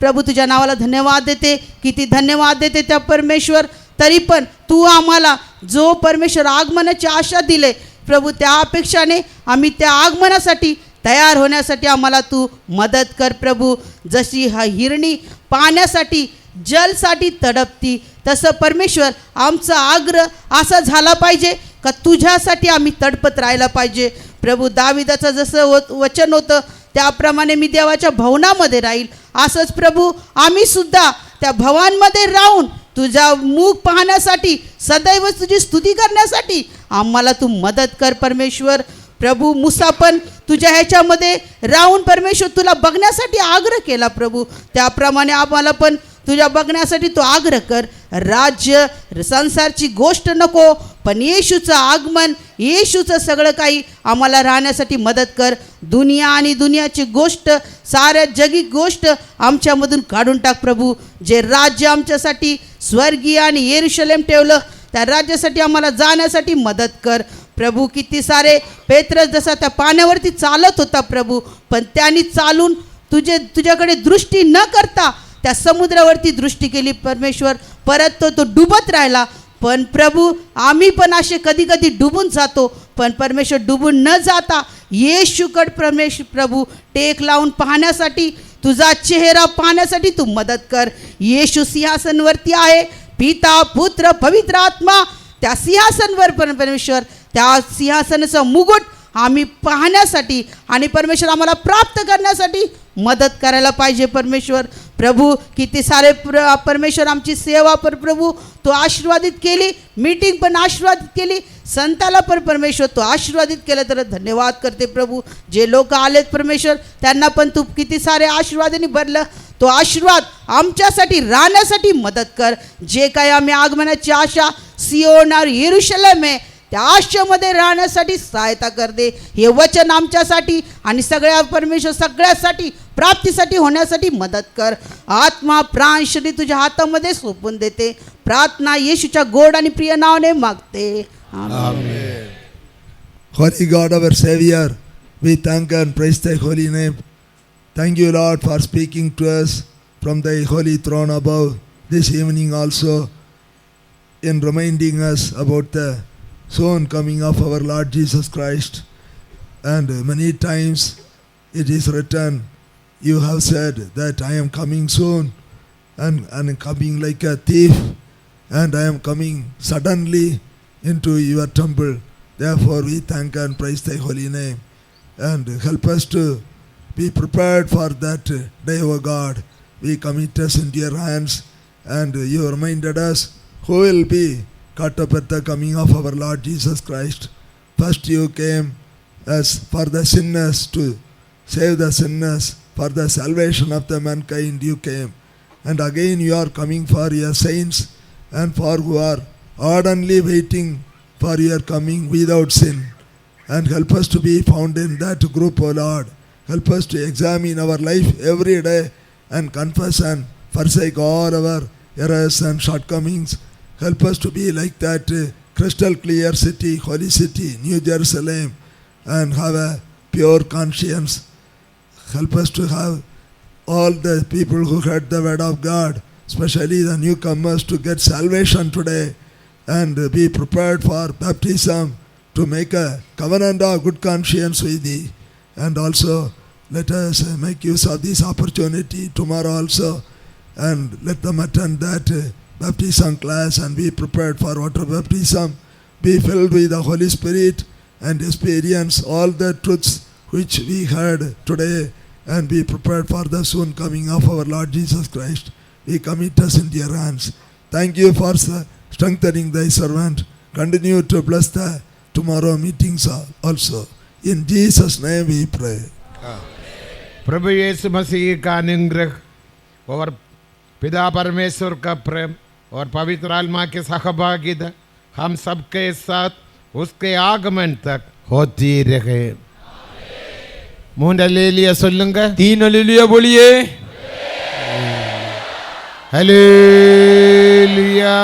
प्रभू तुझ्या नावाला धन्यवाद देते. किती धन्यवाद देते त्या परमेश्वर. तरी पण तू आम्हाला जो परमेश्वर आगमनाची आशा दिले प्रभू, त्या अपेक्षाने आम्ही त्या आगमनासाठी तयार होण्यासाठी आम्हाला तू मदत कर प्रभू. जशी हा हिरणी पाण्यासाठी जलसाठी तडपती, तसं परमेश्वर आमचा आग्रह असा झाला पाहिजे का तुझ्यासाठी आम्ही तडपत राहायला पाहिजे प्रभू. दाविदाचं जसं वचन होतं त्याप्रमाणे मी देवाच्या भवनामध्ये राहील, असंच प्रभू आम्ही सुद्धा त्या भवनामध्ये राहून तुझा मुख पाहण्यासाठी, सदैव तुझी स्तुती करण्यासाठी आम्हाला तू मदत कर परमेश्वर. प्रभू मुसा पण तुझ्या ह्याच्यामध्ये राहून परमेश्वर तुला बघण्यासाठी आग्रह केला प्रभू, त्याप्रमाणे आम्हाला पण तुझ्या बघण्यासाठी तू आग्रह कर. राज्य संसारची गोष्ट नको, पण येशूचं आगमन, येशूचं सगळं काही आम्हाला राहण्यासाठी मदत कर. दुनिया आणि दुनियाची गोष्ट, साऱ्या जगी गोष्ट आमच्यामधून काढून टाक प्रभू. जे राज्य आमच्यासाठी स्वर्गीय आणि येरुशलेम ठेवलं, त्या राज्यासाठी आम्हाला जाण्यासाठी मदत कर प्रभू. किती सारे पेत्रस जसा त्या पाण्यावरती चालत होता प्रभू, पण त्यांनी चालून तुझ्याकडे दृष्टी न करता त्या समुद्रावरती दृष्टी केली परमेश्वर, परत तो डुबत राहिला. पण प्रभू आम्ही पण असे कधी कधी डुबून जातो, पण परमेश्वर डुबून न जाता येशूकडे परमेश्वर प्रभू टेक लावून पाहण्यासाठी, तुझा चेहरा पाहण्यासाठी तू मदत कर. येशू सिंहासनवरती आहे पिता पुत्र पवित्र आत्मा त्या सिंहासनवर परमेश्वर त्या सिंहासनाचा मुकुट आम्ही पाहण्यासाठी आणि परमेश्वर आम्हाला प्राप्त करण्यासाठी मदत करायला पाहिजे परमेश्वर. प्रभू किती सारे परमेश्वर आमची सेवा प्रभू तो आशीर्वादित केली, मीटिंग पण आशीर्वादित केली, संताला पण परमेश्वर तो आशीर्वादित केलं. तर धन्यवाद करते प्रभू. जे लोक आलेत परमेश्वर त्यांना पण तू किती सारे आशीर्वादाने भरलं. तो आशीर्वाद आमच्यासाठी राहण्यासाठी मदत कर. जे काही आम्ही आगमनाची आशा सियोन और यरूशलेम आहे त्या आशेमध्ये राहण्यासाठी सहायता कर दे. हे वचन आमच्यासाठी आणि सगळ्या परमेश्वर सगळ्यासाठी प्राप्तीसाठी होण्यासाठी मदत कर. आत्मा प्राण शरीर तुझ्या हातामध्ये सोपून देते. प्रार्थना येशूच्या गोड आणि प्रिय नावाने मागते. आमेन. Holy God, our Savior, we thank and praise thy holy name. Thank you, Lord, for speaking to us from thy holy throne above this evening also, in reminding us about the soon coming of our Lord Jesus Christ. And many times it is written, you have said that I am coming soon, and I am coming like a thief, and I am coming suddenly into your temple. Therefore we thank and praise thy holy name, and help us to be prepared for that day, O God. We commit us into your hands, and you reminded us who will be caught up at the coming of our Lord Jesus Christ. First you came as for the sinners to save the sinners, for the salvation of the mankind you came. And again you are coming for your saints and for who are ardently waiting for your coming without sin. And help us to be found in that group, O Lord. Help us to examine our life every day and confess and forsake all our errors and shortcomings. Help us to be like that crystal clear city, holy city, New Jerusalem, and have a pure conscience. Help us to have all the people who heard the word of God, especially the newcomers, to get salvation today and be prepared for baptism, to make a covenant of good conscience with thee. And also let us make use of this opportunity tomorrow also, and let them attend that baptism class and be prepared for water baptism, be filled with the Holy Spirit and experience all the truths which we heard today, and be prepared for the soon coming of our Lord Jesus Christ. We commit us into your hands. Thank you for strengthening thy servant. Continue to bless the tomorrow meetings also. In Jesus' name we pray. प्रभु यीशु मसीह का अनुग्रह और पिता परमेश्वर का प्रेम और पवित्र आत्मा के सहभागिता हम सबके साथ उसके आगमन तक होती रहे. मुंडलेलिया सोलूंगा. 3 हालेलुया बोलिए. हालेलुया.